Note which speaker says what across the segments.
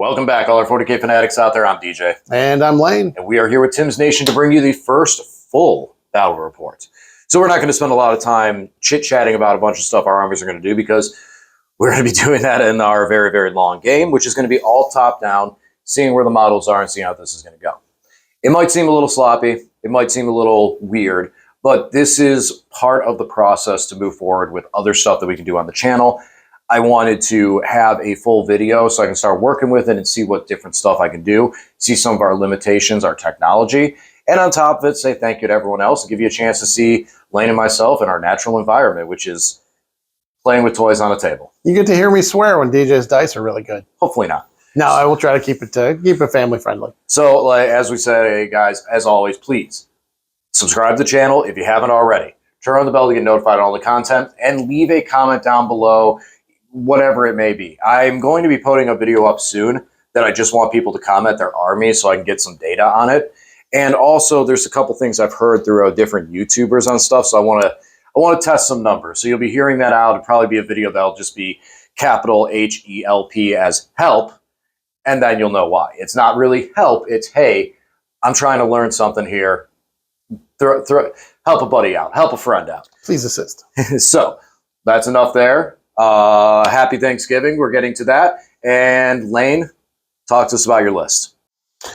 Speaker 1: Welcome back, all our 40K fanatics out there. I'm DJ.
Speaker 2: And I'm Lane.
Speaker 1: And we are here with Tim's Nation to bring you the first full battle report. So we're not going to spend a lot of time chit-chatting about a bunch of stuff our armies are going to do because we're going to be doing that in our very, very long game, which is going to be all top-down, seeing where the models are and seeing how this is going to go. It might seem a little sloppy. It might seem a little weird, but this is part of the process to move forward with other stuff that we can do on the channel. I wanted to have a full video so I can start working with it and see what different stuff I can do, see some of our limitations, our technology, and on top of it, say thank you to everyone else and give you a chance to see Lane and myself in our natural environment, which is playing with toys on a table.
Speaker 2: You get to hear me swear when DJ's dice are really good.
Speaker 1: Hopefully not.
Speaker 2: No, I will try to keep it family friendly.
Speaker 1: So, like, as we say, guys, as always, please subscribe to the channel if you haven't already. Turn on the bell to get notified on all the content, and leave a comment down below, whatever it may be. I'm going to be putting a video up soon that I just want people to comment their army so I can get some data on it. And also, there's a couple things I've heard through different YouTubers on stuff, so I want to test some numbers. So you'll be hearing that out. It'll probably be a video that'll just be capital H-E-L-P as help, and then you'll know why. It's not really help. It's, hey, I'm trying to learn something here. Help a buddy out. Help a friend out.
Speaker 2: Please assist.
Speaker 1: So that's enough there. Happy Thanksgiving. We're getting to that. And Lane, talk to us about your list.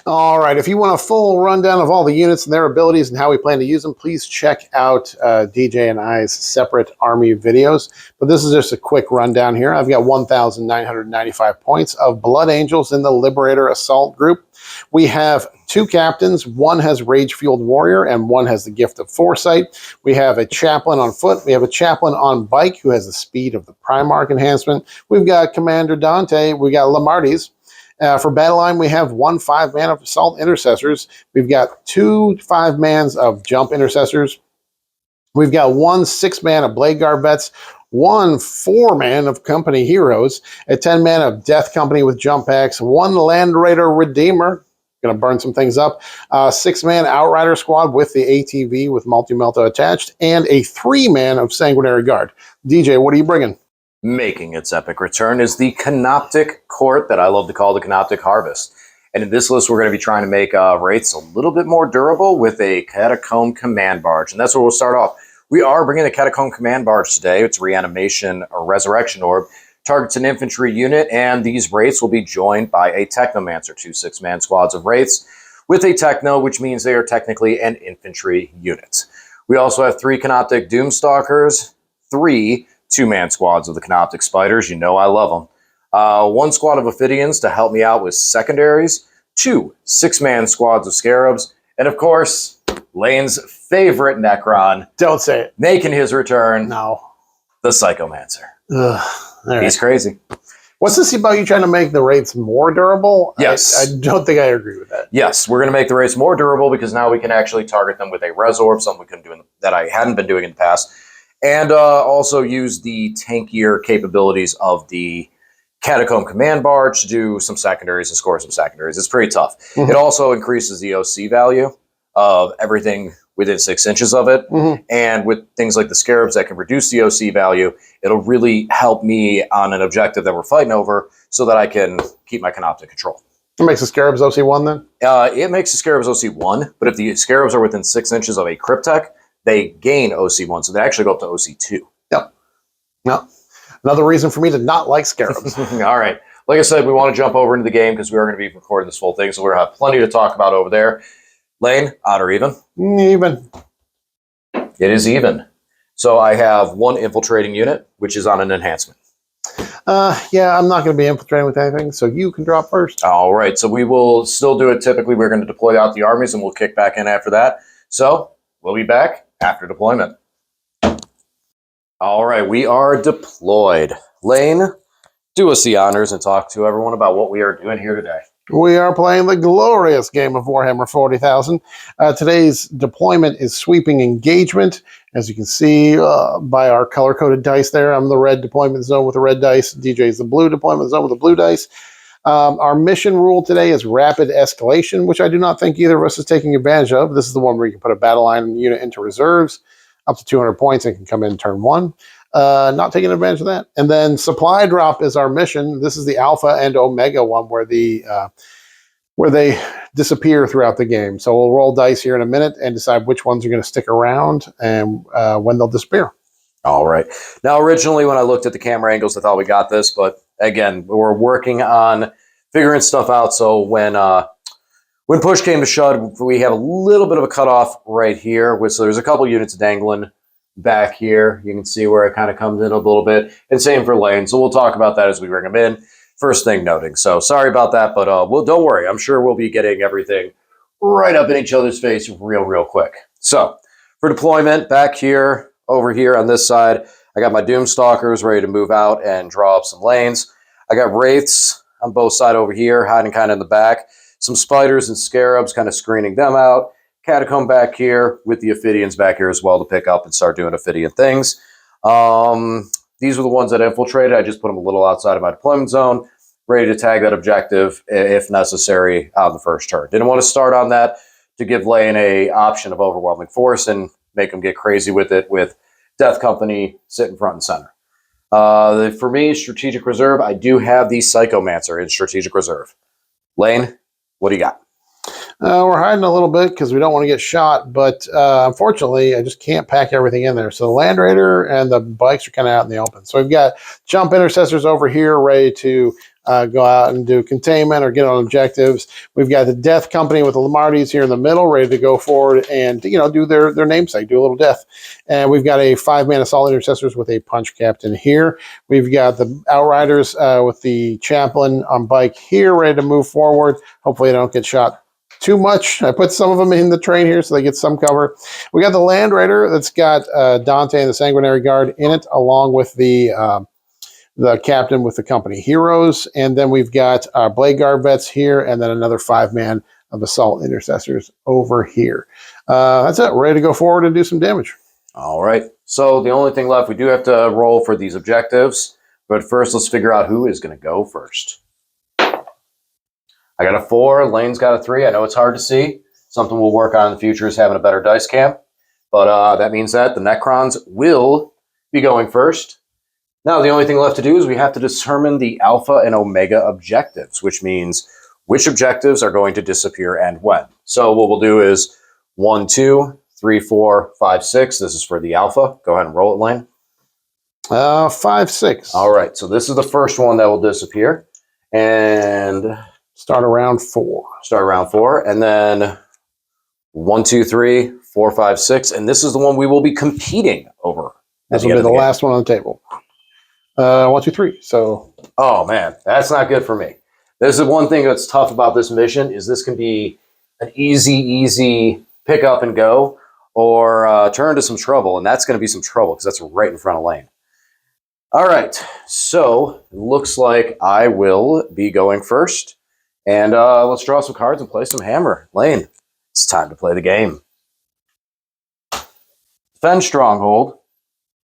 Speaker 2: All right. If you want a full rundown of all the units and their abilities and how we plan to use them, please check out DJ and I's separate army videos. But this is just a quick rundown here. I've got 1,995 points of Blood Angels in the Liberator Assault group. We have 2 captains. One has Rage-Fueled Warrior and one has the Gift of Foresight. We have a chaplain on foot. We have a chaplain on bike who has the speed of the Primarch enhancement. We've got Commander Dante. We got Lamartis. For battle line, we have 1 5-man of Assault Intercessors. We've got 2 5-mans of Jump Intercessors. We've got 1 6-man of Blade Guard Vets, 1 4-man of Company Heroes, a 10-man of Death Company with Jump Packs, 1 Land Raider Redeemer, going to burn some things up, 6-man Outrider Squad with the ATV with Multi-Melta attached, and a 3-man of Sanguinary Guard. DJ, what are you bringing?
Speaker 1: Making its epic return is the Canoptic Court that I love to call the Canoptic Harvest. And in this list, we're going to be trying to make wraiths a little bit more durable with a Catacomb Command Barge. And that's where we'll start off. We are bringing the Catacomb Command Barge today. It's Reanimation or Resurrection Orb. Targets an infantry unit, and these wraiths will be joined by a Technomancer, 2 6-man squads of wraiths with a Techno, which means they are technically an infantry unit. We also have 3 Canoptic Doomstalkers, 3 2-man squads of the Canoptic Spiders. You know I love them. 1 squad of Ophidians to help me out with secondaries. 2 6-man squads of Scarabs. And of course, Lane's favorite Necron.
Speaker 2: Don't say it.
Speaker 1: Making his return.
Speaker 2: No.
Speaker 1: The Psychomancer.
Speaker 2: Right.
Speaker 1: He's crazy.
Speaker 2: What's this about you trying to make the wraiths more durable?
Speaker 1: Yes.
Speaker 2: I don't think I agree with that.
Speaker 1: Yes, we're going to make the wraiths more durable because now we can actually target them with a Res Orb, something we couldn't do that I hadn't been doing in the past. And also use the tankier capabilities of the Catacomb Command Barge to do some secondaries and score some secondaries. It's pretty tough. Mm-hmm. It also increases the OC value of everything within 6 inches of it. Mm-hmm. And with things like the Scarabs that can reduce the OC value, it'll really help me on an objective that we're fighting over so that I can keep my Canoptic control.
Speaker 2: It makes the Scarabs OC1 then?
Speaker 1: It makes the Scarabs OC1, but if the Scarabs are within 6 inches of a Cryptek, they gain OC1, so they actually go up to OC2.
Speaker 2: Yep. No. Another reason for me to not like Scarabs.
Speaker 1: All right. Like I said, we want to jump over into the game because we are going to be recording this full thing, so we're going to have plenty to talk about over there. Lane, odd or even?
Speaker 2: Even.
Speaker 1: It is even. So I have 1 infiltrating unit, which is on an enhancement.
Speaker 2: Yeah, I'm not going to be infiltrating with anything, so you can drop first.
Speaker 1: All right. So we will still do it. Typically, we're going to deploy out the armies, and we'll kick back in after that. So we'll be back after deployment. All right, we are deployed. Lane, do us the honors and talk to everyone about what we are doing here today.
Speaker 2: We are playing the glorious game of Warhammer 40,000. Today's deployment is Sweeping Engagement. As you can see by our color-coded dice there, I'm the red deployment zone with the red dice. DJ is the blue deployment zone with the blue dice. Our mission rule today is Rapid Escalation, which I do not think either of us is taking advantage of. This is the one where you can put a battle line unit into reserves, up to 200 points, and can come in turn 1. not taking advantage of that. And then supply drop is our mission. This is the Alpha and Omega one where they disappear throughout the game. So we'll roll dice here in a minute and decide which ones are going to stick around and when they'll disappear.
Speaker 1: All right. Now, originally, when I looked at the camera angles, I thought we got this, but again, we're working on figuring stuff out. So when push came to shove, we have a little bit of a cutoff right here. So there's a couple units dangling back here. You can see where it kind of comes in a little bit, and same for lane. So we'll talk about that as we bring them in. First thing noting. So sorry about that, but don't worry. I'm sure we'll be getting everything right up in each other's face real quick. So for deployment, back here, over here on this side, I got my Doomstalkers ready to move out and draw up some lanes. I got Wraiths on both sides over here, hiding kind of in the back. Some Spiders and Scarabs kind of screening them out. Catacomb back here with the Ophidians back here as well to pick up and start doing Ophidian things. These were the ones that infiltrated. I just put them a little outside of my deployment zone, ready to tag that objective if necessary on the first turn. Didn't want to start on that to give lane a option of overwhelming force and make them get crazy with it with Death Company sitting front and center. For me, Strategic Reserve, I do have the Psychomancer in Strategic Reserve. Lane, what do you got?
Speaker 2: We're hiding a little bit because we don't want to get shot, but unfortunately, I just can't pack everything in there. So the Land Raider and the bikes are kind of out in the open. So we've got Jump Intercessors over here ready to go out and do containment or get on objectives. We've got the Death Company with the Lamartis here in the middle, ready to go forward and do their namesake, do a little death. And we've got a 5-man Assault Intercessors with a Punch Captain here. We've got the Outriders with the Chaplain on bike here, ready to move forward. Hopefully they don't get shot too much. I put some of them in the train here so they get some cover. We got the Land Raider that's got Dante and the Sanguinary Guard in it, along with the captain with the company heroes. And then we've got our Blade Guard vets here, and then another 5-man of Assault Intercessors over here. That's it. We're ready to go forward and do some damage.
Speaker 1: All right. So the only thing left, we do have to roll for these objectives. But first, let's figure out who is going to go first. I got a 4. Lane's got a 3. I know it's hard to see. Something we'll work on in the future is having a better dice cam. But that means that the Necrons will be going first. Now, the only thing left to do is we have to determine the Alpha and Omega objectives, which means which objectives are going to disappear and when. So what we'll do is 1, 2, 3, 4, 5, 6. This is for the Alpha. Go ahead and roll it, Lane.
Speaker 2: 5, 6.
Speaker 1: All right. So this is the first one that will disappear. And
Speaker 2: start around 4.
Speaker 1: Start around 4. And then 1, 2, 3, 4, 5, 6. And this is the one we will be competing over.
Speaker 2: This will be the last one on the table. 1, 2, 3. So,
Speaker 1: oh man, that's not good for me. There's the one thing that's tough about this mission is this can be an easy pick up and go, or turn into some trouble, and that's going to be some trouble because that's right in front of Lane. All right, so it looks like I will be going first, and let's draw some cards and play some Hammer. Lane, it's time to play the game. Defend Stronghold,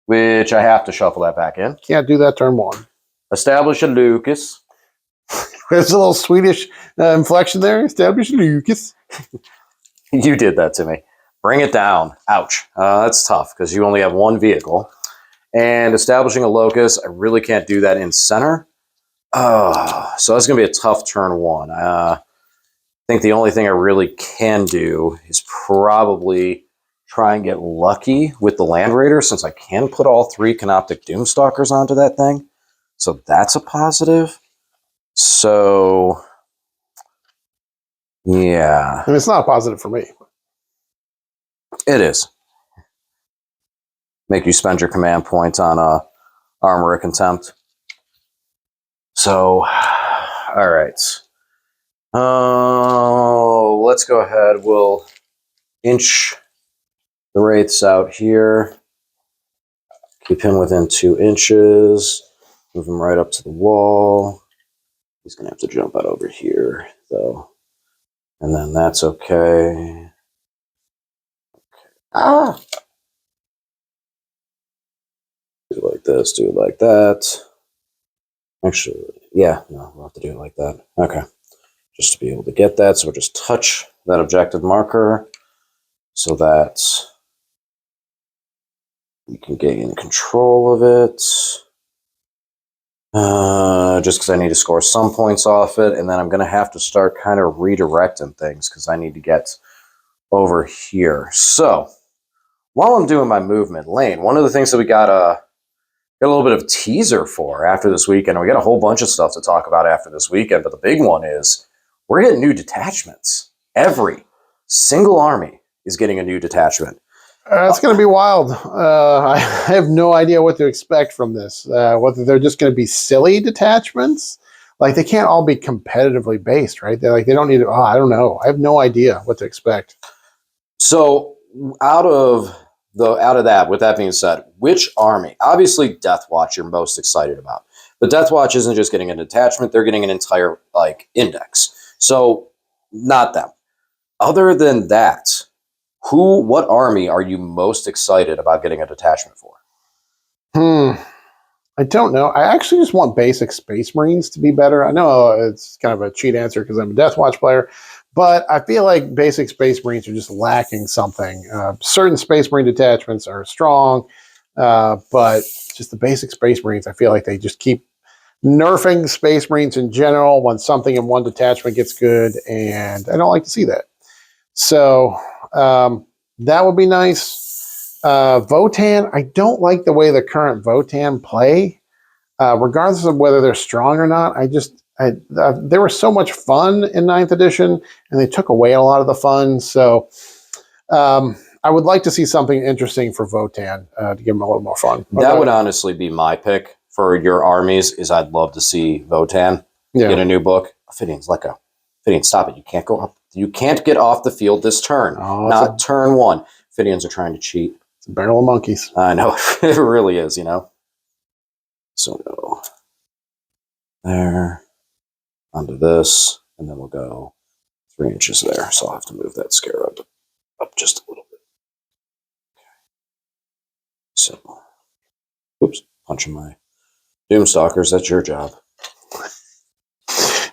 Speaker 1: which I have to shuffle that back in.
Speaker 2: Can't do that turn 1.
Speaker 1: Establish a Lucas.
Speaker 2: There's a little Swedish inflection there. Establish a Lucas.
Speaker 1: You did that to me. Bring it down. Ouch. That's tough because you only have 1 vehicle. And establishing a locus, I really can't do that in center. So that's going to be a tough turn 1. I think the only thing I really can do is probably try and get lucky with the Land Raider, since I can put all 3 Canoptic Doomstalkers onto that thing. So that's a positive. So, yeah.
Speaker 2: And it's not a positive for me.
Speaker 1: It is. Make you spend your command points on Armor of Contempt. So, all right. Let's go ahead. We'll inch the Wraiths out here. Keep him within 2 inches. Move him right up to the wall. He's going to have to jump out over here, though. And then that's okay. Ah! Do it like this, do it like that. Actually, yeah, no, we'll have to do it like that. Okay. Just to be able to get that, so we'll just touch that objective marker so that You can gain control of it. Just because I need to score some points off it, and then I'm going to have to start kind of redirecting things because I need to get over here. So, while I'm doing my movement, Lane, one of the things that we got a little bit of teaser for after this weekend, we got a whole bunch of stuff to talk about after this weekend, but the big one is we're getting new detachments. Every single army is getting a new detachment.
Speaker 2: It's going to be wild. I have no idea what to expect from this. Whether they're just going to be silly detachments, like they can't all be competitively based, right? They're like they don't need to. Oh, I don't know. I have no idea what to expect.
Speaker 1: So out of that, with that being said, which army? Obviously, Death Watch you're most excited about, but Death Watch isn't just getting a detachment; they're getting an entire index. So not them. Other than that, what army are you most excited about getting a detachment for?
Speaker 2: I don't know. I actually just want basic Space Marines to be better. I know it's kind of a cheat answer because I'm a Death Watch player, but I feel like basic Space Marines are just lacking something. Certain Space Marine detachments are strong, but just the basic Space Marines, I feel like they just keep nerfing Space Marines in general when something in one detachment gets good, and I don't like to see that. So that would be nice. Votan, I don't like the way the current Votan play, regardless of whether they're strong or not. They were so much fun in 9th edition, and they took away a lot of the fun. So I would like to see something interesting for Votan to give them a little more fun.
Speaker 1: That would honestly be my pick for your armies. Is I'd love to see Votan get a new book. Ophidians, let go. Ophidians, stop it. You can't go up. You can't get off the field this turn. Not turn one. Ophidians are trying to cheat.
Speaker 2: It's a barrel of monkeys.
Speaker 1: I know. It really is, you know. So go there, onto this, and then we'll go 3 inches there. So I'll have to move that scarab up just a little bit. Okay. So, oops, punching my Doomstalkers. That's your job.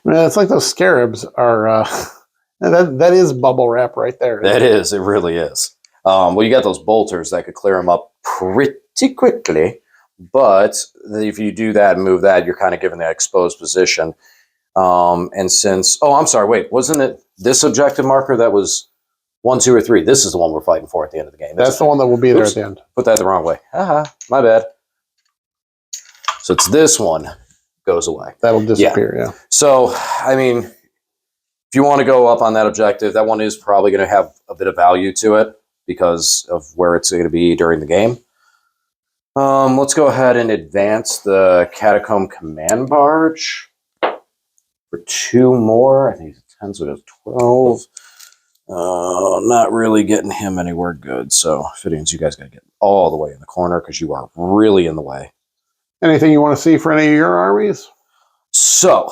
Speaker 2: Man, it's like those scarabs are. That is bubble wrap right there.
Speaker 1: That is. It really is. Well, you got those bolters that could clear them up pretty quickly. But if you do that and move that, you're kind of given that exposed position. And since, I'm sorry, wait, wasn't it this objective marker that was 1, 2, or 3? This is the one we're fighting for at the end of the game.
Speaker 2: That's the one that will be there at the end.
Speaker 1: Put that the wrong way. My bad. So it's this one goes away.
Speaker 2: That'll disappear, yeah.
Speaker 1: So, I mean, if you want to go up on that objective, that one is probably going to have a bit of value to it because of where it's going to be during the game. Let's go ahead and advance the Catacomb Command Barge for 2 more. I think he's a 10, so it's 12. Not really getting him anywhere good. So, Fittings, you guys got to get all the way in the corner because you are really in the way.
Speaker 2: Anything you want to see for any of your armies?
Speaker 1: So,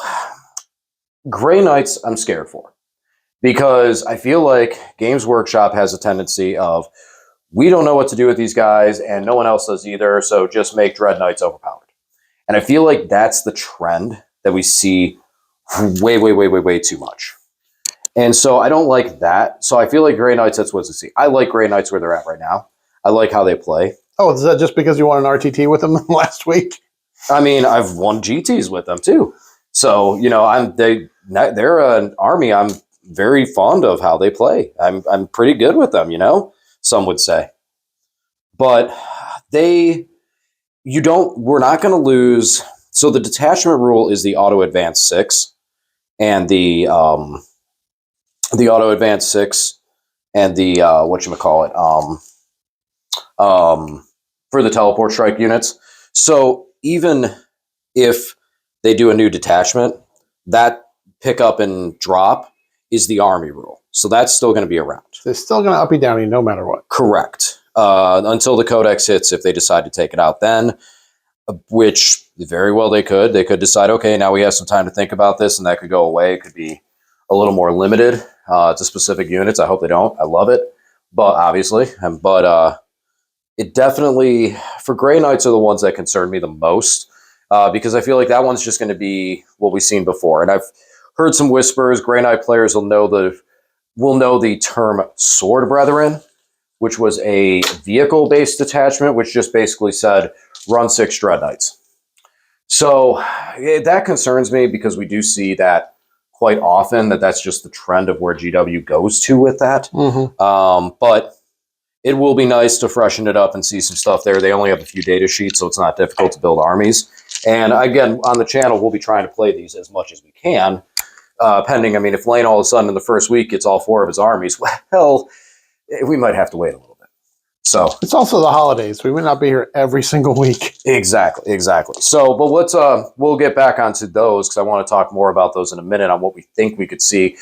Speaker 1: Grey Knights, I'm scared for because I feel like Games Workshop has a tendency of we don't know what to do with these guys, and no one else does either, so just make Dread Knights overpowered. And I feel like that's the trend that we see way too much. And so I don't like that. So I feel like Grey Knights, that's what to see. I like Grey Knights where they're at right now. I like how they play.
Speaker 2: Oh, is that just because you won an RTT with them last week?
Speaker 1: I mean, I've won GTs with them too. So, you know, they're an army I'm very fond of how they play. I'm pretty good with them, you know, some would say. But we're not going to lose. So the detachment rule is the auto advance 6 and the auto advance 6 and the whatchamacallit, for the teleport strike units. So even if they do a new detachment, that pick up and drop is the army rule. So that's still going to be around.
Speaker 2: They're still going to uppy downy no matter what.
Speaker 1: Correct. Until the codex hits, if they decide to take it out then, which very well they could. They could decide, okay, now we have some time to think about this, and that could go away. It could be a little more limited to specific units. I hope they don't. I love it, but obviously, it definitely, for Grey Knights are the ones that concern me the most because I feel like that one's just going to be what we've seen before. And I've heard some whispers. Grey Knight players will know the term Sword Brethren, which was a vehicle-based detachment, which just basically said, run 6 Dread Knights. So that concerns me because we do see that quite often, that's just the trend of where GW goes to with that. But it will be nice to freshen it up and see some stuff there. They only have a few data sheets, so it's not difficult to build armies. And again, on the channel, we'll be trying to play these as much as we can, pending. I mean, if Lane all of a sudden in the first week gets all 4 of his armies, well, we might have to wait a little bit. So
Speaker 2: it's also the holidays. We would not be here every single week.
Speaker 1: Exactly. So, but let's we'll get back onto those because I want to talk more about those in a minute on what we think we could see.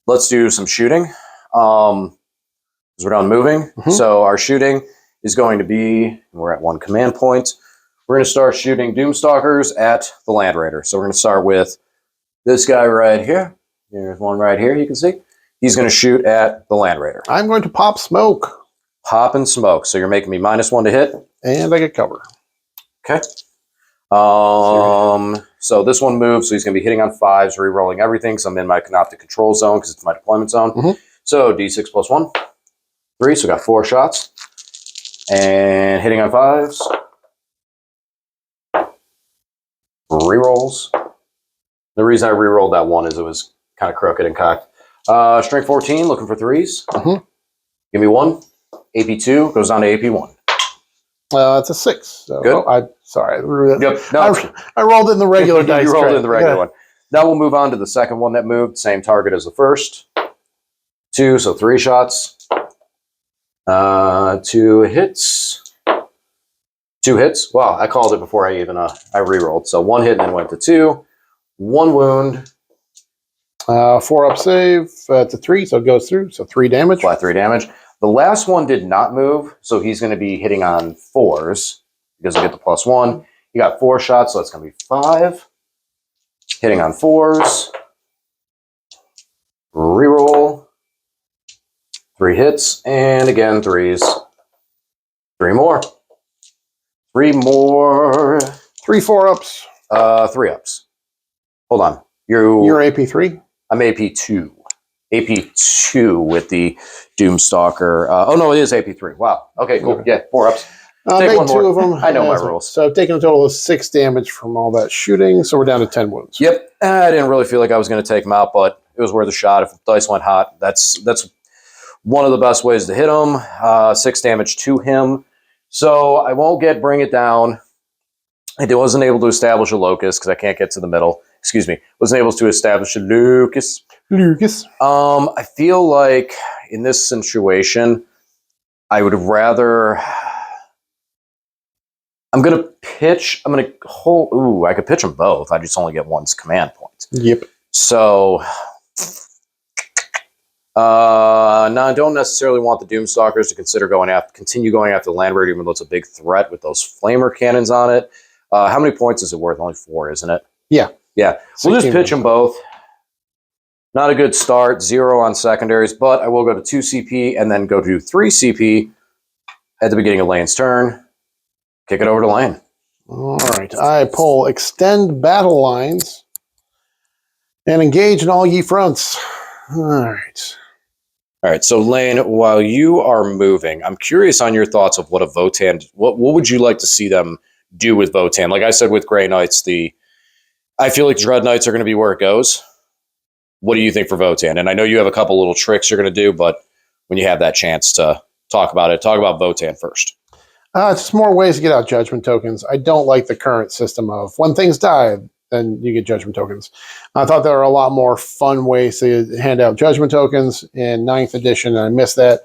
Speaker 1: Let's do some shooting. We're done moving. So our shooting is going to be, we're at 1 command point. We're going to start shooting Doomstalkers at the Land Raider. So we're going to start with this guy right here. There's one right here you can see. He's going to shoot at the Land Raider.
Speaker 2: I'm going to pop smoke.
Speaker 1: Pop and smoke. So you're making me -1 to hit.
Speaker 2: And I get cover.
Speaker 1: Okay. So this one moves, so he's going to be hitting on 5s, re-rolling everything. So I'm in my Canoptic control zone because it's my deployment zone. So D6 + 1. 3, so we got 4 shots. And hitting on 5s. Rerolls. The reason I re-rolled that one is it was kind of crooked and cocked. Strength 14, looking for 3s. Give me 1. AP 2 goes down to AP 1.
Speaker 2: It's a 6. So,
Speaker 1: good.
Speaker 2: Sorry.
Speaker 1: Yep. No,
Speaker 2: I rolled in the regular dice.
Speaker 1: You rolled in the regular one. Now we'll move on to the second one that moved. Same target as the first. 2, so 3 shots. 2 hits. 2 hits. Wow, I called it before I even I re-rolled. So 1 hit and then went to 2. 1 wound.
Speaker 2: 4-up save to 3, so it goes through. So 3 damage.
Speaker 1: Flat 3 damage. The last one did not move, so he's going to be hitting on 4s because I get the +1. He got 4 shots, so that's going to be 5. Hitting on 4s. Reroll. 3 hits, and again 3s. 3 more. 3 more.
Speaker 2: 3 4-ups.
Speaker 1: 3 ups. Hold on.
Speaker 2: You're AP 3?
Speaker 1: I'm AP 2. AP 2 with the Doomstalker. Oh no, it is AP 3. Wow. Okay, cool. Yeah, 4 ups.
Speaker 2: Take one 2 of them.
Speaker 1: I know my rules.
Speaker 2: So I've taken a total of 6 damage from all that shooting, so we're down to 10 wounds.
Speaker 1: Yep. I didn't really feel like I was going to take him out, but it was worth a shot. If the dice went hot, that's one of the best ways to hit him. 6 damage to him. So I won't bring it down. I wasn't able to establish a locus because I can't get to the middle. Excuse me. Wasn't able to establish a locus. I feel like in this situation, I would rather. I'm gonna pitch. I'm gonna hold. Ooh, I could pitch them both. I just only get 1 command point.
Speaker 2: Yep.
Speaker 1: So. No, I don't necessarily want the Doomstalkers to continue going after the Land Raider, even though it's a big threat with those flamer cannons on it. How many points is it worth? Only 4, isn't it?
Speaker 2: Yeah.
Speaker 1: Yeah. We'll just pitch them both. Not a good start. 0 on secondaries, but I will go to 2 CP and then go to 3 CP at the beginning of Lane's turn. Kick it over to Lane.
Speaker 2: All right. I pull extend battle lines and engage in all ye fronts. All right.
Speaker 1: All right. So Lane, while you are moving, I'm curious on your thoughts of what a Votann. What would you like to see them do with Votann? Like I said with Grey Knights, I feel like Dread Knights are going to be where it goes. What do you think for Votann? And I know you have a couple little tricks you're going to do, but when you have that chance to talk about it, talk about Votann first.
Speaker 2: It's just more ways to get out judgment tokens. I don't like the current system of when things die, then you get judgment tokens. I thought there were a lot more fun ways to hand out judgment tokens in 9th edition, and I missed that.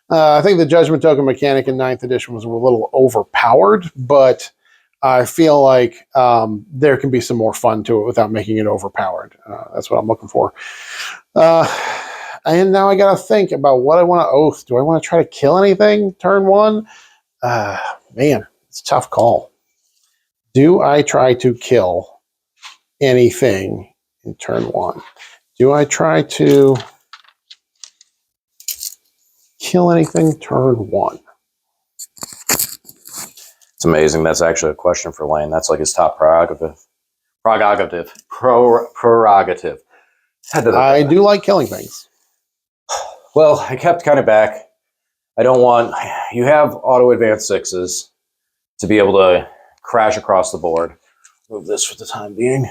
Speaker 2: I think the judgment token mechanic in 9th edition was a little overpowered, but I feel like there can be some more fun to it without making it overpowered. That's what I'm looking for. And now I got to think about what I want to oath. Do I want to try to kill anything turn 1? Man, it's a tough call. Do I try to kill anything in turn 1? Do I try to kill anything turn 1?
Speaker 1: It's amazing. That's actually a question for Lane. That's like his top prerogative.
Speaker 2: I do like killing things.
Speaker 1: Well, I kept kind of back. I don't want, you have auto advance 6s to be able to crash across the board. Move this for the time being.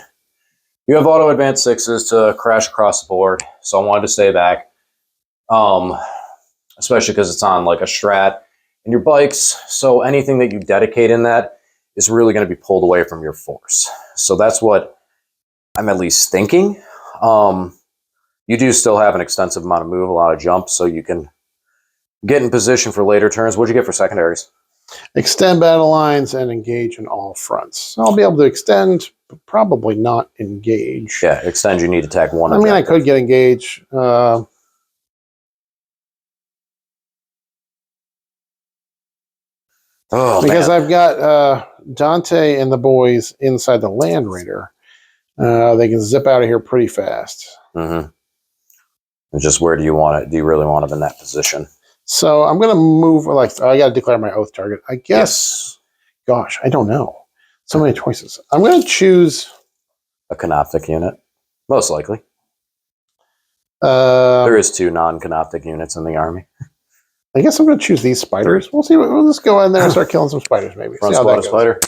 Speaker 1: You have auto advance 6s to crash across the board, so I wanted to stay back. Especially because it's on like a strat and your bikes, so anything that you dedicate in that is really going to be pulled away from your force. So that's what I'm at least thinking. You do still have an extensive amount of move, a lot of jump, so you can get in position for later turns. What'd you get for secondaries?
Speaker 2: Extend battle lines and engage in all fronts. So I'll be able to extend, but probably not engage.
Speaker 1: Yeah, extend, you need attack 1.
Speaker 2: I mean, I could get engage. Because man. I've got Dante and the boys inside the Land Raider. They can zip out of here pretty fast.
Speaker 1: Mm-hmm. And just where do you want it? Do you really want them in that position?
Speaker 2: So I'm going to move, like, I got to declare my oath target. I guess, gosh, I don't know. So many choices. I'm going to choose
Speaker 1: a Canoptic unit, most likely. There is 2 non-Canoptic units in the army.
Speaker 2: I guess I'm going to choose these spiders. We'll see. We'll just go in there and start killing some spiders, maybe.
Speaker 1: Front squad of spider.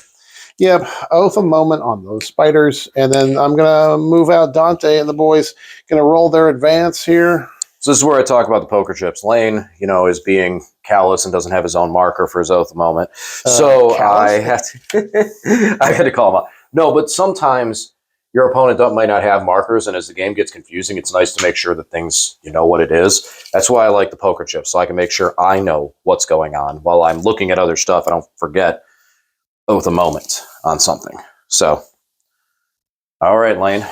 Speaker 2: Yep. Oath a moment on those spiders. And then I'm going to move out Dante and the boys. Going to roll their advance here.
Speaker 1: So this is where I talk about the poker chips. Lane, you know, is being callous and doesn't have his own marker for his oath a moment. So I had to call him out. No, but sometimes your opponent might not have markers, and as the game gets confusing, it's nice to make sure that things, you know what it is. That's why I like the poker chips, so I can make sure I know what's going on while I'm looking at other stuff. I don't forget oath a moment on something. So, all right, Lane,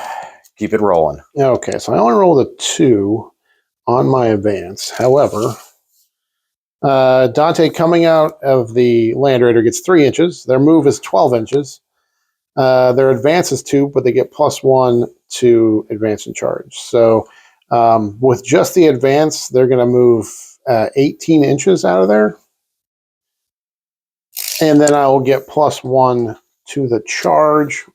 Speaker 1: keep it rolling.
Speaker 2: Okay, so I only rolled a 2 on my advance. However, Dante coming out of the Land Raider gets 3 inches. Their move is 12 inches. Their advance is 2, but they get +1 to advance and charge. So with just the advance, they're going to move 18 inches out of there. And then I will get +1 to the charge.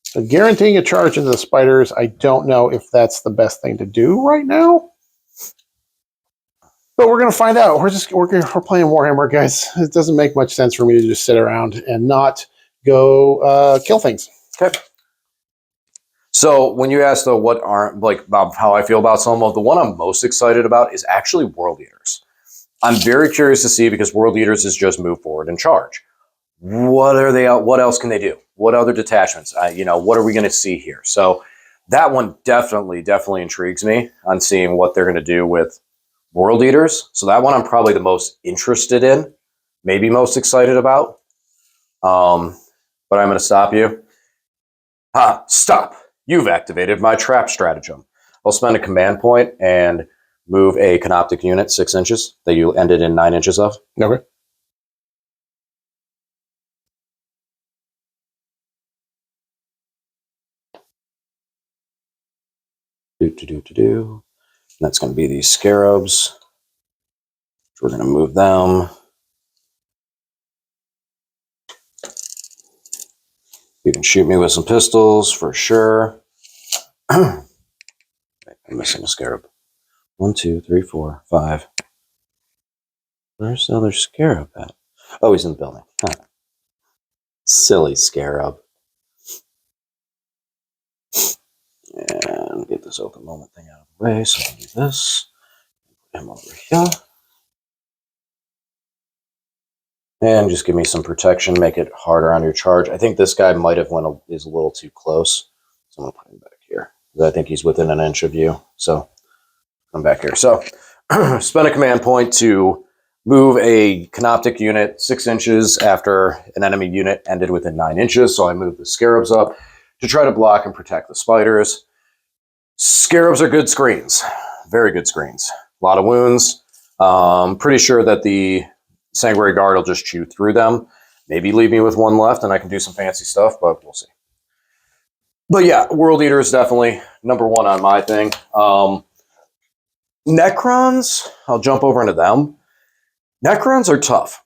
Speaker 2: So guaranteeing a charge into the spiders, I don't know if that's the best thing to do right now. But we're going to find out. We're playing Warhammer, guys. It doesn't make much sense for me to just sit around and not go kill things.
Speaker 1: Okay. So when you asked though what aren't like about how I feel about some of the one I'm most excited about is actually World Eaters. I'm very curious to see because World Eaters is just move forward and charge. What are they? What else can they do? What other detachments? You know, what are we going to see here? So that one definitely intrigues me on seeing what they're going to do with World Eaters. So that one I'm probably the most interested in, maybe most excited about. But I'm going to stop you. Stop. You've activated my trap stratagem. I'll spend a command point and move a Canoptic unit 6 inches that you ended in 9 inches of.
Speaker 2: Okay.
Speaker 1: And that's going to be these scarabs. We're going to move them. You can shoot me with some pistols for sure. I'm missing a scarab. 1, 2, 3, 4, 5. Where's the other scarab at? Oh, he's in the building. Huh. Silly scarab. And get this open moment thing out of the way. So I'll do this. Put him over here. And just give me some protection. Make it harder on your charge. I think this guy might have is a little too close. So I'm going to put him back here. I think he's within an inch of you. So I'm back here. So spend a command point to move a Canoptic unit 6 inches after an enemy unit ended within 9 inches. So I move the scarabs up to try to block and protect the spiders. Scarabs are good screens. Very good screens. A lot of wounds. Pretty sure that the Sanguinary Guard will just chew through them. Maybe leave me with 1 left and I can do some fancy stuff, but we'll see. But yeah, World Eater is definitely number 1 on my thing. Necrons, I'll jump over into them. Necrons are tough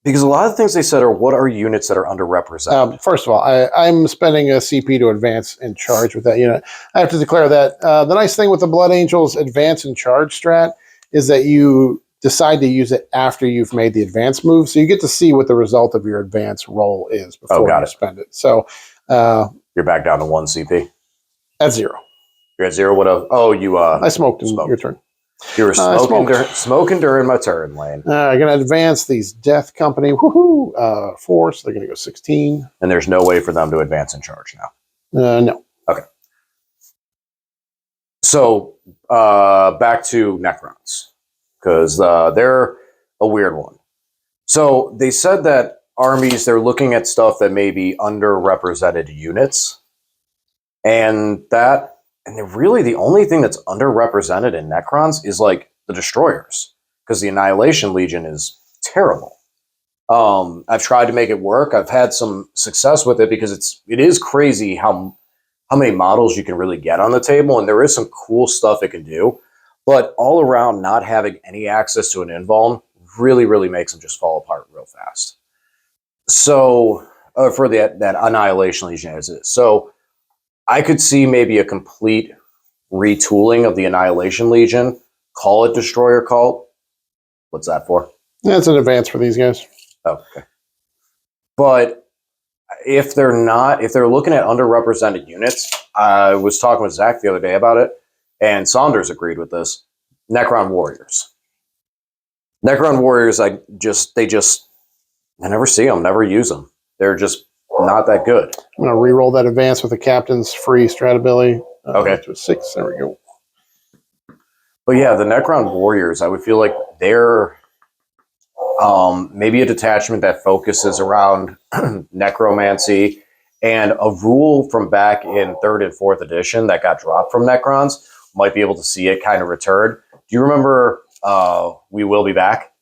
Speaker 1: because a lot of the things they said are what are units that are underrepresented.
Speaker 2: First of all, I'm spending a CP to advance and charge with that unit. I have to declare that the nice thing with the Blood Angels advance and charge strat is that you decide to use it after you've made the advance move. So you get to see what the result of your advance roll is before you spend it. So
Speaker 1: you're back down to 1 CP.
Speaker 2: At 0.
Speaker 1: You're at 0. What else? Oh, you
Speaker 2: I smoked in your turn.
Speaker 1: You were smoking during my turn, Lane.
Speaker 2: I'm going to advance these Death Company. Woohoo! 4, so they're going to go 16.
Speaker 1: And there's no way for them to advance in charge now.
Speaker 2: No.
Speaker 1: Okay. So back to Necrons, because they're a weird one. So they said that armies, they're looking at stuff that may be underrepresented units. And really the only thing that's underrepresented in Necrons is like the destroyers, because the Annihilation Legion is terrible. I've tried to make it work. I've had some success with it because it is crazy how many models you can really get on the table, and there is some cool stuff it can do. But all around, not having any access to an invuln really, really makes them just fall apart real fast. So for that Annihilation Legion as it is. So I could see maybe a complete retooling of the Annihilation Legion. Call it Destroyer Cult. What's that for?
Speaker 2: That's an advance for these guys.
Speaker 1: Oh, okay. But if they're looking at underrepresented units, I was talking with Zach the other day about it, and Saunders agreed with this. Necron Warriors. Necron Warriors, I never see them, never use them. They're just not that good.
Speaker 2: I'm going to re-roll that advance with the captain's free strat ability.
Speaker 1: Okay.
Speaker 2: To a 6. There we go.
Speaker 1: But yeah, the Necron Warriors, I would feel like they're maybe a detachment that focuses around necromancy, and a rule from back in 3rd and 4th edition that got dropped from Necrons might be able to see it kind of return. Do you remember We Will Be Back?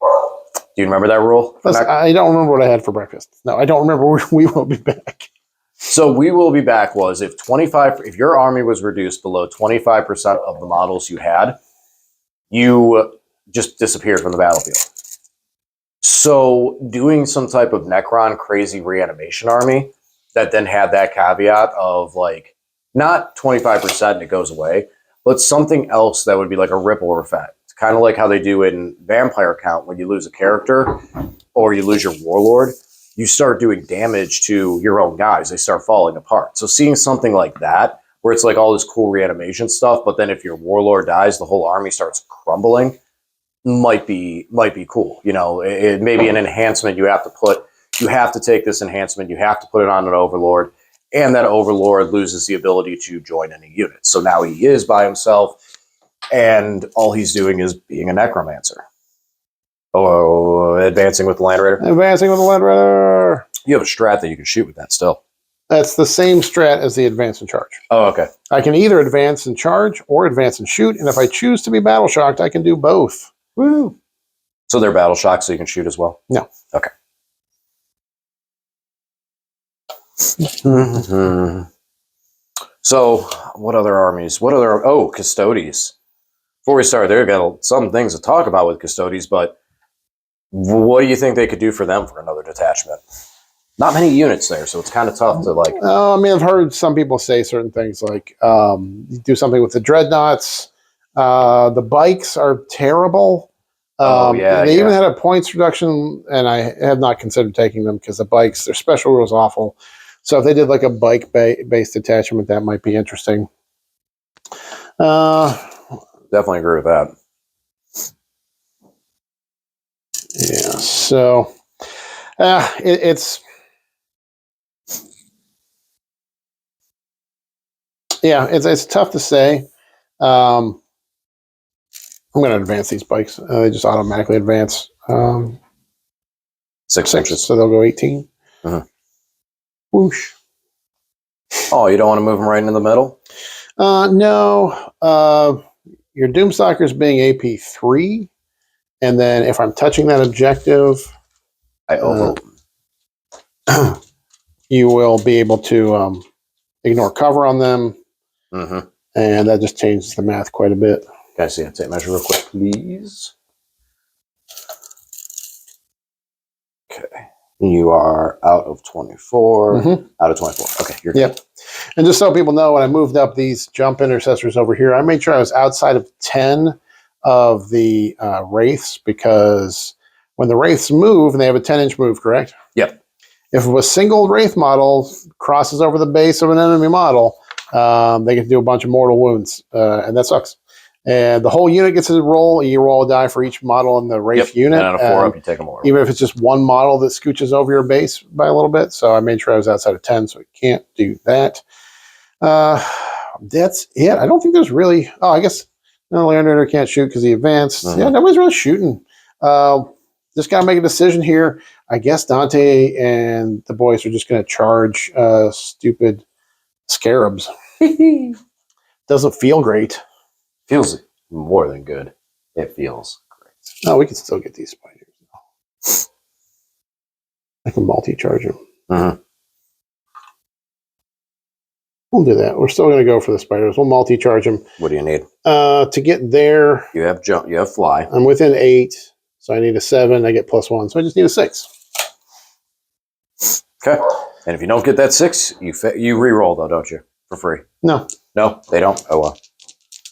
Speaker 1: Do you remember that rule?
Speaker 2: I don't remember what I had for breakfast. No, I don't remember. We Will Be Back.
Speaker 1: So We Will Be Back was if your army was reduced below 25% of the models you had, you just disappeared from the battlefield. So doing some type of Necron crazy reanimation army that then had that caveat of like not 25% and it goes away, but something else that would be like a ripple effect. Kind of like how they do in Vampire Count when you lose a character or you lose your warlord, you start doing damage to your own guys. They start falling apart. So seeing something like that, where it's like all this cool reanimation stuff, but then if your warlord dies, the whole army starts crumbling, might be cool. You know, it may be an enhancement you have to take this enhancement, you have to put it on an overlord, and that overlord loses the ability to join any unit. So now he is by himself, and all he's doing is being a necromancer. Oh, advancing with the Land Raider.
Speaker 2: Advancing with the Land Raider.
Speaker 1: You have a strat that you can shoot with that still.
Speaker 2: That's the same strat as the advance and charge.
Speaker 1: Oh, okay.
Speaker 2: I can either advance and charge or advance and shoot, and if I choose to be battle shocked, I can do both.
Speaker 1: Woo! So they're battle shocked, so you can shoot as well?
Speaker 2: No.
Speaker 1: Okay. So, what other armies? Custodes. Before we start, there got some things to talk about with Custodes, but what do you think they could do for them for another detachment? Not many units there, so it's kind of tough to like.
Speaker 2: I mean, I've heard some people say certain things like do something with the dreadnoughts. The bikes are terrible. They even had a points reduction, and I have not considered taking them because the bikes, their special rule is awful. So if they did like a bike-based attachment, that might be interesting.
Speaker 1: Definitely agree with that.
Speaker 2: Yeah, so it's tough to say. I'm going to advance these bikes. They just automatically advance
Speaker 1: 6 inches.
Speaker 2: So they'll go 18. Whoosh.
Speaker 1: Oh, you don't want to move them right into the middle?
Speaker 2: No. Your Doomstalker's being AP 3. And then if I'm touching that objective, you will be able to ignore cover on them. And that just changes the math quite a bit.
Speaker 1: Can I see a tape measure real quick, please? Okay. You are out of 24. Out of 24. Okay, you're good.
Speaker 2: Yep. And just so people know, when I moved up these jump intercessors over here, I made sure I was outside of 10 of the wraiths, because when the wraiths move, and they have a 10-inch move, correct?
Speaker 1: Yep.
Speaker 2: If a single wraith model crosses over the base of an enemy model, they get to do a bunch of mortal wounds, and that sucks. And the whole unit gets to roll. You roll a die for each model in the Wraith unit.
Speaker 1: And on a 4 up, you take a mortal.
Speaker 2: Even if it's just one model that scooches over your base by a little bit. So I made sure I was outside of 10, so I can't do that. That's it. I don't think there's really... Oh, I guess Leonardo can't shoot because he advanced. Yeah, nobody's really shooting. Just got to make a decision here. I guess Dante and the boys are just going to charge stupid scarabs. Doesn't feel great.
Speaker 1: Feels more than good. It feels great.
Speaker 2: Oh, we can still get these spiders. I can multi-charge them. We'll do that. We're still going to go for the spiders. We'll multi-charge them.
Speaker 1: What do you need?
Speaker 2: To get there,
Speaker 1: You have jump. You have fly.
Speaker 2: I'm within 8, so I need a 7. I get +1, so I just need a 6.
Speaker 1: Okay. And if you don't get that 6, you re-roll though, don't you? For free.
Speaker 2: No.
Speaker 1: No, they don't. Oh well.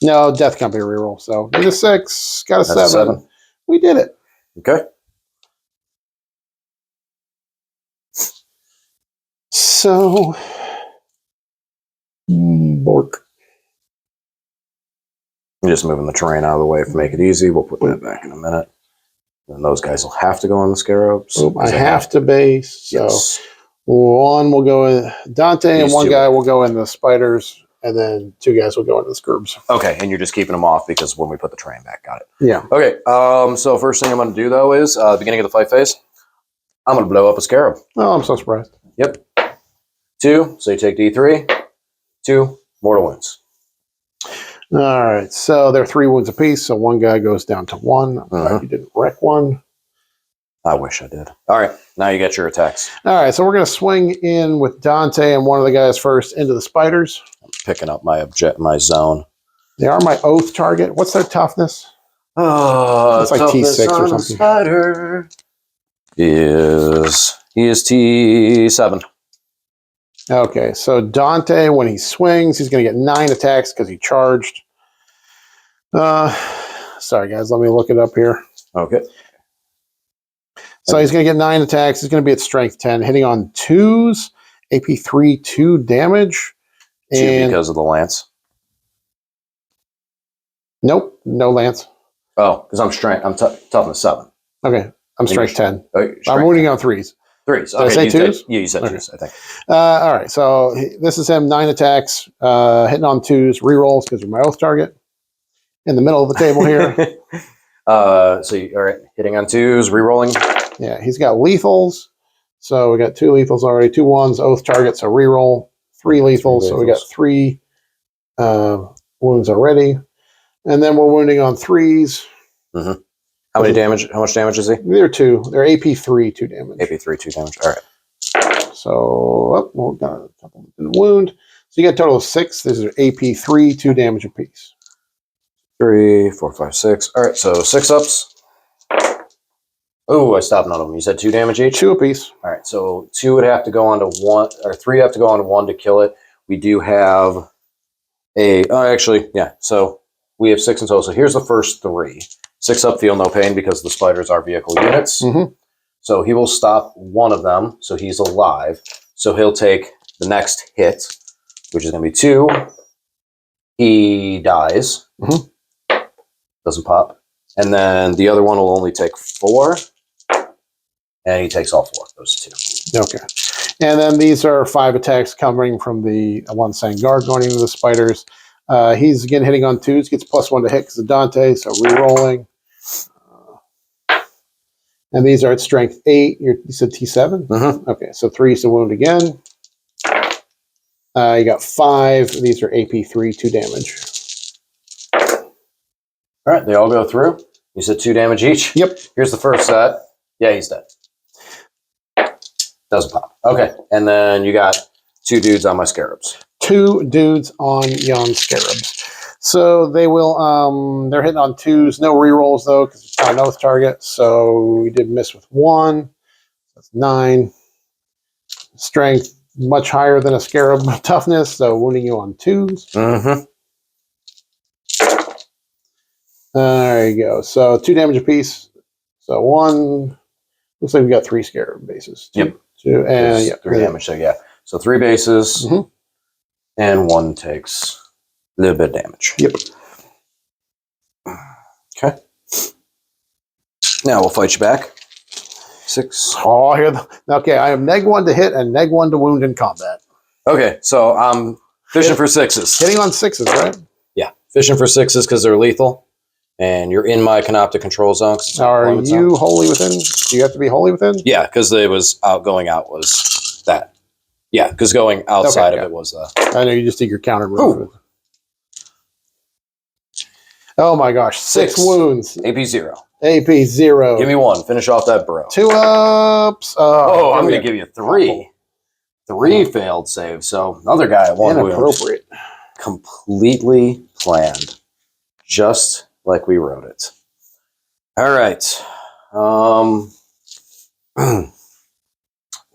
Speaker 2: No, Death Company reroll. So need a 6, got a
Speaker 1: That's
Speaker 2: 7.
Speaker 1: a 7.
Speaker 2: We did it.
Speaker 1: Okay.
Speaker 2: So, Bork.
Speaker 1: I'm just moving the terrain out of the way to make it easy. We'll put that back in a minute. And those guys will have to go on the scarabs.
Speaker 2: I have to base. So
Speaker 1: Yes.
Speaker 2: one will go in Dante, and
Speaker 1: These
Speaker 2: one
Speaker 1: two.
Speaker 2: guy will go in the spiders, and then 2 guys will go into the scurbs.
Speaker 1: Okay, and you're just keeping them off because when we put the terrain back, got it.
Speaker 2: Yeah.
Speaker 1: Okay, so first thing I'm going to do, though, is beginning of the fight phase, I'm going to blow up a scarab.
Speaker 2: Oh, I'm so surprised.
Speaker 1: Yep. 2, so you take D3. 2, mortal wounds.
Speaker 2: All right, so they're 3 wounds apiece, so one guy goes down to 1. I'm glad you didn't wreck one.
Speaker 1: I wish I did. All right, now you get your attacks.
Speaker 2: All right, so we're going to swing in with Dante and one of the guys first into the spiders.
Speaker 1: I'm picking up my zone.
Speaker 2: They are my oath target. What's their toughness?
Speaker 1: Oh,
Speaker 2: it's like T6 or something.
Speaker 1: Spider he is T7.
Speaker 2: Okay, so Dante, when he swings, he's going to get 9 attacks because he charged. Sorry, guys, let me look it up here.
Speaker 1: Okay.
Speaker 2: So he's going to get 9 attacks. He's going to be at strength 10, hitting on 2s, AP 3, 2 damage.
Speaker 1: 2 because of the lance.
Speaker 2: Nope, no lance.
Speaker 1: Oh, because I'm toughness 7.
Speaker 2: Okay, I'm strength 10.
Speaker 1: Okay,
Speaker 2: I'm wounding on 3s.
Speaker 1: 3s.
Speaker 2: Did I say 2s?
Speaker 1: Yeah, you said
Speaker 2: Okay.
Speaker 1: 2s, I think.
Speaker 2: All right, so this is him, 9 attacks, hitting on 2s, rerolls because you're my oath target. In the middle of the table here.
Speaker 1: So all right, hitting on 2s, re-rolling.
Speaker 2: Yeah, he's got lethals. So we got 2 lethals already, 2 1s, oath target, so reroll. 3 lethals, so we got 3 wounds already. And then we're wounding on 3s.
Speaker 1: How much damage is he?
Speaker 2: They're 2. They're AP 3, 2 damage.
Speaker 1: AP 3, 2 damage. All right.
Speaker 2: So, we've got a couple wound. So you got a total of 6. This is AP 3, 2 damage apiece.
Speaker 1: 3, 4, 5, 6. All right, so 6 ups. Oh, I stopped none of them. You said 2 damage each?
Speaker 2: 2 apiece.
Speaker 1: All right, so 2 would have to go on to 1, or 3 have to go on to 1 to kill it. We do have so we have 6 in total. So here's the first 3. 6 up, feel no pain because the spiders are vehicle units. So he will stop one of them, so he's alive. So he'll take the next hit, which is going to be 2. He dies. Doesn't pop. And then the other one will only take 4. And he takes all 4 of those 2.
Speaker 2: Okay. And then these are 5 attacks coming from the one saying guard going into the spiders. He's again hitting on 2s, gets +1 to hit because of Dante, so re-rolling. And these are at strength 8. You said T7? Okay, so 3 is the wound again. You got 5. These are AP 3, 2 damage.
Speaker 1: All right, they all go through. You said 2 damage each?
Speaker 2: Yep.
Speaker 1: Here's the first set. Yeah, he's dead. Doesn't pop. Okay, and then you got 2 dudes on my scarabs.
Speaker 2: 2 dudes on yon scarabs. So they will, they're hitting on 2s. No rerolls, though, because it's not an oath target. So we did miss with 1. That's 9. Strength, much higher than a scarab toughness, so wounding you on 2s. There you go. So 2 damage apiece. So 1. Looks like we got 3 scarab bases.
Speaker 1: Yep.
Speaker 2: 2 and yeah,
Speaker 1: 3 damage. So yeah. So 3 bases, and 1 takes a little bit of damage.
Speaker 2: Yep.
Speaker 1: Okay. Now we'll fight you back. 6.
Speaker 2: Oh, here. Okay, I have neg1 to hit and neg1 to wound in combat.
Speaker 1: Okay, so I'm fishing for 6s.
Speaker 2: Hitting on 6s, right?
Speaker 1: Yeah, fishing for 6s because they're lethal, and you're in my Canoptic control zone.
Speaker 2: Are you wholly within? Do you have to be wholly within?
Speaker 1: Yeah, because it was going out was that. Yeah, because going outside of it was
Speaker 2: I know you just did your counter move. Oh my gosh, 6 wounds.
Speaker 1: AP 0.
Speaker 2: AP 0.
Speaker 1: Give me 1. Finish off that bro.
Speaker 2: 2 ups.
Speaker 1: I'm going to give you 3. 3 failed saves. So another guy at 1 wound.
Speaker 2: Inappropriate.
Speaker 1: Completely planned, just like we wrote it. All right.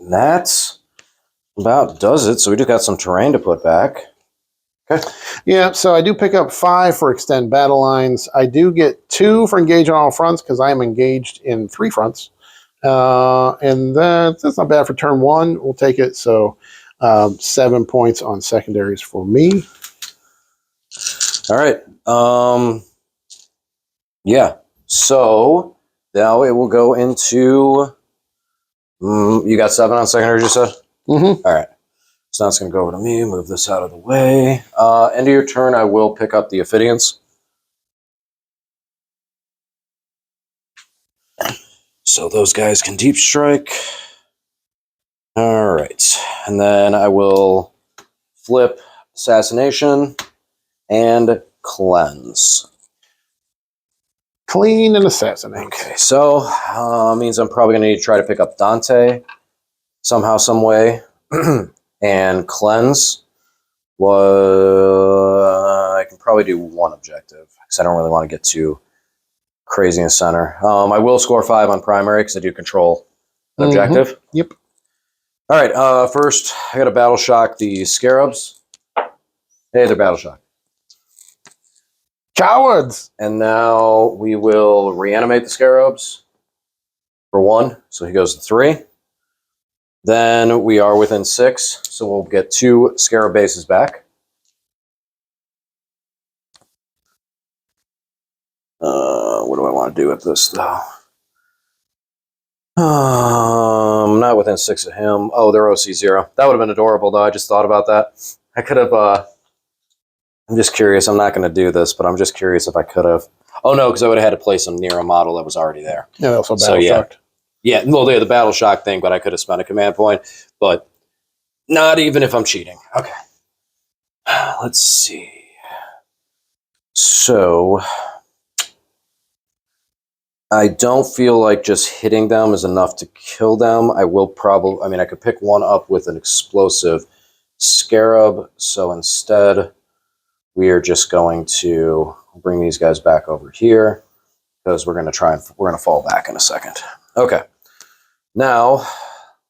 Speaker 1: That's about does it. So we just got some terrain to put back. Okay.
Speaker 2: Yeah, so I do pick up 5 for extend battle lines. I do get 2 for engage on all fronts because I am engaged in 3 fronts. And that's not bad for turn 1. We'll take it. So 7 points on secondaries for me.
Speaker 1: All right. Yeah. So now it will go into. You got 7 on secondaries, you said?
Speaker 2: Mm-hmm.
Speaker 1: All right. So now it's going to go over to me. Move this out of the way. End of your turn, I will pick up the Ophidians. So those guys can deep strike. All right. And then I will flip Assassination and Cleanse.
Speaker 2: Clean and Assassinate.
Speaker 1: Okay, so means I'm probably going to need to try to pick up Dante somehow, some way. And Cleanse I can probably do 1 objective because I don't really want to get too crazy in the center. I will score 5 on primary because I do control an objective.
Speaker 2: Yep.
Speaker 1: All right, first I got to battle shock the Scarabs. Hey, they're battle shock.
Speaker 2: Cowards!
Speaker 1: And now we will reanimate the Scarabs for 1, so he goes to 3. Then we are within 6, so we'll get 2 Scarab bases back. What do I want to do with this, though? Not within 6 of him. Oh, they're OC0. That would have been adorable, though. I just thought about that. I could have... I'm just curious. I'm not going to do this, but I'm just curious if I could have. Oh, no, because I would have had to place them near a model that was already there.
Speaker 2: Yeah, also battle shocked.
Speaker 1: Yeah, well, they had the battle shock thing, but I could have spent a command point. But not even if I'm cheating. Okay. Let's see. So I don't feel like just hitting them is enough to kill them. I will probably, I could pick 1 up with an explosive Scarab. So instead, we are just going to bring these guys back over here because we're going to fall back in a second. Okay. Now,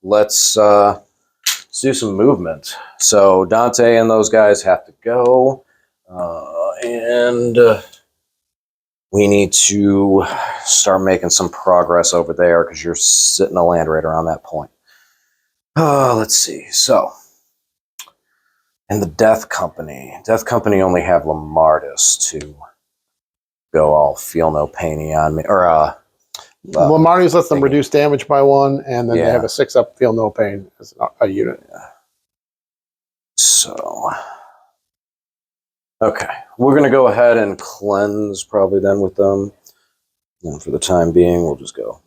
Speaker 1: let's do some movement. So Dante and those guys have to go. And we need to start making some progress over there because you're sitting a land right around that point. Let's see. So, and the Death Company. Death Company only have Lamardis to go all feel no painy on me. Or,
Speaker 2: Lamardis lets them reduce damage by 1, and then they have a 6-up feel no pain as a unit.
Speaker 1: Yeah. So, okay. We're going to go ahead and cleanse probably then with them. And for the time being, we'll just go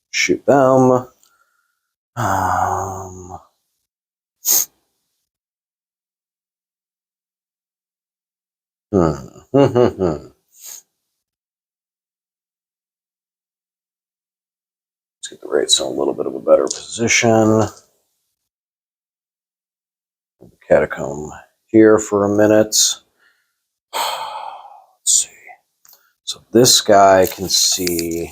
Speaker 1: shoot them. Let's get the rates in a little bit of a better position. The catacomb here for a minute. Let's see. So this guy can see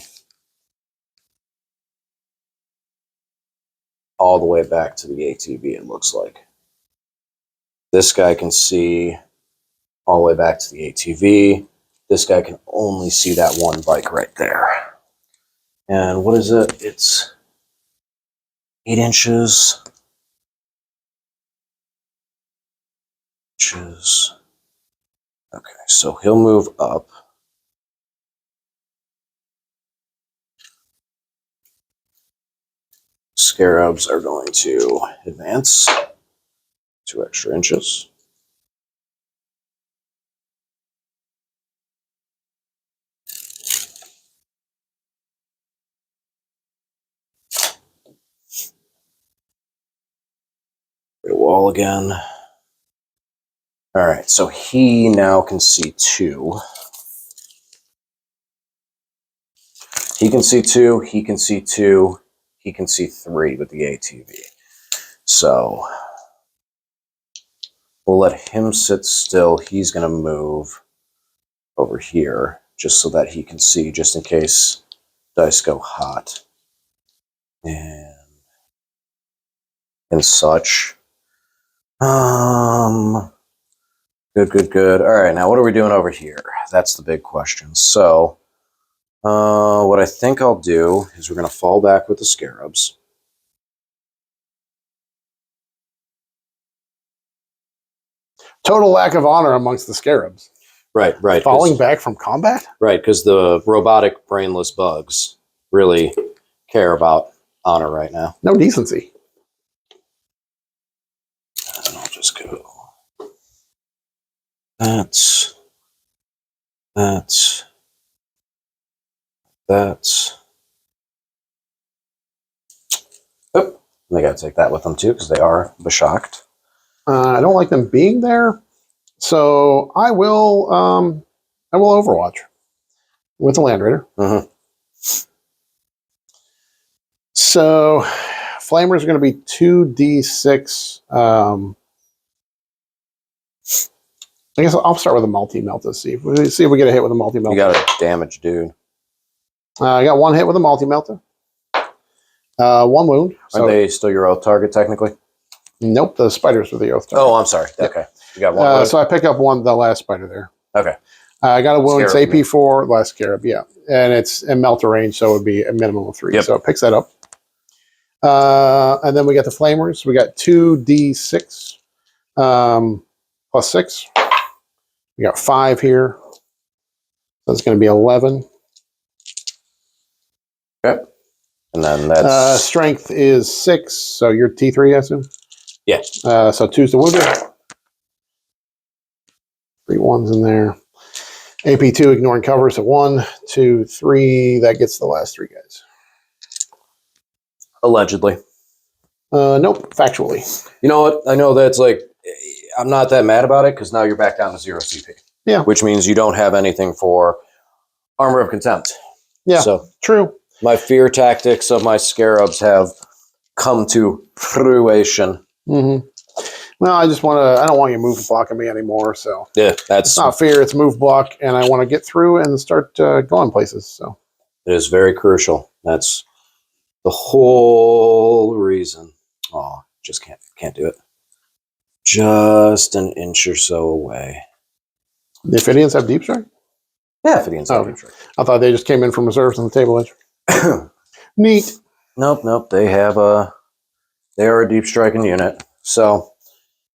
Speaker 1: all the way back to the ATV, it looks like. This guy can see all the way back to the ATV. This guy can only see that one bike right there. And what is it? It's 8 inches. Okay, so he'll move up. Scarabs are going to advance 2 extra inches. Wall again. All right, so he now can see 2. He can see 2, he can see 2, he can see 3 with the ATV. So we'll let him sit still. He's going to move over here just so that he can see, just in case dice go hot and such. Good. All right, now what are we doing over here? That's the big question. So what I think I'll do is we're going to fall back with the scarabs.
Speaker 2: Total lack of honor amongst the scarabs.
Speaker 1: Right.
Speaker 2: Falling back from combat?
Speaker 1: Right, because the robotic brainless bugs really care about honor right now.
Speaker 2: No decency.
Speaker 1: And I'll just go. That's. Oh, they got to take that with them too because they are beshocked.
Speaker 2: I don't like them being there, so I will Overwatch with the Land Raider.
Speaker 1: Mm-hmm.
Speaker 2: So Flamers are going to be 2d6. I guess I'll start with a multi-melt to see if we get a hit with a multi-melt.
Speaker 1: You got a damage, dude.
Speaker 2: I got 1 hit with a multi-melter. 1 wound.
Speaker 1: Are they still your oath target technically?
Speaker 2: Nope, the spiders were the oath target.
Speaker 1: Oh, I'm sorry. Yep. Okay, you got 1 wound.
Speaker 2: So I pick up the last spider there.
Speaker 1: Okay.
Speaker 2: I got a wound. It's
Speaker 1: Scarab,
Speaker 2: AP4, last scarab, yeah. And it's in melter range, so it would be a minimum of 3.
Speaker 1: Yep.
Speaker 2: So it picks that up. And then we got the flamers. We got 2d6 plus 6. We got 5 here. So it's going to be 11.
Speaker 1: Okay. And then that's...
Speaker 2: strength is 6, so you're T3, I assume?
Speaker 1: Yeah.
Speaker 2: So 2's the wounded. 3 1s in there. AP2 ignoring cover, so 1, 2, 3. That gets the last 3 guys.
Speaker 1: Allegedly.
Speaker 2: Nope, factually.
Speaker 1: You know what? I know that's like... I'm not that mad about it because now you're back down to 0 CP.
Speaker 2: Yeah.
Speaker 1: Which means you don't have anything for Armor of Contempt.
Speaker 2: Yeah,
Speaker 1: so
Speaker 2: true.
Speaker 1: My fear tactics of my scarabs have come to fruition.
Speaker 2: Mm-hmm. Well, I don't want you move blocking me anymore, so.
Speaker 1: Yeah, that's...
Speaker 2: It's not fear, it's move block, and I want to get through and start going places, so.
Speaker 1: It is very crucial. That's the whole reason. Oh, just can't do it. Just an inch or so away.
Speaker 2: The Ophidians have deep strike?
Speaker 1: Yeah, Ophidians have deep strike.
Speaker 2: I thought they just came in from reserves on the table edge. Neat.
Speaker 1: Nope. They are a deep striking unit. So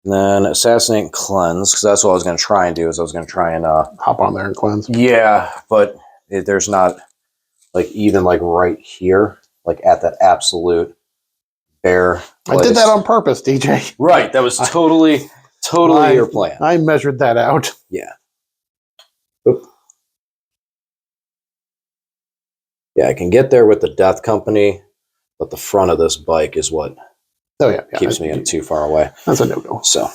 Speaker 1: then assassinate and cleanse, because that's what I was going to try and do. Is I was going to try and
Speaker 2: hop on there and cleanse.
Speaker 1: Yeah, but there's not even right here, at that absolute bare place.
Speaker 2: I did that on purpose, DJ.
Speaker 1: Right, that was totally your plan.
Speaker 2: I measured that out.
Speaker 1: Yeah. Oop. Yeah, I can get there with the Death Company, but the front of this bike is what keeps me too far away.
Speaker 2: That's a no-go.
Speaker 1: So,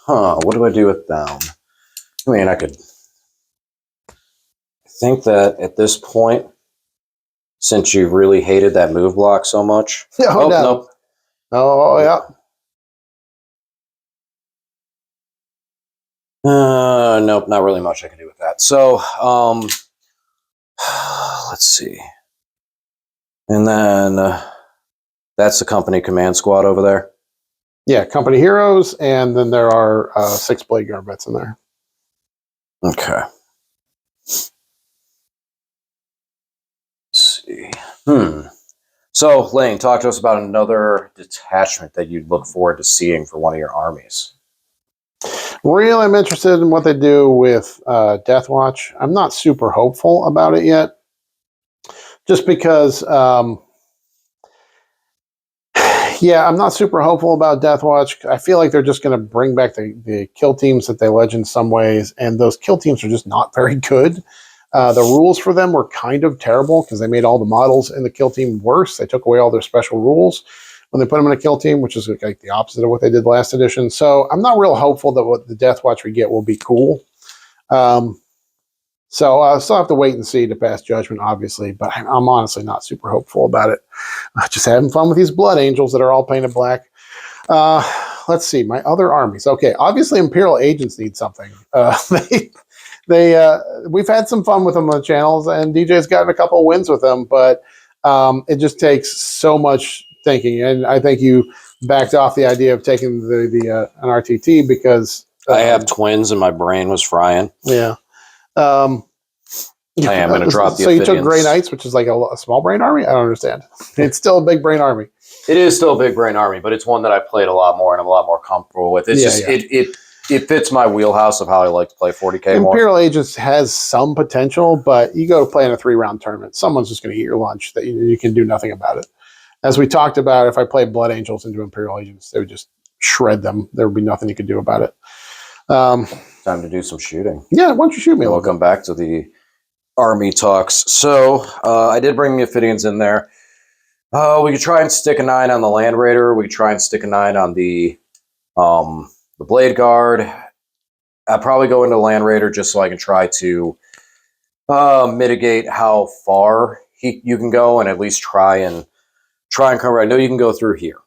Speaker 1: what do I do with them? I mean, I think that at this point, since you really hated that move block so much.
Speaker 2: Oh, no.
Speaker 1: Nope.
Speaker 2: Oh, yeah.
Speaker 1: Nope, not really much I can do with that. So, let's see. And then that's the company command squad over there.
Speaker 2: Yeah, company heroes, and then there are 6 blade guard vets in there.
Speaker 1: Okay. Let's see. So, Lane, talk to us about another detachment that you'd look forward to seeing for one of your armies.
Speaker 2: Really, I'm interested in what they do with Death Watch. I'm not super hopeful about it yet, just because. Yeah, I'm not super hopeful about Death Watch. I feel like they're just going to bring back the kill teams that they legend some ways, and those kill teams are just not very good. The rules for them were kind of terrible because they made all the models in the kill team worse. They took away all their special rules when they put them in a kill team, which is like the opposite of what they did last edition. So I'm not real hopeful that what the Death Watch we get will be cool. So I'll still have to wait and see to pass judgment, obviously, but I'm honestly not super hopeful about it. Just having fun with these Blood Angels that are all painted black. Let's see, my other armies. Okay, obviously Imperial Agents need something. We've had some fun with them on the channels, and DJ's gotten a couple of wins with them, but it just takes so much thinking, and I think you backed off the idea of taking an RTT because
Speaker 1: I have twins, and my brain was frying.
Speaker 2: Yeah.
Speaker 1: I am going to drop the
Speaker 2: So you took
Speaker 1: Ophidians.
Speaker 2: Grey Knights, which is like a small brain army? I don't understand. It's still a big brain army.
Speaker 1: It is still a big brain army, but it's one that I played a lot more and I'm a lot more comfortable with. It's it fits my wheelhouse of how I like to play 40K more.
Speaker 2: Imperial Agents has some potential, but you go to play in a 3-round tournament, someone's just going to eat your lunch. That you can do nothing about it. As we talked about, if I played Blood Angels into Imperial Agents, they would just shred them. There would be nothing you could do about it.
Speaker 1: Time to do some shooting.
Speaker 2: Yeah, why don't you shoot me?
Speaker 1: We'll come back to the army talks. So I did bring the Ophidians in there. We could try and stick a 9 on the Land Raider. We could try and stick a 9 on the Blade Guard. I'd probably go into Land Raider just so I can try to mitigate how far you can go, and at least try and cover. I know you can go through here,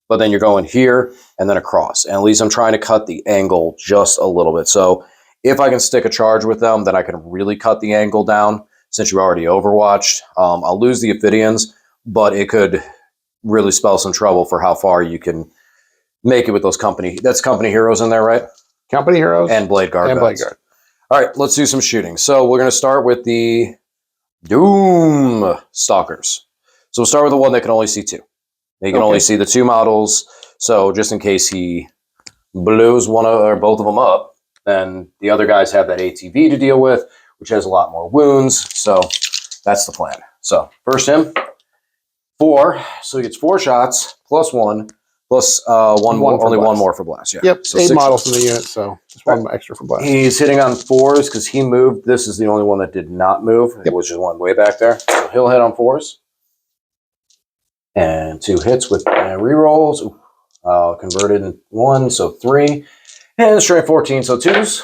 Speaker 1: but then you're going here and then across. And at least I'm trying to cut the angle just a little bit. So if I can stick a charge with them, then I can really cut the angle down since you already overwatched. I'll lose the Ophidians, but it could really spell some trouble for how far you can make it with those company heroes in there, right?
Speaker 2: Company heroes.
Speaker 1: And Blade Guard.
Speaker 2: And Blade Guard.
Speaker 1: All right, let's do some shooting. So we're going to start with the Doom Stalkers. So we'll start with the one that can only see 2. He can only see the 2 models. So just in case he blows one or both of them up, then the other guys have that ATV to deal with, which has a lot more wounds. So that's the plan. So first him, 4. So he gets 4 shots, plus 1, plus one more, only blast. 1 more for blast. Yeah.
Speaker 2: Yep,
Speaker 1: so
Speaker 2: 8 models in the unit, so just 1 extra for blast.
Speaker 1: He's hitting on 4s because he moved. This is the only one that did not move, which is one way back there. So he'll hit on 4s. And 2 hits with rerolls. Converted in 1, so 3. And strength 14, so 2s.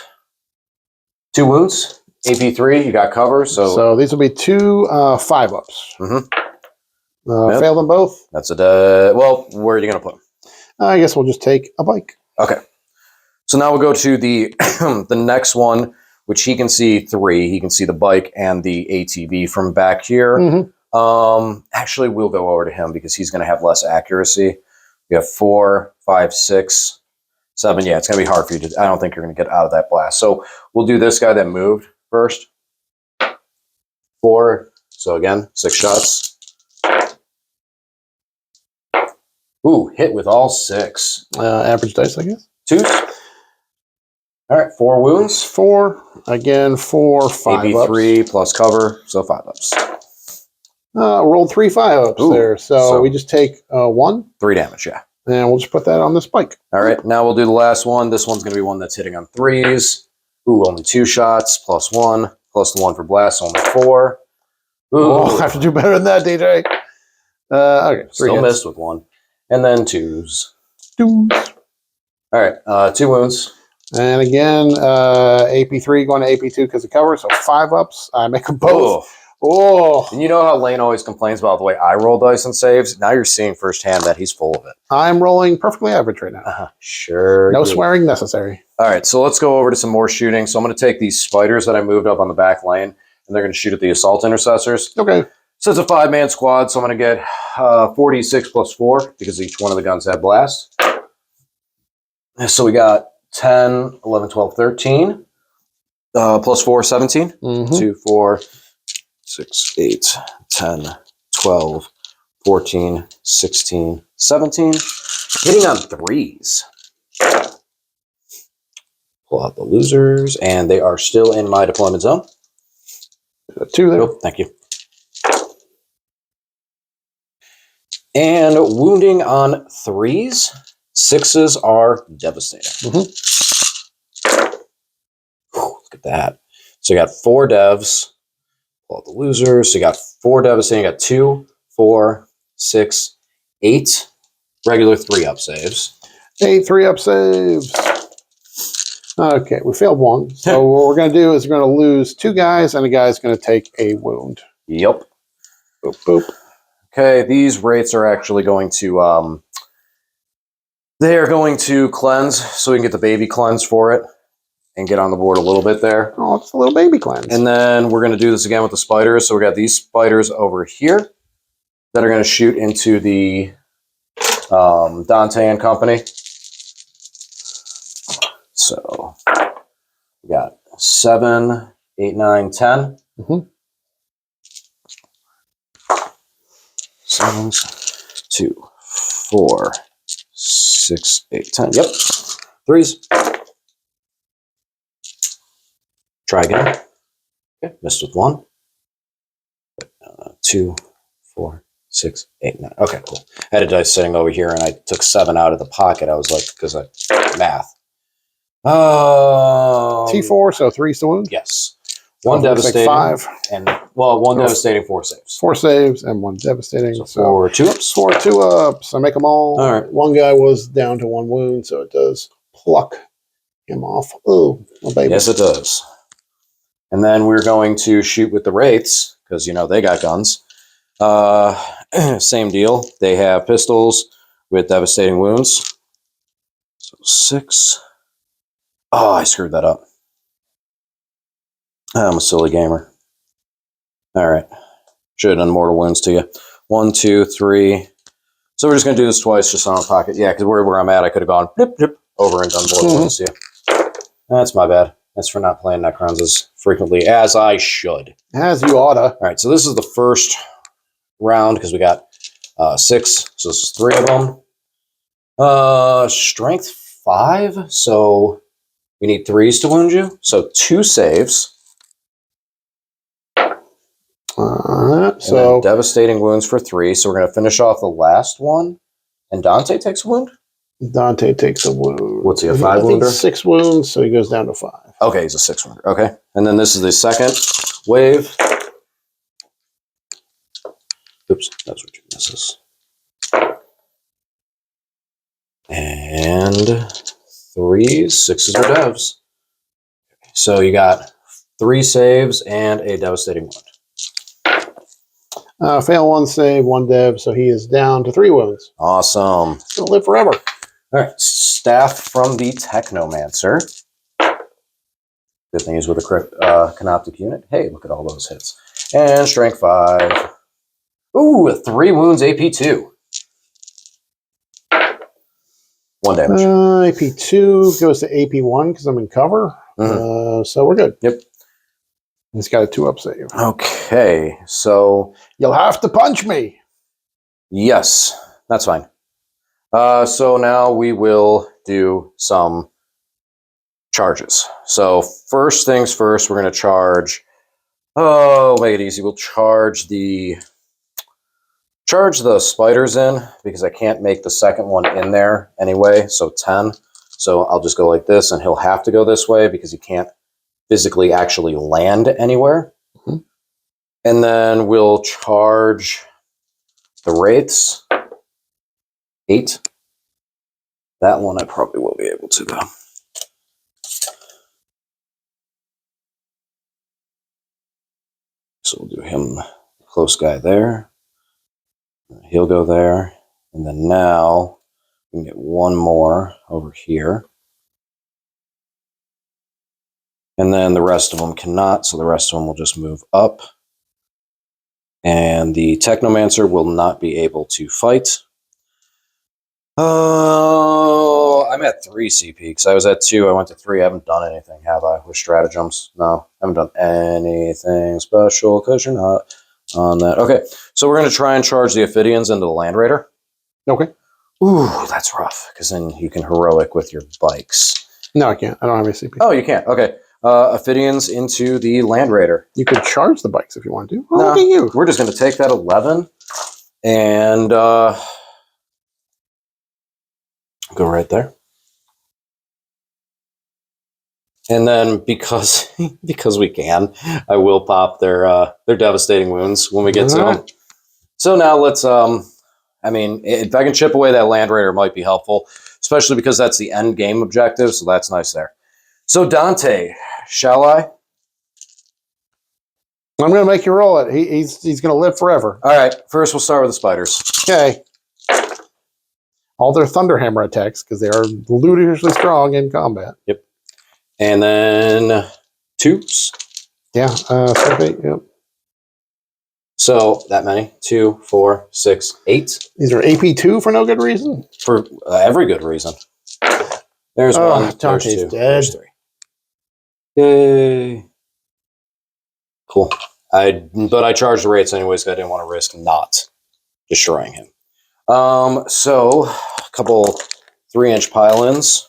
Speaker 1: 2 wounds. AP 3, you got cover. So
Speaker 2: these will be 2 5-ups. Fail them both.
Speaker 1: That's well, where are you going to put them?
Speaker 2: I guess we'll just take a bike.
Speaker 1: Okay. So now we'll go to the the next one, which he can see 3. He can see the bike and the ATV from back here. Actually, we'll go over to him because he's going to have less accuracy. We have 4, 5, 6, 7. Yeah, it's going to be hard for you to. I don't think you're going to get out of that blast. So we'll do this guy that moved first. 4. So again, 6 shots. Ooh, hit with all 6.
Speaker 2: Average dice, I guess.
Speaker 1: 2s. All right, 4 wounds.
Speaker 2: 4. Again, 4, 5
Speaker 1: AP 3 plus cover, so 5 ups.
Speaker 2: Rolled 3 5-ups there. So we just take 1.
Speaker 1: 3 damage, yeah.
Speaker 2: And we'll just put that on this bike.
Speaker 1: All right, now we'll do the last one. This one's going to be one that's hitting on 3s. Ooh, only 2 shots, plus 1, plus the 1 for blast, only 4. Ooh.
Speaker 2: Oh, I have to do better than that, DJ. Okay, 3
Speaker 1: Still
Speaker 2: hits.
Speaker 1: missed with 1. And then 2s.
Speaker 2: 2s.
Speaker 1: All right, 2 wounds.
Speaker 2: And again, AP 3 going to AP 2 because of cover, so 5-ups. I make them both. Oh.
Speaker 1: And you know how Lane always complains about the way I roll dice and saves? Now you're seeing firsthand that he's full of it.
Speaker 2: I'm rolling perfectly average right now.
Speaker 1: Sure.
Speaker 2: No swearing necessary.
Speaker 1: All right, so let's go over to some more shooting. So I'm going to take these spiders that I moved up on the back lane, and they're going to shoot at the assault intercessors.
Speaker 2: Okay.
Speaker 1: So it's a 5-man squad, so I'm going to get 46 plus 4 because each one of the guns have blast. So we got 10, 11, 12, 13. Plus 4, 17.
Speaker 2: Mm-hmm.
Speaker 1: 2, 4, 6, 8, 10, 12, 14, 16, 17. Hitting on 3s. Pull out the losers, and they are still in my deployment zone.
Speaker 2: 2 there.
Speaker 1: Oh, thank you. And wounding on 3s. 6s are devastating.
Speaker 2: Mm-hmm.
Speaker 1: Look at that. So you got 4 devs. Pull out the losers. So you got 4 devastating. You got 2, 4, 6, 8 regular 3-up saves.
Speaker 2: 8 3-up saves. Okay, we failed 1. So what we're going to do is we're going to lose 2 guys, and a guy's going to take a wound.
Speaker 1: Yep.
Speaker 2: Boop, boop.
Speaker 1: Okay, these rates are actually going to they are going to cleanse, so we can get the baby cleanse for it and get on the board a little bit there.
Speaker 2: Oh, it's a little baby cleanse.
Speaker 1: And then we're going to do this again with the spiders. So we got these spiders over here that are going to shoot into the Dante and company. So we got 7, 8, 9, 10.
Speaker 2: Mm-hmm.
Speaker 1: 7, 2, 4, 6, 8, 10. Yep. 3s. Try again. Okay. Missed with 1. 2, 4, 6, 8, 9. Okay, cool. I had a dice sitting over here, and I took 7 out of the pocket. I was like, because I math.
Speaker 2: T4, so 3's the wound.
Speaker 1: Yes. 1 devastating.
Speaker 2: 5.
Speaker 1: And, well, 1 devastating, 4 saves.
Speaker 2: 4 saves and 1 devastating.
Speaker 1: So 4 2-ups.
Speaker 2: 4 2-ups. I make them all.
Speaker 1: All right.
Speaker 2: 1 guy was down to 1 wound, so it does pluck him off. Oh, my baby.
Speaker 1: Yes, it does. And then we're going to shoot with the Wraiths, because, you know, they got guns. Same deal. They have pistols with devastating wounds. So 6. Oh, I screwed that up. I'm a silly gamer. All right. Should have done mortal wounds to you. 1, 2, 3. So we're just going to do this twice just on our pocket. Yeah, because where I'm at, I could have gone blip, blip, over and done mortal wounds to you. That's my bad. That's for not playing Necrons as frequently as I should.
Speaker 2: As you oughta.
Speaker 1: All right, so this is the first round because we got 6. So this is 3 of them. Strength 5. So we need 3s to wound you. So 2 saves.
Speaker 2: So
Speaker 1: devastating wounds for 3. So we're going to finish off the last one. And Dante takes a wound?
Speaker 2: Dante takes a wound.
Speaker 1: What's he, a 5 wounder?
Speaker 2: 6 wounds, so he goes down to 5.
Speaker 1: Okay, he's a 6 wounder. Okay. And then this is the second wave. Oops, that's what this is. And 3s, 6s are devs. So you got 3 saves and a devastating wound.
Speaker 2: Fail 1 save, 1 dev, so he is down to 3 wounds.
Speaker 1: Awesome.
Speaker 2: He's gonna live forever.
Speaker 1: All right, staff from the Technomancer. Good thing he's with a Canoptic unit. Hey, look at all those hits. And strength 5. Ooh, 3 wounds, AP 2. 1 damage.
Speaker 2: AP 2 goes to AP 1 because I'm in cover. So we're good.
Speaker 1: Yep.
Speaker 2: He's got a 2-up save.
Speaker 1: Okay, so
Speaker 2: You'll have to punch me.
Speaker 1: yes, that's fine. So now we will do some charges. So first things first, we're going to charge. Oh, make it easy. We'll charge the spiders in because I can't make the second one in there anyway. So 10. So I'll just go like this, and he'll have to go this way because he can't physically actually land anywhere.
Speaker 2: Mm-hmm.
Speaker 1: And then we'll charge the Wraiths. 8. That one I probably will be able to, though. So we'll do him, close guy there. He'll go there. And then now we can get 1 more over here. And then the rest of them cannot, so the rest of them will just move up. And the Technomancer will not be able to fight.
Speaker 3: Oh, I'm at 3 CP because I was at 2. I went to 3. I haven't done anything, have I, with stratagems? No, I haven't done anything special because you're not on that. Okay, so we're going to try and charge the Ophidians into the Land Raider.
Speaker 2: Okay.
Speaker 3: Ooh, that's rough because then you can heroic with your bikes.
Speaker 2: No, I can't. I don't have any CP.
Speaker 3: Oh, you can't. Okay. Ophidians into the Land Raider.
Speaker 2: You could charge the bikes if you want to. Oh,
Speaker 3: No,
Speaker 2: look at you.
Speaker 3: we're just going to take that 11 and go right there. And then because we can, I will pop their devastating wounds when we get to them. So now let's I mean, if I can chip away that Land Raider, it might be helpful, especially because that's the end game objective, so that's nice there. So Dante, shall I?
Speaker 2: I'm going to make you roll it. He's going to live forever.
Speaker 3: All right, first we'll start with the spiders.
Speaker 2: Okay. All their Thunderhammer attacks, because they are ludicrously strong in combat.
Speaker 3: Yep. And then 2s.
Speaker 2: Yeah, 8, yep.
Speaker 3: So that many. 2, 4, 6, 8.
Speaker 2: These are AP2 for no good reason?
Speaker 3: For every good reason. There's 1, there's
Speaker 2: Dante's
Speaker 3: 2,
Speaker 2: dead.
Speaker 3: there's 3. Yay. Cool. But I charged the rates anyways because I didn't want to risk not destroying him. So a couple 3-inch pile-ins.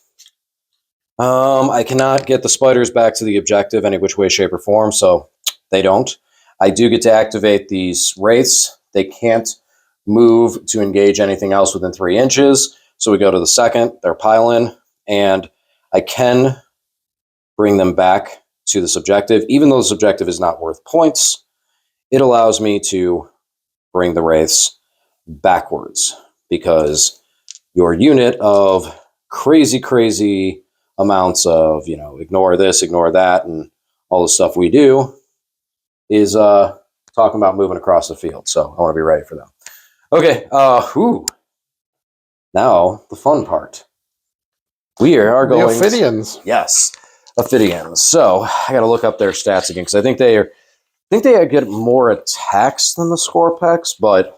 Speaker 3: I cannot get the spiders back to the objective any which way, shape, or form, so they don't. I do get to activate these wraiths. They can't move to engage anything else within 3 inches. So we go to the second, their pile-in, and I can bring them back to this objective. Even though this objective is not worth points, it allows me to bring the wraiths backwards because your unit of crazy amounts of, ignore this, ignore that, and all the stuff we do is talking about moving across the field. So I want to be ready for them. Okay, now the fun part. We are going
Speaker 2: the Ophidians.
Speaker 3: Yes, Ophidians. So I got to look up their stats again because I think they get more attacks than the Scorpex, but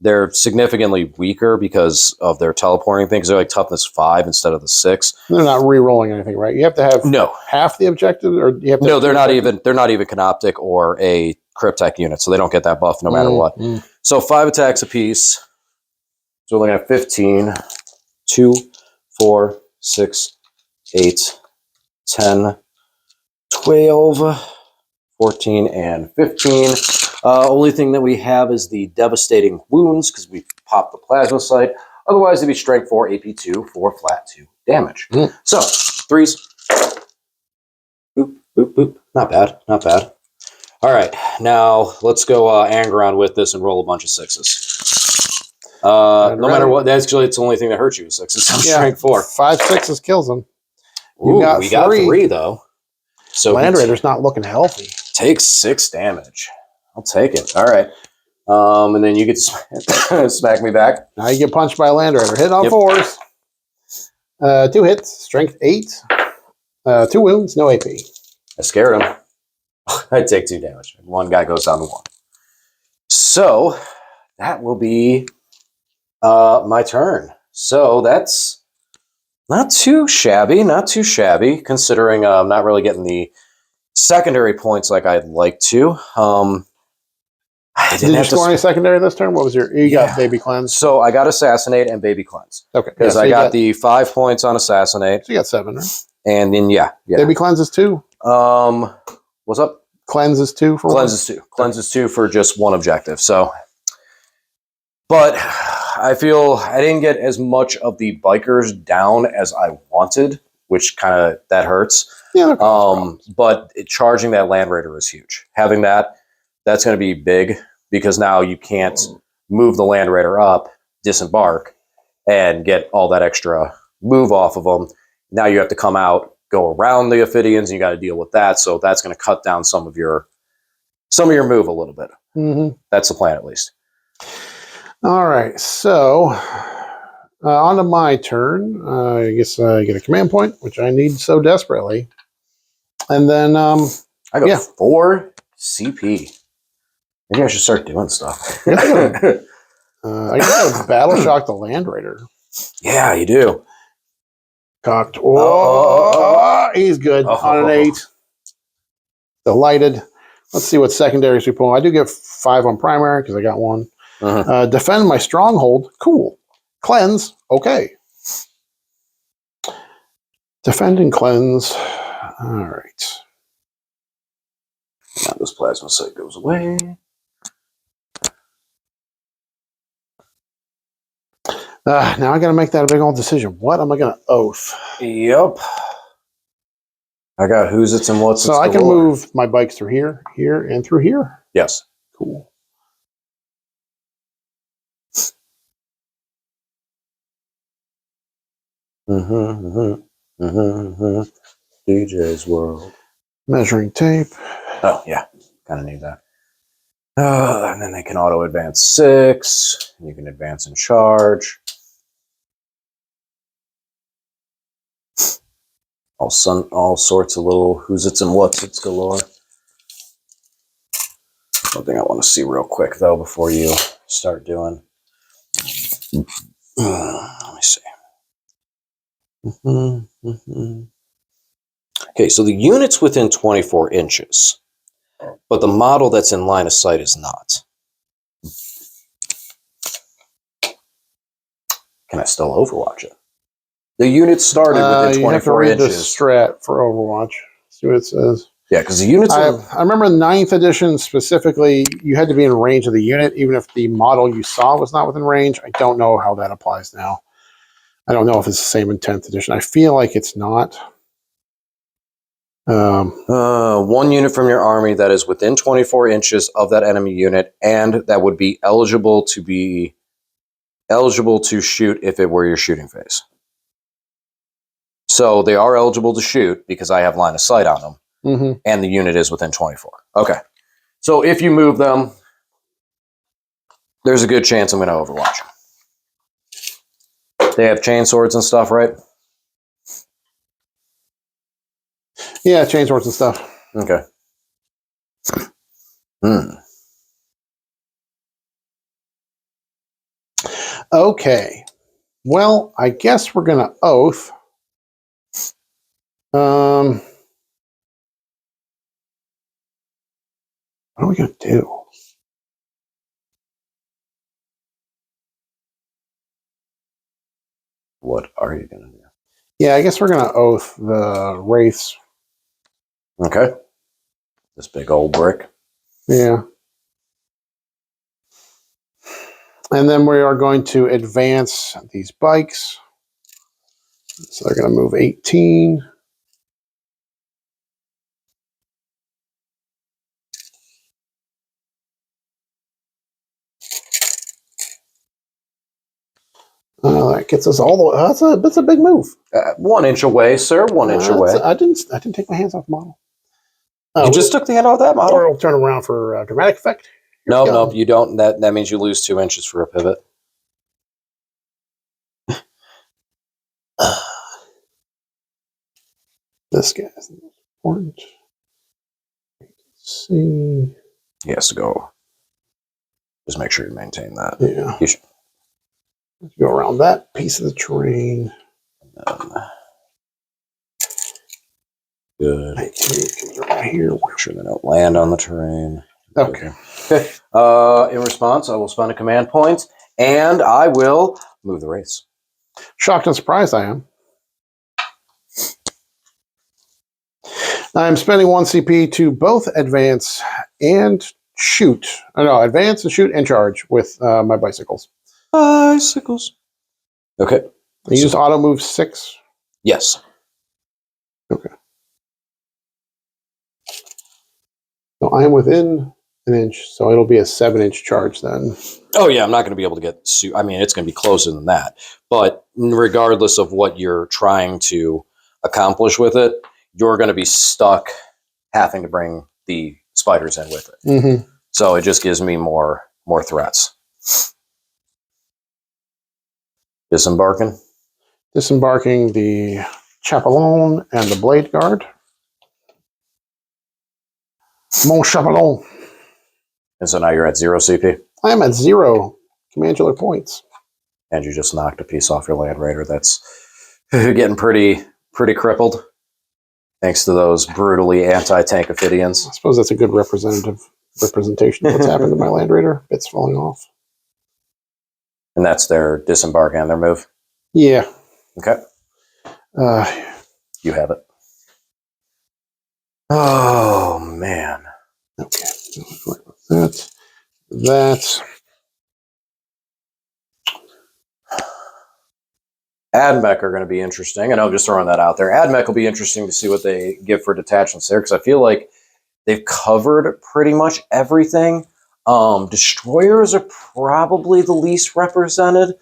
Speaker 3: they're significantly weaker because of their teleporting things. They're like toughness 5 instead of the 6.
Speaker 2: They're not re-rolling anything, right? You have to have half the objective, or you have to.
Speaker 3: No, they're not even Canoptic or a Cryptek unit, so they don't get that buff no matter what. So 5 attacks apiece. So we're looking at 15, 2, 4, 6, 8, 10, 12, 14, and 15. Only thing that we have is the devastating wounds because we popped the plasma sight. Otherwise, it'd be strength 4, AP2 for flat 2 damage. So 3s. Boop, boop, boop. Not bad. Not bad. All right. Now let's go Angron with this and roll a bunch of 6s. No matter what, actually, it's the only thing that hurts you is 6s. So strength 4.
Speaker 2: 5 6s kills them.
Speaker 3: We got 3 though. So
Speaker 2: Land Raider's not looking healthy.
Speaker 3: Takes 6 damage. I'll take it. All right. And then you get to smack me back.
Speaker 2: Now you get punched by a Land Raider. Hit on 4s. 2 hits. Strength 8. 2 wounds. No AP.
Speaker 3: I scared him. I take 2 damage. 1 guy goes down to 1. So that will be my turn. So that's not too shabby. Not too shabby considering I'm not really getting the secondary points like I'd like to.
Speaker 2: Did you score any secondary this turn? What was you got Baby Cleanse?
Speaker 3: So I got Assassinate and Baby Cleanse.
Speaker 2: Okay.
Speaker 3: Because I got the 5 points on Assassinate.
Speaker 2: So you got 7, right?
Speaker 3: And then, yeah.
Speaker 2: Baby Cleanse is 2.
Speaker 3: What's up?
Speaker 2: Cleanse is 2 for
Speaker 3: Cleanse is 2. Cleanse is 2 for just 1 objective. So, but I feel I didn't get as much of the bikers down as I wanted, which kind of, that hurts.
Speaker 2: Yeah.
Speaker 3: But charging that Land Raider is huge. Having that's going to be big because now you can't move the Land Raider up, disembark, and get all that extra move off of them. Now you have to come out, go around the Ophidians, and you got to deal with that. So that's going to cut down some of your move a little bit. That's the plan, at least.
Speaker 2: All right. So on to my turn. I guess I get a command point, which I need so desperately. And then
Speaker 3: I got 4 CP. Maybe I should start doing stuff.
Speaker 2: I gotta Battle Shock the Land Raider.
Speaker 1: Yeah, you do.
Speaker 2: Cocked. Oh, he's good on an 8. Delighted. Let's see what secondaries we pull. I do get 5 on primary because I got 1. Defend my stronghold. Cool. Cleanse. Okay. Defend and cleanse. All right.
Speaker 1: Now this plasma sight goes away.
Speaker 2: Now I got to make that a big old decision. What am I going to oath?
Speaker 1: Yep. I got who's it's and what's
Speaker 2: So
Speaker 1: it's
Speaker 2: I can
Speaker 1: galore.
Speaker 2: move my bikes through here, here, and through here.
Speaker 1: Yes.
Speaker 2: Cool.
Speaker 1: DJ's World.
Speaker 2: Measuring tape.
Speaker 1: Oh, yeah. Kind of need that. And then they can auto advance 6. You can advance and charge. All sorts of little who's it's and what's it's galore. Something I want to see real quick though before you start doing. Let me see. Okay, so the unit's within 24 inches, but the model that's in line of sight is not. Can I still Overwatch it? The unit started within 24
Speaker 2: you have to read
Speaker 1: inches.
Speaker 2: the strat for Overwatch. See what it says.
Speaker 1: Yeah, because the units.
Speaker 2: I remember in 9th edition specifically, you had to be in range of the unit, even if the model you saw was not within range. I don't know how that applies now. I don't know if it's the same in 10th edition. I feel like it's not.
Speaker 1: One unit from your army that is within 24 inches of that enemy unit, and that would be eligible to shoot if it were your shooting phase. So they are eligible to shoot because I have line of sight on them. And the unit is within 24. Okay. So if you move them, there's a good chance I'm going to Overwatch them. They have chain swords and stuff, right?
Speaker 2: Yeah, chain swords and stuff.
Speaker 1: Okay.
Speaker 2: Okay. Well, I guess we're going to oath. What are we going to do?
Speaker 1: What are you going to do?
Speaker 2: Yeah, I guess we're going to oath the Wraiths.
Speaker 1: Okay. This big old brick.
Speaker 2: Yeah. And then we are going to advance these bikes. So they're going to move 18. That gets us all the way. That's a big move.
Speaker 1: 1 inch away, sir. 1 inch away.
Speaker 2: I didn't take my hands off the model.
Speaker 1: You just took the hand off that model.
Speaker 2: Or we'll turn around for dramatic effect.
Speaker 1: Nope, you don't. That means you lose 2 inches for a pivot.
Speaker 2: This guy is important. Let's see.
Speaker 1: He has to go. Just make sure you maintain that.
Speaker 2: Yeah.
Speaker 1: You should.
Speaker 2: Let's go around that piece of the terrain.
Speaker 1: Good.
Speaker 2: Right here.
Speaker 1: Make sure they don't land on the terrain.
Speaker 2: Okay.
Speaker 1: Okay. In response, I will spend a command point, and I will move the race.
Speaker 2: Shocked and surprised I am. I'm spending 1 CP to both advance and shoot. No, advance and shoot and charge with my bicycles.
Speaker 1: Bicycles. Okay.
Speaker 2: I use auto move 6.
Speaker 1: Yes.
Speaker 2: Okay. So I am within an inch, so it'll be a 7-inch charge then.
Speaker 1: Oh, yeah, I'm not going to be able to get... I mean, it's going to be closer than that. But regardless of what you're trying to accomplish with it, you're going to be stuck having to bring the spiders in with it.
Speaker 2: Mm-hmm.
Speaker 1: So it just gives me more threats. Disembarking.
Speaker 2: Disembarking the Chapelon and the Blade Guard. Mon Chapelon.
Speaker 1: And so now you're at 0 CP?
Speaker 2: I am at 0 commandular points.
Speaker 3: And you just knocked a piece off your Land Raider that's getting pretty crippled. Thanks to those brutally anti-tank Ophidians.
Speaker 2: I suppose that's a good representation of what's happened to my Land Raider. Bits falling off.
Speaker 3: And that's their disembark and their move.
Speaker 2: Yeah.
Speaker 3: Okay. You have it. Oh, man.
Speaker 2: Okay. That.
Speaker 3: AdMech are going to be interesting, and I'm just throwing that out there. AdMech will be interesting to see what they give for detachments there, because I feel like they've covered pretty much everything. Destroyers are probably the least represented,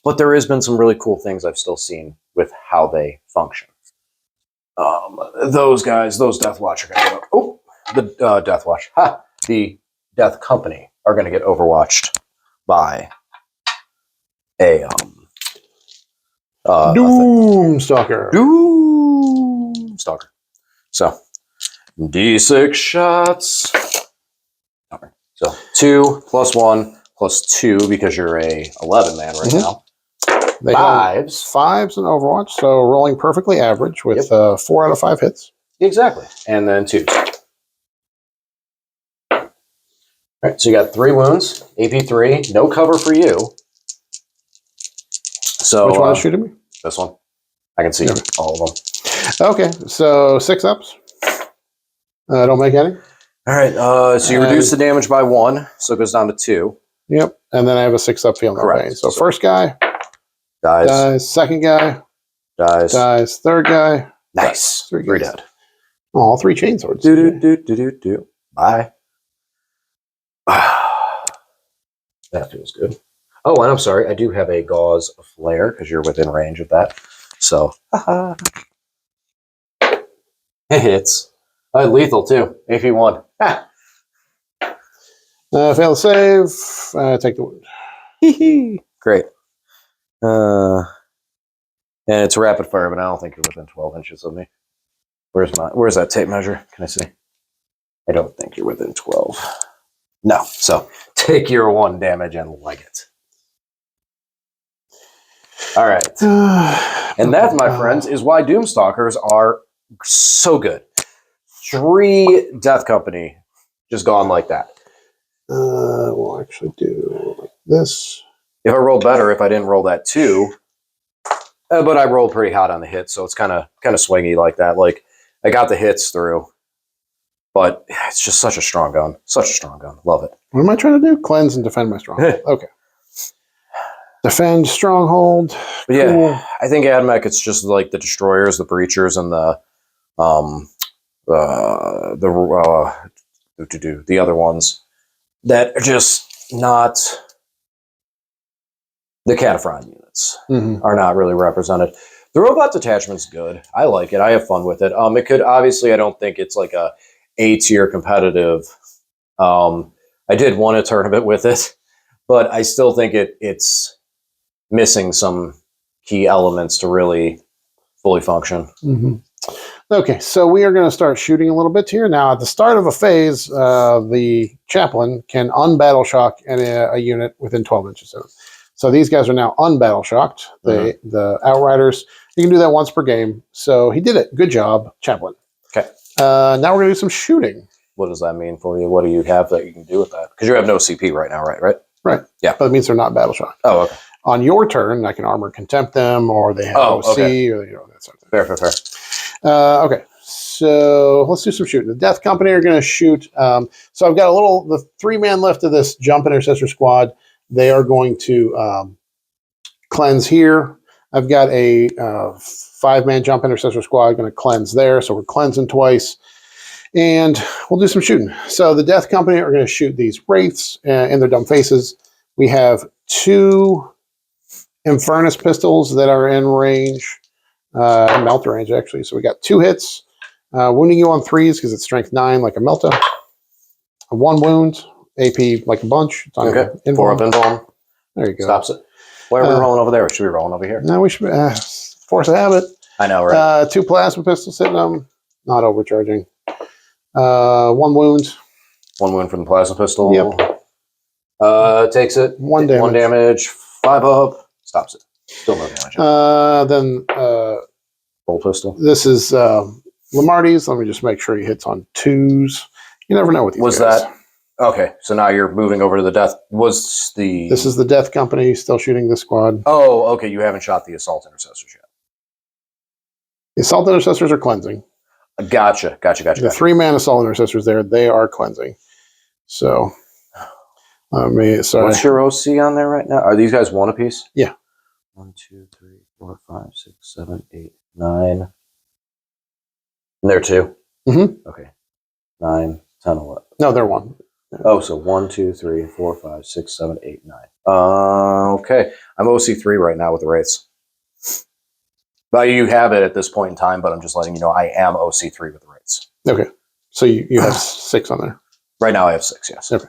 Speaker 3: but there has been some really cool things I've still seen with how they function. Those guys, those Death Watch are going to get... Oh, the Death Watch. Ha! The Death Company are going to get overwatched by a...
Speaker 2: Doomstalker.
Speaker 3: Doomstalker. So, D6 shots. Okay. So, 2 plus 1 plus 2 because you're a 11 man right now.
Speaker 2: They
Speaker 3: Fives.
Speaker 2: have 5s in Overwatch, so rolling perfectly average with 4 out of 5 hits.
Speaker 3: Exactly. And then 2. All right, so you got 3 wounds, AP 3, no cover for you. So,
Speaker 2: which one is shooting me?
Speaker 3: This one. I can see all of them.
Speaker 2: Okay, so 6 ups. Don't make any.
Speaker 3: All right, so you reduce the damage by 1, so it goes down to 2.
Speaker 2: Yep, and then I have a 6 up feeling no pain. So first guy
Speaker 3: dies.
Speaker 2: Second guy
Speaker 3: dies.
Speaker 2: Third guy
Speaker 3: nice. 3 dead.
Speaker 2: Oh, all 3 chainswords.
Speaker 3: Do. Bye. That feels good. Oh, and I'm sorry, I do have a Gauze Flare because you're within range of that. So, it hits. Lethal too. AP 1.
Speaker 2: Fail the save. Take the wound.
Speaker 3: Great. And it's rapid fire, but I don't think you're within 12 inches of me. Where's that tape measure? Can I see? I don't think you're within 12. No. So take your 1 damage and leg it. All right. And that, my friends, is why Doomstalkers are so good. 3 Death Company just gone like that.
Speaker 2: We'll actually do like this.
Speaker 3: If I rolled better, if I didn't roll that 2, but I rolled pretty hot on the hit, so it's kind of swingy like that. Like I got the hits through, but it's just such a strong gun. Such a strong gun. Love it.
Speaker 2: What am I trying to do? Cleanse and defend my stronghold. Okay. Defend stronghold.
Speaker 3: But yeah, I think AdMech, it's just like the destroyers, the breachers, and the other ones that are just not the Cataphrine units are not really represented. The robot detachment's good. I like it. I have fun with it. It could obviously, I don't think it's like A tier competitive. I did win a tournament with it, but I still think it's missing some key elements to really fully function.
Speaker 2: Okay, so we are going to start shooting a little bit here. Now, at the start of a phase, the chaplain can unbattle shock a unit within 12 inches of him. So these guys are now unbattle shocked. The Outriders, you can do that once per game. So he did it. Good job, chaplain.
Speaker 3: Okay.
Speaker 2: Now we're going to do some shooting.
Speaker 3: What does that mean for you? What do you have that you can do with that? Because you have no CP right now, right?
Speaker 2: Right.
Speaker 3: Yeah.
Speaker 2: But it means they're not battle shocked.
Speaker 3: Oh, okay.
Speaker 2: On your turn, I can armor contempt them, or they have OC,
Speaker 3: okay.
Speaker 2: or that sort of thing.
Speaker 3: Fair.
Speaker 2: Okay, so let's do some shooting. The Death Company are going to shoot. So I've got the 3-man left of this Jump Intercessor squad. They are going to cleanse here. I've got a 5-man Jump Intercessor squad going to cleanse there. So we're cleansing twice. And we'll do some shooting. So the Death Company are going to shoot these Wraiths in their dumb faces. We have 2 Infernus pistols that are in range. Melta range, actually. So we got 2 hits. Wounding you on 3s because it's strength 9 like a Melta. 1 wound. AP like a bunch. It's on
Speaker 3: 4 up invuln.
Speaker 2: There you go.
Speaker 3: Stops it. Why are we rolling over there? We should be rolling over here.
Speaker 2: No, we should force a habit.
Speaker 3: I know, right?
Speaker 2: 2 plasma pistols hitting them. Not overcharging. 1 wound.
Speaker 3: 1 wound from the plasma pistol.
Speaker 2: Yep.
Speaker 3: Takes it.
Speaker 2: 1 damage.
Speaker 3: 1 damage. 5 up. Stops it. Still no damage.
Speaker 2: Then
Speaker 3: Bolt pistol.
Speaker 2: this is Lamarty's. Let me just make sure he hits on 2s. You never know with these
Speaker 1: Was
Speaker 2: guys.
Speaker 1: that okay? So now you're moving over to the death. Was the
Speaker 2: This is the Death Company still shooting this squad.
Speaker 1: Oh, okay. You haven't shot the assault intercessors yet.
Speaker 2: The Assault Intercessors are cleansing.
Speaker 1: Gotcha.
Speaker 2: The 3-man Assault Intercessors there, they are cleansing. So, sorry.
Speaker 3: What's your OC on there right now? Are these guys 1 apiece?
Speaker 2: Yeah.
Speaker 3: 1, 2, 3, 4, 5, 6, 7, 8, 9. And they're 2?
Speaker 2: Mm-hmm.
Speaker 3: Okay. 9, 10, 11.
Speaker 2: No, they're 1.
Speaker 3: Oh, so 1, 2, 3, 4, 5, 6, 7, 8, 9.
Speaker 1: Okay. I'm OC3 right now with the Wraiths. Well, you have it at this point in time, but I'm just letting you know I am OC3 with the Wraiths.
Speaker 2: Okay. So you have 6 on there.
Speaker 1: Right now I have 6, yes.
Speaker 2: Okay.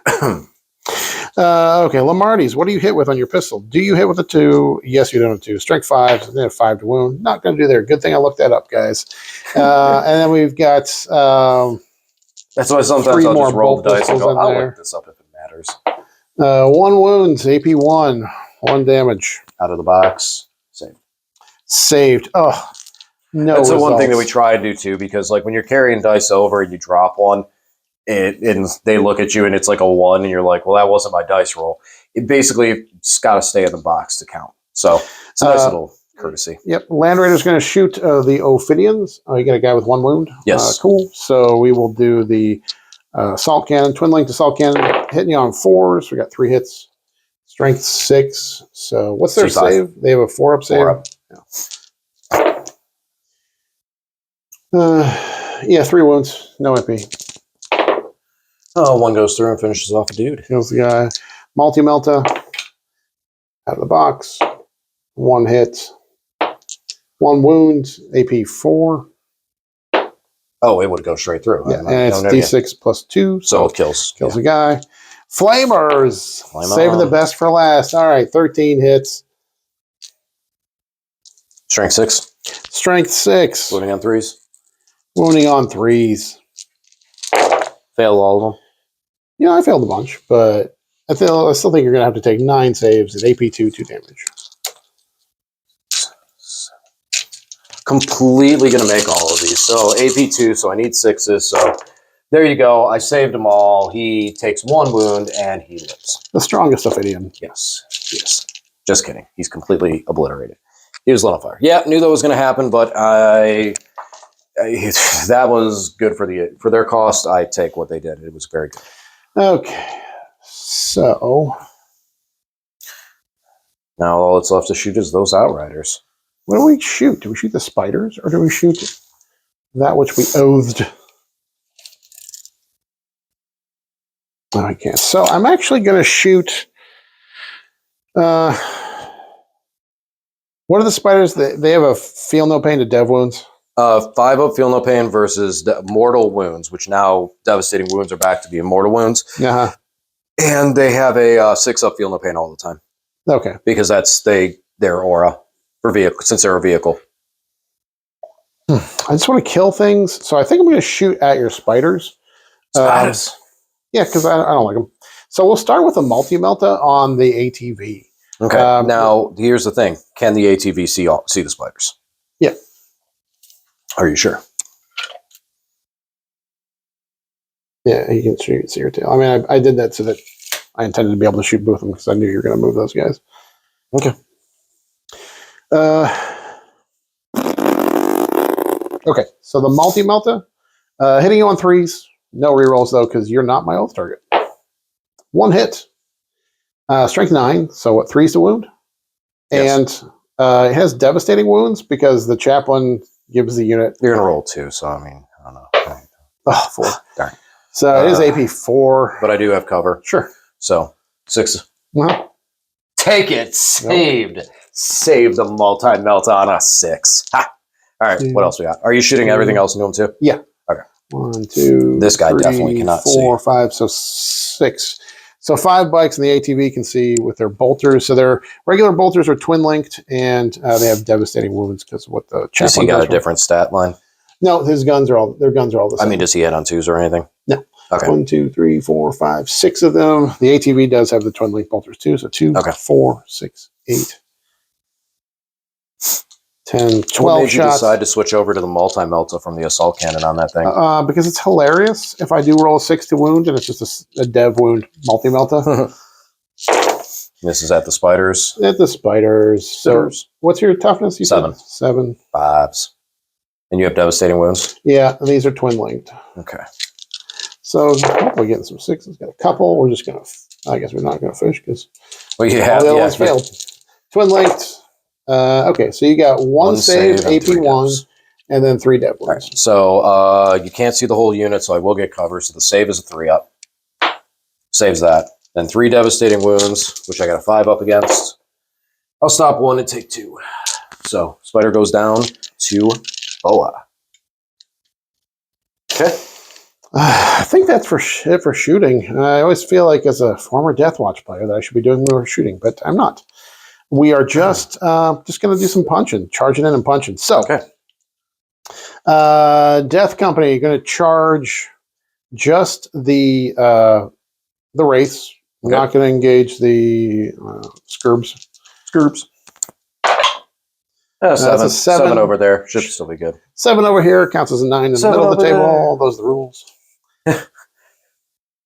Speaker 2: Okay, Lamarty's. What do you hit with on your pistol? Do you hit with a 2? Yes, you don't have 2. Strength 5, then 5 to wound. Not going to do there. Good thing I looked that up, guys. And then we've got
Speaker 1: That's why sometimes
Speaker 2: 3
Speaker 1: I'll
Speaker 2: more
Speaker 1: just roll the
Speaker 2: bolt
Speaker 1: dice and
Speaker 2: pistols
Speaker 1: go,
Speaker 2: in
Speaker 1: I'll
Speaker 2: there.
Speaker 1: look this up if it matters.
Speaker 2: 1 wounds, AP 1. 1 damage.
Speaker 3: Out of the box. Same.
Speaker 2: Saved. Oh, no.
Speaker 1: That's the one thing that we
Speaker 2: results.
Speaker 1: try to do too, because like when you're carrying dice over and you drop one, and they look at you and it's like a 1, and you're like, well, that wasn't my dice roll. It basically it's got to stay in the box to count. So it's a nice little courtesy.
Speaker 2: Yep. Land Raider's going to shoot the Ophidians. You got a guy with 1 wound.
Speaker 1: Yes.
Speaker 2: Cool. So we will do the Assault Cannon, Twin Linked Assault Cannon, hitting you on 4s. We got 3 hits. Strength 6. So what's their
Speaker 1: C5.
Speaker 2: save? They have a 4-up save.
Speaker 1: 4 up.
Speaker 2: Yeah, 3 wounds. No MP.
Speaker 3: Oh, 1 goes through and finishes off a dude.
Speaker 2: Here's the guy. Multi-Melta. Out of the box. 1 hit. 1 wound. AP 4.
Speaker 3: Oh, it would go straight through.
Speaker 2: Yeah, and it's D6 plus 2.
Speaker 3: So it kills.
Speaker 2: Kills the guy. Flamers.
Speaker 3: Flame
Speaker 2: Saving
Speaker 3: on.
Speaker 2: the best for last. All right, 13 hits.
Speaker 3: Strength 6.
Speaker 2: Strength 6.
Speaker 3: Wounding on 3s.
Speaker 2: Wounding on 3s.
Speaker 3: Failed all of them.
Speaker 2: Yeah, I failed a bunch, but I still think you're going to have to take 9 saves at AP 2, 2 damage.
Speaker 1: Completely going to make all of these. So AP2, so I need 6s. So there you go. I saved them all. He takes 1 wound and he lives.
Speaker 2: The strongest Ophidian.
Speaker 1: Yes. Just kidding. He's completely obliterated. He was lit on fire. Yeah, knew that was going to happen, but that was good for their cost. I take what they did. It was very good.
Speaker 2: Okay, so
Speaker 1: Now all that's left to shoot is those Outriders.
Speaker 2: what do we shoot? Do we shoot the spiders, or do we shoot that which we oathed? Oh, I can't. So I'm actually going to shoot. What are the spiders? They have a feel no pain to dev wounds.
Speaker 1: 5 up, feel no pain versus mortal wounds, which now devastating wounds are back to be mortal wounds.
Speaker 2: Uh-huh.
Speaker 1: And they have a 6 up, feel no pain all the time
Speaker 2: Okay.
Speaker 1: because that's their aura for vehicle, since they're a vehicle.
Speaker 2: I just want to kill things, so I think I'm going to shoot at your spiders.
Speaker 1: Spiders.
Speaker 2: Yeah, because I don't like them. So we'll start with a multi-melta on the ATV.
Speaker 1: Okay. Now here's the thing: can the ATV see the spiders?
Speaker 2: Yeah.
Speaker 1: Are you sure?
Speaker 2: Yeah, you can see your tail. I mean, I did that so that I intended to be able to shoot both of them because I knew you were going to move those guys.
Speaker 1: Okay.
Speaker 2: Okay, so the multi-melta, hitting you on 3s. No rerolls, though, because you're not my oath target. 1 hit. Strength 9, so what, 3s to wound?
Speaker 1: Yes.
Speaker 2: And it has devastating wounds because the chaplain gives the unit...
Speaker 1: You're gonna roll 2, so I mean, I don't know. Okay.
Speaker 2: Oh, 4.
Speaker 1: Darn.
Speaker 2: So it is AP 4.
Speaker 1: But I do have cover,
Speaker 2: Sure.
Speaker 1: so 6.
Speaker 2: Uh-huh.
Speaker 1: Take it, saved. Saved a multi-melt on a 6. Ha! All right, what else we got? Are you shooting everything else into him too?
Speaker 2: Yeah.
Speaker 1: Okay.
Speaker 2: 1, 2,
Speaker 1: This guy
Speaker 2: 3,
Speaker 1: definitely cannot
Speaker 2: 4, 5, so 6. So 5 bikes in the ATV can see with their bolters. So their regular bolters are twin linked, and they have devastating wounds because of what the
Speaker 1: Does he
Speaker 2: chaplain
Speaker 1: got
Speaker 2: does.
Speaker 1: a different stat line?
Speaker 2: No, their guns are all the same.
Speaker 1: I mean, does he hit on 2s or anything?
Speaker 2: No.
Speaker 1: Okay.
Speaker 2: 1, 2, 3, 4, 5, 6 of them. The ATV does have the twin link bolters too. So 2,
Speaker 1: Okay.
Speaker 2: 4, 6, 8, 10, 12
Speaker 3: what made you
Speaker 2: shots.
Speaker 3: decide to switch over to the multi-melta from the assault cannon on that thing?
Speaker 2: Because it's hilarious. If I do roll a 6 to wound and it's just a dev wound multi-melta.
Speaker 3: This is at the spiders.
Speaker 2: At the spiders. So what's your toughness? You
Speaker 3: 7.
Speaker 2: Said? 7.
Speaker 3: 5s. And you have devastating wounds?
Speaker 2: Yeah, and these are twin linked.
Speaker 3: Okay.
Speaker 2: So hopefully getting some 6s. Got a couple. We're just going to, I guess we're not going to fish because
Speaker 3: well, you
Speaker 2: all
Speaker 3: have,
Speaker 2: the other ones failed. Twin linked. Okay, so you got one save, AP1, and then 3 dev wounds.
Speaker 3: Right. So you can't see the whole unit, so I will get cover. So the save is a 3 up. Saves that. Then 3 devastating wounds, which I got a 5 up against. I'll stop 1 and take 2. So spider goes down to Boa. Okay.
Speaker 2: I think that's for shooting. I always feel like as a former Deathwatch player that I should be doing more shooting, but I'm not. We are just going to do some punching, charging in and punching. So,
Speaker 3: okay.
Speaker 2: Death Company going to charge just the wraiths. We're not going to engage the scurbs.
Speaker 3: Scurbs.
Speaker 2: That's a 7.
Speaker 3: 7 over there. Should still be good.
Speaker 2: 7 over here counts as a 9 in the middle of the table. Those are the rules.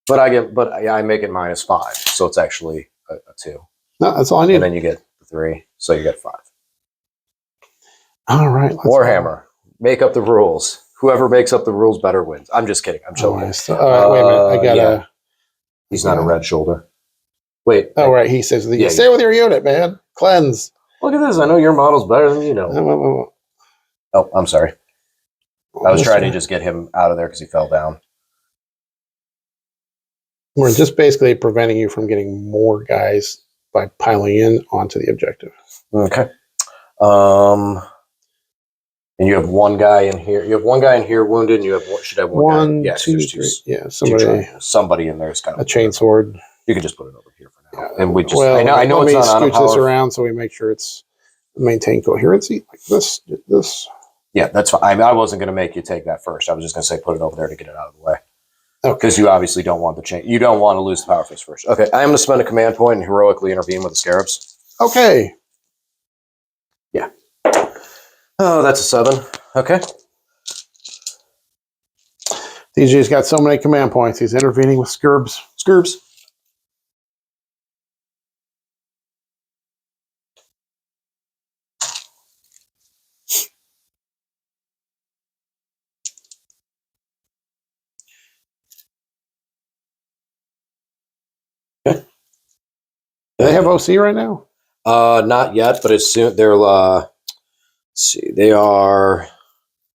Speaker 3: But I make it -5, so it's actually a 2.
Speaker 2: No, that's all I need.
Speaker 3: And then you get 3, so you get 5.
Speaker 2: All right.
Speaker 3: Warhammer, make up the rules. Whoever makes up the rules better wins. I'm just kidding. I'm joking.
Speaker 2: Wait a minute. I got a.
Speaker 3: He's not a red shoulder. Wait.
Speaker 2: Oh, right. He says, stay with your unit, man. Cleanse.
Speaker 3: Look at this. I know your model's better than you know. Oh, I'm sorry. I was trying to just get him out of there because he fell down.
Speaker 2: We're just basically preventing you from getting more guys by piling in onto the objective.
Speaker 3: Okay. And you have 1 guy in here. You have 1 guy in here wounded, and you should have 1 guy. Yeah,
Speaker 2: 2, 3. Yeah,
Speaker 3: somebody in there is kind of
Speaker 2: a chainsword.
Speaker 3: You can just put it over here for now.
Speaker 2: Yeah,
Speaker 3: And we just.
Speaker 2: Well,
Speaker 3: I know it's not on
Speaker 2: scooch this around so we make sure it's maintain coherency like this. This.
Speaker 3: Yeah, that's fine. I wasn't going to make you take that first. I was just going to say put it over there to get it out of the way. Because you obviously don't want the chain. You don't want to lose the power fist first. Okay, I am going to spend a command point and heroically intervene with the scarabs.
Speaker 2: Okay.
Speaker 3: Yeah. Oh, that's a 7. Okay.
Speaker 2: DJ's got so many command points. He's intervening with scurbs.
Speaker 3: Scurbs. Okay.
Speaker 2: Do they have OC right now?
Speaker 3: Not yet, but as soon they're let's see, they are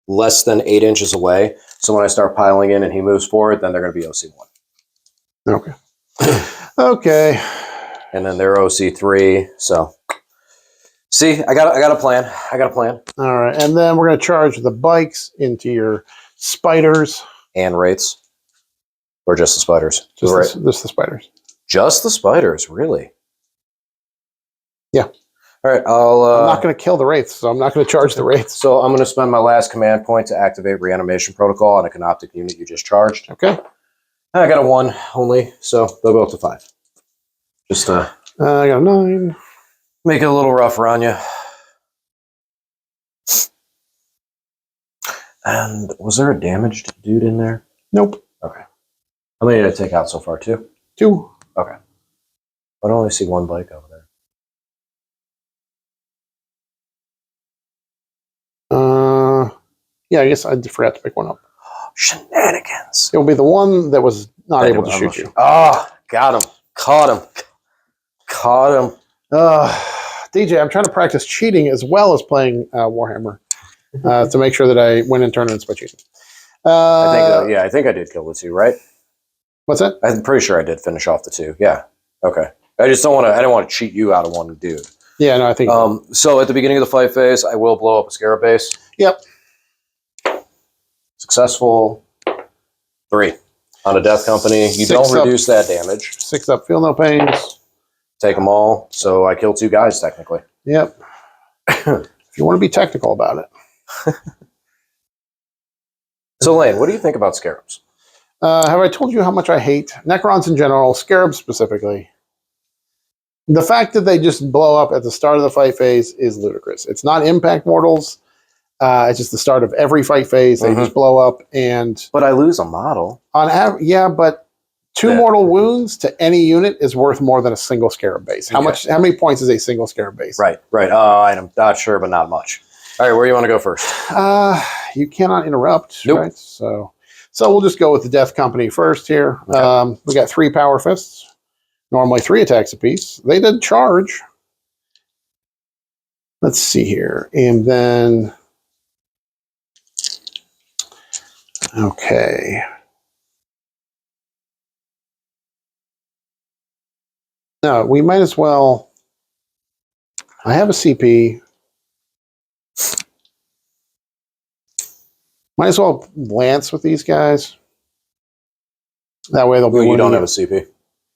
Speaker 3: less than 8 inches away. So when I start piling in and he moves forward, then they're going to be OC1.
Speaker 2: Okay. Okay.
Speaker 3: And then they're OC3. So see, I got a plan.
Speaker 2: All right, and then we're going to charge the bikes into your spiders
Speaker 3: And wraiths, or just the spiders?
Speaker 2: Just the spiders.
Speaker 3: Just the spiders, really?
Speaker 2: Yeah.
Speaker 3: All right,
Speaker 2: I'm not going to kill the wraiths, so I'm not going to charge the wraiths.
Speaker 3: So I'm going to spend my last command point to activate reanimation protocol on a canoptic unit you just charged.
Speaker 2: Okay.
Speaker 3: I got a 1 only, so they'll go up to 5. Just
Speaker 2: I got a 9.
Speaker 3: make it a little rougher on you. And was there a damaged dude in there?
Speaker 2: Nope.
Speaker 3: Okay. How many did I take out so far? 2?
Speaker 2: 2.
Speaker 3: Okay. I only see 1 bike over there.
Speaker 2: Yeah, I guess I forgot to pick one up.
Speaker 3: Shenanigans.
Speaker 2: It will be the one that was not able to shoot you.
Speaker 3: Oh, got him. Caught him.
Speaker 2: DJ, I'm trying to practice cheating as well as playing Warhammer to make sure that I win in tournaments by cheating.
Speaker 3: I think I did kill the 2, right?
Speaker 2: What's that?
Speaker 3: I'm pretty sure I did finish off the 2. Yeah. Okay. I just don't want to. I don't want to cheat you out of 1 dude.
Speaker 2: Yeah, no, I think.
Speaker 3: So at the beginning of the fight phase, I will blow up a scarab base.
Speaker 2: Yep.
Speaker 3: Successful. 3 on a death company. You
Speaker 2: 6
Speaker 3: don't
Speaker 2: up.
Speaker 3: reduce that damage.
Speaker 2: 6 up. Feel no pains.
Speaker 3: Take them all. So I kill 2 guys technically.
Speaker 2: Yep. If you want to be technical about it.
Speaker 3: So Lane, what do you think about scarabs?
Speaker 2: Have I told you how much I hate Necrons in general, scarabs specifically? The fact that they just blow up at the start of the fight phase is ludicrous. It's not impact mortals. It's just the start of every fight phase. They just blow up, and
Speaker 3: But I lose a model.
Speaker 2: on average, yeah, but 2 mortal wounds to any unit is worth more than a single scarab base. How many points is a single scarab base?
Speaker 3: Right. I'm not sure, but not much. All right, where do you want to go first?
Speaker 2: You cannot interrupt,
Speaker 3: Nope.
Speaker 2: right? So we'll just go with the Death Company first here.
Speaker 3: Okay.
Speaker 2: We got 3 power fists. Normally 3 attacks apiece. They did charge. Let's see here. And then, okay. No, we might as well. I have a CP. Might as well lance with these guys. That way they'll be.
Speaker 3: Well, you don't have a CP.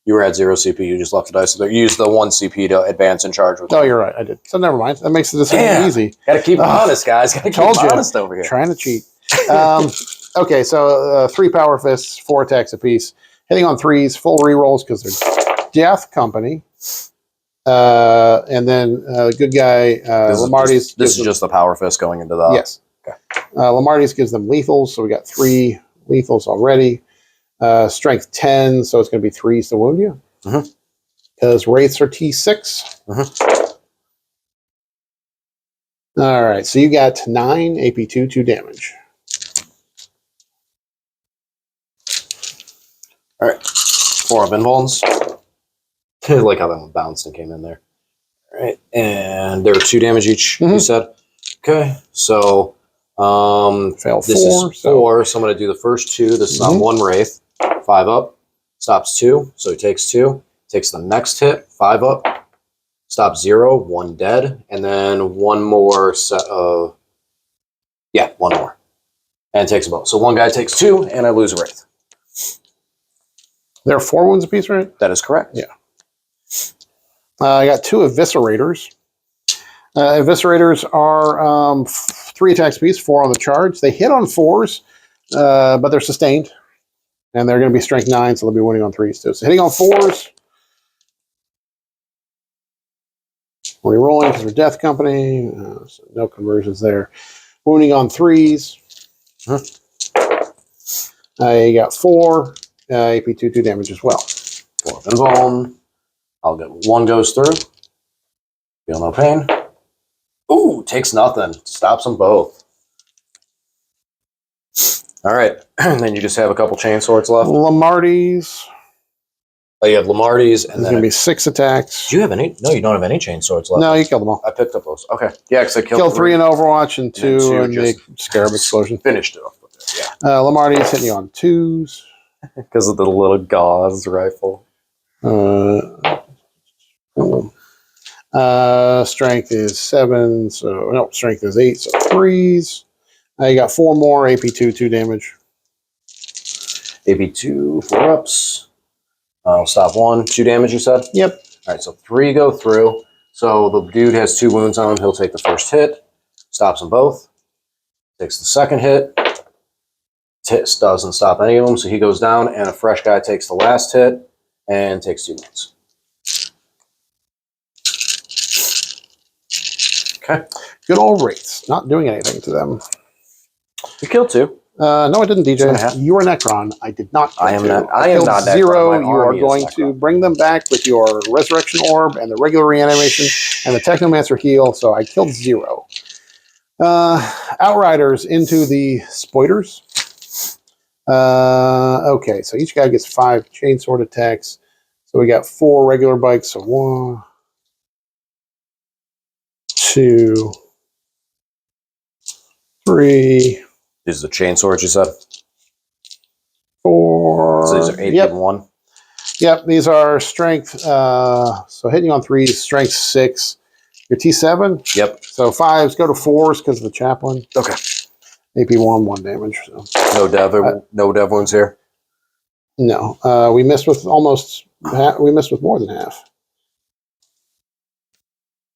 Speaker 3: You were at 0 CP. You just left the dice. You used the 1 CP to advance and charge with.
Speaker 2: Oh, you're right. I did. So never mind. That makes the decision easy.
Speaker 3: Got to keep honest, guys. Got to keep honest over here.
Speaker 2: Trying to cheat. Okay, so 3 power fists, 4 attacks apiece. Hitting on 3s, full rerolls because they're Death Company. And then good guy Lamarty's.
Speaker 3: This is just the power fist going into the.
Speaker 2: Yes.
Speaker 3: Okay.
Speaker 2: Lamarty's gives them lethals, so we got 3 lethals already. Strength 10, so it's going to be 3s to wound you. Because wraiths are T6. All right, so you got 9 AP2, 2 damage.
Speaker 3: All right, 4 of invulns. I like how that one bounced and came in there. All right, and there were 2 damage each. You said, okay. So,
Speaker 2: Fail 4.
Speaker 3: This is 4. So I'm going to do the first 2. This is on 1 wraith. 5 up, stops 2. So he takes 2. Takes the next hit. 5 up, stops 0. 1 dead, and then 1 more set of. Yeah, 1 more, and takes a bow. So 1 guy takes 2, and I lose a wraith.
Speaker 2: There are 4 wounds apiece, right?
Speaker 3: That is correct.
Speaker 2: Yeah. I got 2 eviscerators. Eviscerators are 3 attacks apiece, 4 on the charge. They hit on 4s, but they're sustained. And they're going to be strength 9, so they'll be winning on 3s too. So hitting on 4s. Rerolling because we're Death Company. So no conversions there. Wounding on 3s. You got 4. AP2, 2 damage as well.
Speaker 3: 4 of invuln. I'll get 1 goes through. Feel no pain. Ooh, takes nothing. Stops them both. All right. And then you just have a couple chain swords left.
Speaker 2: Lamarty's.
Speaker 3: Oh, you have Lamarty's. And
Speaker 2: There's
Speaker 3: then
Speaker 2: going to be 6 attacks.
Speaker 3: Do you have any? No, you don't have any chain swords left.
Speaker 2: No, you killed them all.
Speaker 3: I picked up those. Okay. Yeah, because I
Speaker 2: Killed 3 in Overwatch and 2 in the
Speaker 3: just
Speaker 2: Scarab Explosion.
Speaker 3: Finished it off with it. Yeah.
Speaker 2: Lamarty's hitting you on 2s.
Speaker 3: Because of the little gauze rifle.
Speaker 2: Strength is 7, so no, strength is 8, so 3s. You got 4 more AP2, 2 damage.
Speaker 3: AP2, 4 ups. I'll stop 1. 2 damage, you said?
Speaker 2: Yep.
Speaker 3: All right, so 3 go through. So the dude has 2 wounds on him. He'll take the first hit. Stops them both. Takes the second hit. Doesn't stop any of them, so he goes down, and a fresh guy takes the last hit and takes 2 wounds. Okay.
Speaker 2: Good old wraiths. Not doing anything to them.
Speaker 3: You killed 2.
Speaker 2: No, I didn't, DJ. You are Necron. I did not kill
Speaker 3: I am
Speaker 2: 2.
Speaker 3: not. I am not Necron.
Speaker 2: 0.
Speaker 3: My
Speaker 2: You are
Speaker 3: army is
Speaker 2: going to bring them back with your Resurrection Orb and the regular reanimation and the Technomancer heal, so I killed 0. Outriders into the Spoiters. Okay, so each guy gets 5 chainsword attacks. So we got 4 regular bikes. So 1, 2, 3.
Speaker 3: These are the chain swords, you said?
Speaker 2: 4.
Speaker 3: So these are 8
Speaker 2: yep.
Speaker 3: and 1?
Speaker 2: Yep, these are strength. So hitting on 3s, strength 6. Your T7?
Speaker 3: Yep.
Speaker 2: So 5s go to 4s because of the chaplain.
Speaker 3: Okay.
Speaker 2: AP1, 1 damage. So.
Speaker 3: No dev wounds here?
Speaker 2: No. We missed with almost we missed with more than half.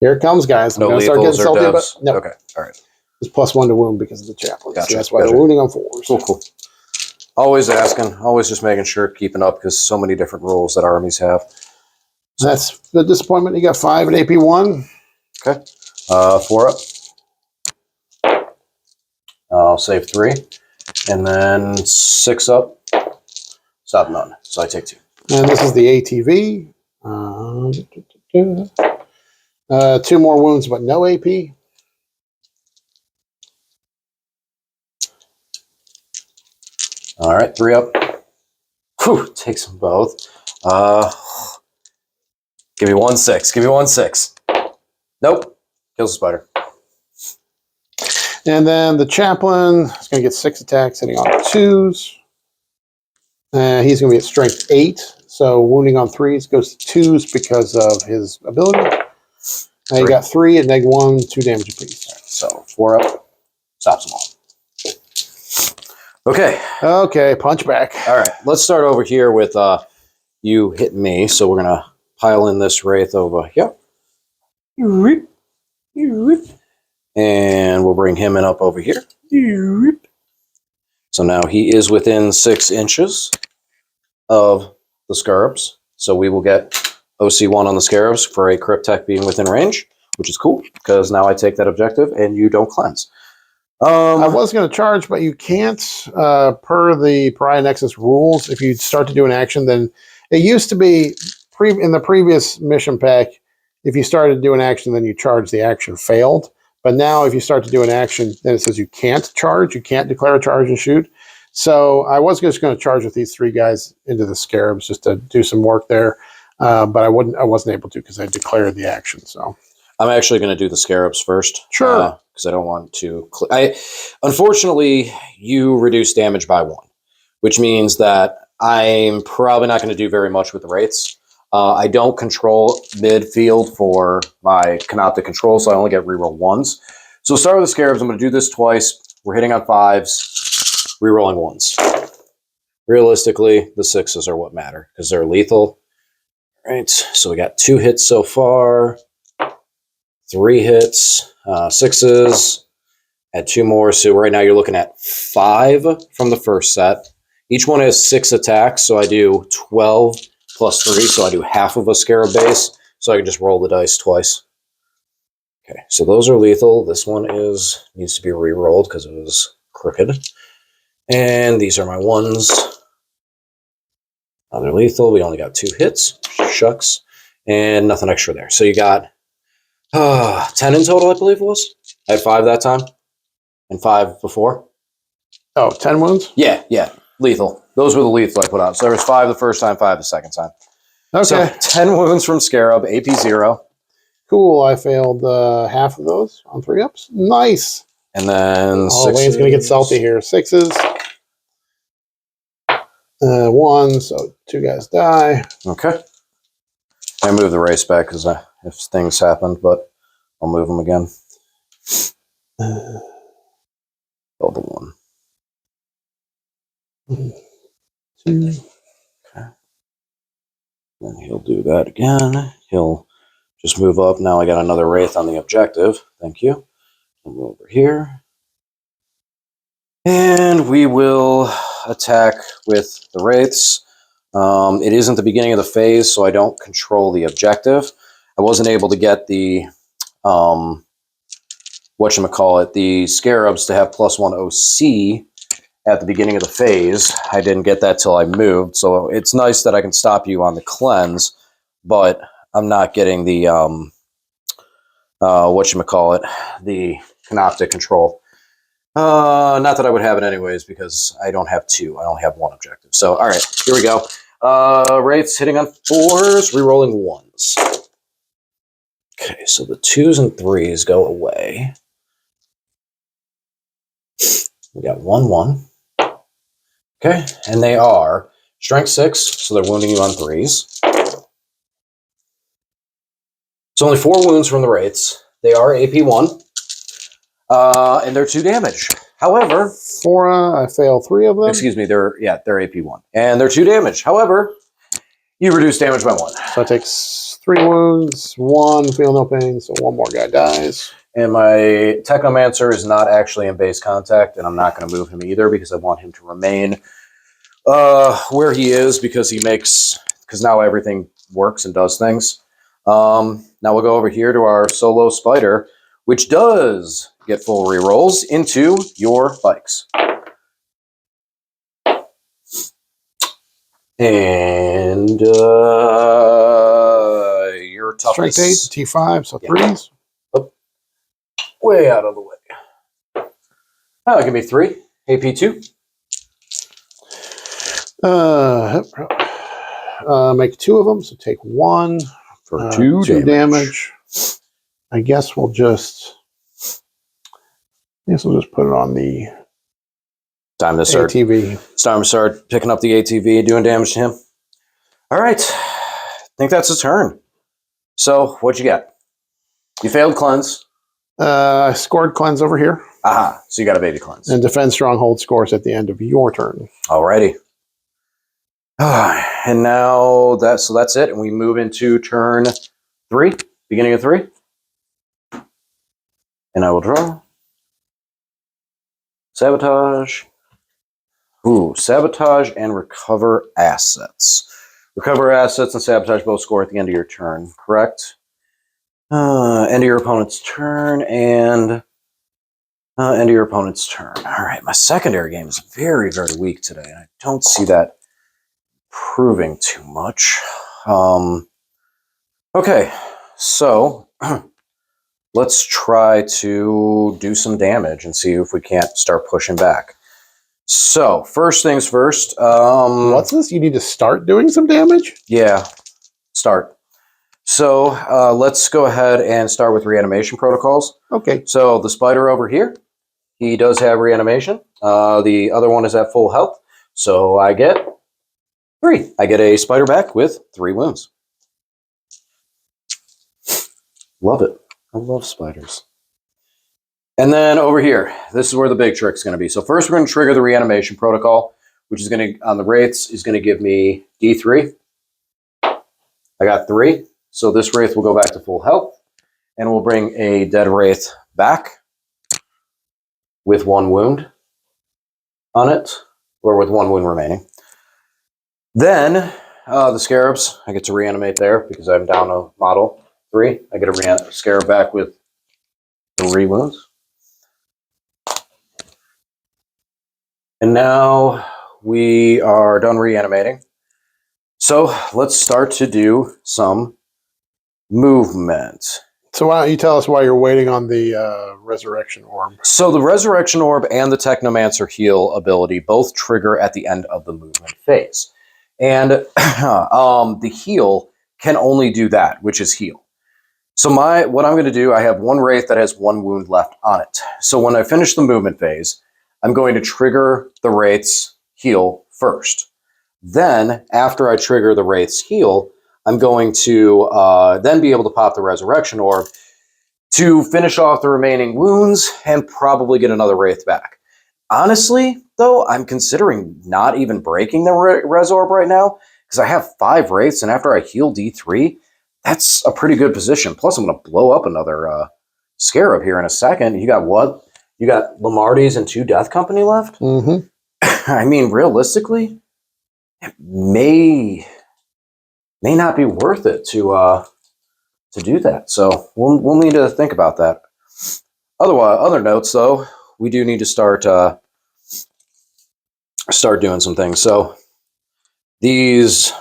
Speaker 2: Here it comes, guys. I'm
Speaker 3: No
Speaker 2: going to start getting
Speaker 3: lethals or
Speaker 2: salty,
Speaker 3: devs?
Speaker 2: but no.
Speaker 3: Okay, all right.
Speaker 2: It's +1 to wound because of the chaplain.
Speaker 3: Gotcha.
Speaker 2: So that's why they're wounding on 4s.
Speaker 3: Cool. Always asking, always just making sure, keeping up, because so many different rules that armies have.
Speaker 2: So that's the disappointment. You got 5 at AP1.
Speaker 3: Okay. 4 up. I'll save 3. And then 6 up. Stop none. So I take 2.
Speaker 2: And this is the ATV. 2 more wounds, but no AP.
Speaker 3: All right, 3 up. Whew, takes them both. Give me 1 6. Give me 1 6. Nope. Kills the spider.
Speaker 2: And then the chaplain is going to get 6 attacks, hitting on 2s. He's going to be at strength 8. So wounding on 3s goes to 2s because of his ability. Now you got 3 at -1, 2 damage apiece.
Speaker 3: So 4 up. Stops them all. Okay.
Speaker 2: Okay, punch back.
Speaker 3: All right. Let's start over here with you hitting me. So we're going to pile in this Wraith over here. And we'll bring him in up over here. So now he is within 6 inches of the Scarabs. So we will get OC1 on the Scarabs for a Cryptek being within range, which is cool because now I take that objective and you don't cleanse.
Speaker 2: I was going to charge, but you can't, per the Pariah Nexus rules, if you start to do an action, then it used to be in the previous mission pack, if you started to do an action, then you charge, the action failed. But now if you start to do an action, then it says you can't charge, you can't declare a charge and shoot. So I was just going to charge with these 3 guys into the Scarabs just to do some work there. But I wasn't able to because I declared the action. So
Speaker 3: I'm actually going to do the Scarabs first.
Speaker 2: Sure.
Speaker 3: Because I don't want to... Unfortunately, you reduce damage by 1, which means that I'm probably not going to do very much with the Wraiths. I don't control midfield for my Canoptic control, so I only get reroll 1s. So start with the Scarabs. I'm going to do this twice. We're hitting on 5s, rerolling 1s. Realistically, the 6s are what matter because they're lethal. All right, so we got 2 hits so far. 3 hits, 6s, add 2 more. So right now you're looking at 5 from the first set. Each one has 6 attacks, so I do 12 plus 3, so I do half of a Scarab base, so I can just roll the dice twice. Okay, so those are lethal. This one needs to be re-rolled because it was crooked. And these are my 1s. They're lethal. We only got 2 hits. Shucks. And nothing extra there. So you got 10 in total, I believe it was. I had 5 that time. And 5 before.
Speaker 2: Oh, 10 wounds?
Speaker 3: Yeah. Lethal. Those were the lethal I put on. So there was 5 the first time, 5 the second time.
Speaker 2: Okay.
Speaker 3: So 10 wounds from Scarab, AP 0.
Speaker 2: Cool. I failed half of those on 3 ups. Nice.
Speaker 3: And then
Speaker 2: Oh, Wayne's going to get salty here. 6s. 1, so 2 guys die.
Speaker 3: Okay. I moved the race back because if things happened, but I'll move them again. Oh, the 1.
Speaker 2: 2.
Speaker 3: Okay. Then he'll do that again. He'll just move up. Now I got another Wraith on the objective. Thank you. I'll move over here. And we will attack with the Wraiths. It isn't the beginning of the phase, so I don't control the objective. I wasn't able to get the, the Scarabs to have +1 OC at the beginning of the phase. I didn't get that till I moved, so it's nice that I can stop you on the cleanse, but I'm not getting the, the Canoptic control. Not that I would have it anyways, because I don't have 2. I only have 1 objective. So, all right, here we go. Wraiths hitting on 4s, rerolling 1s. Okay, so the 2s and 3s go away. We got 1-1. Okay, and they are strength 6, so they're wounding you on 3s. So only 4 wounds from the Wraiths. They are AP 1. And they're 2 damage. However,
Speaker 2: 4, I fail 3 of them.
Speaker 3: excuse me, they're AP 1. And they're 2 damage. However, you reduce damage by 1.
Speaker 2: So I take 3 wounds, 1, feel no pain, so 1 more guy dies.
Speaker 3: And my Technomancer is not actually in base contact, and I'm not going to move him either because I want him to remain where he is because now everything
Speaker 1: works and does things. Now we'll go over here to our solo spider, which does get full rerolls into your bikes. And your
Speaker 2: Strength 8,
Speaker 1: toughest.
Speaker 2: T5, so
Speaker 1: Yeah.
Speaker 2: 3s.
Speaker 1: Way out of the way. Oh, it can be 3. AP2.
Speaker 2: Make 2 of them, so take 1
Speaker 1: For 2
Speaker 2: damage. I guess we'll just put it on the
Speaker 1: Time to start.
Speaker 2: ATV.
Speaker 1: It's time to start picking up the ATV, doing damage to him. All right. I think that's his turn. So, what'd you get? You failed cleanse.
Speaker 2: I scored cleanse over here.
Speaker 1: Aha. So you got a baby cleanse.
Speaker 2: And defend stronghold scores at the end of your turn.
Speaker 1: Alrighty. And now that's it. And we move into turn 3, beginning of 3. And I will draw. Sabotage. Ooh, sabotage and recover assets. Recover assets and sabotage both score at the end of your turn, correct? End of your opponent's turn and end of your opponent's turn. All right, my secondary game is very, very weak today. And I don't see that proving too much. Okay, so let's try to do some damage and see if we can't start pushing back. So, first things first.
Speaker 2: What's this? You need to start doing some damage?
Speaker 1: Yeah, start. So, let's go ahead and start with reanimation protocols.
Speaker 2: Okay.
Speaker 1: So, the spider over here, he does have reanimation. The other one is at full health. So, I get 3. I get a spider back with 3 wounds. Love it. I love spiders. And then over here, this is where the big trick is going to be. So first we're going to trigger the reanimation protocol, which is going to, on the wraiths, is going to give me D3. I got 3. So this wraith will go back to full health. And we'll bring a dead wraith back with 1 wound on it, or with 1 wound remaining. Then the scarabs, I get to reanimate there because I'm down a model 3. I get a scarab back with 3 wounds. And now we are done reanimating. So let's start to do some movement.
Speaker 2: So why don't you tell us why you're waiting on the resurrection orb?
Speaker 1: So the resurrection orb and the technomancer heal ability both trigger at the end of the movement phase. And the heal can only do that, which is heal. So what I'm going to do, I have 1 wraith that has 1 wound left on it. So when I finish the movement phase, I'm going to trigger the wraith's heal first. Then, after I trigger the wraith's heal, I'm going to then be able to pop the resurrection orb to finish off the remaining wounds and probably get another wraith back. Honestly, though, I'm considering not even breaking the res orb right now because I have 5 wraiths, and after I heal D3, that's a pretty good position. Plus, I'm going to blow up another scarab here in a second. You got what? You got Lamarty's and 2 Death Company left?
Speaker 2: Mm-hmm.
Speaker 1: I mean, realistically, it may not be worth it to do that. So we'll need to think about that. Other notes, though, we do need to start doing some things. So these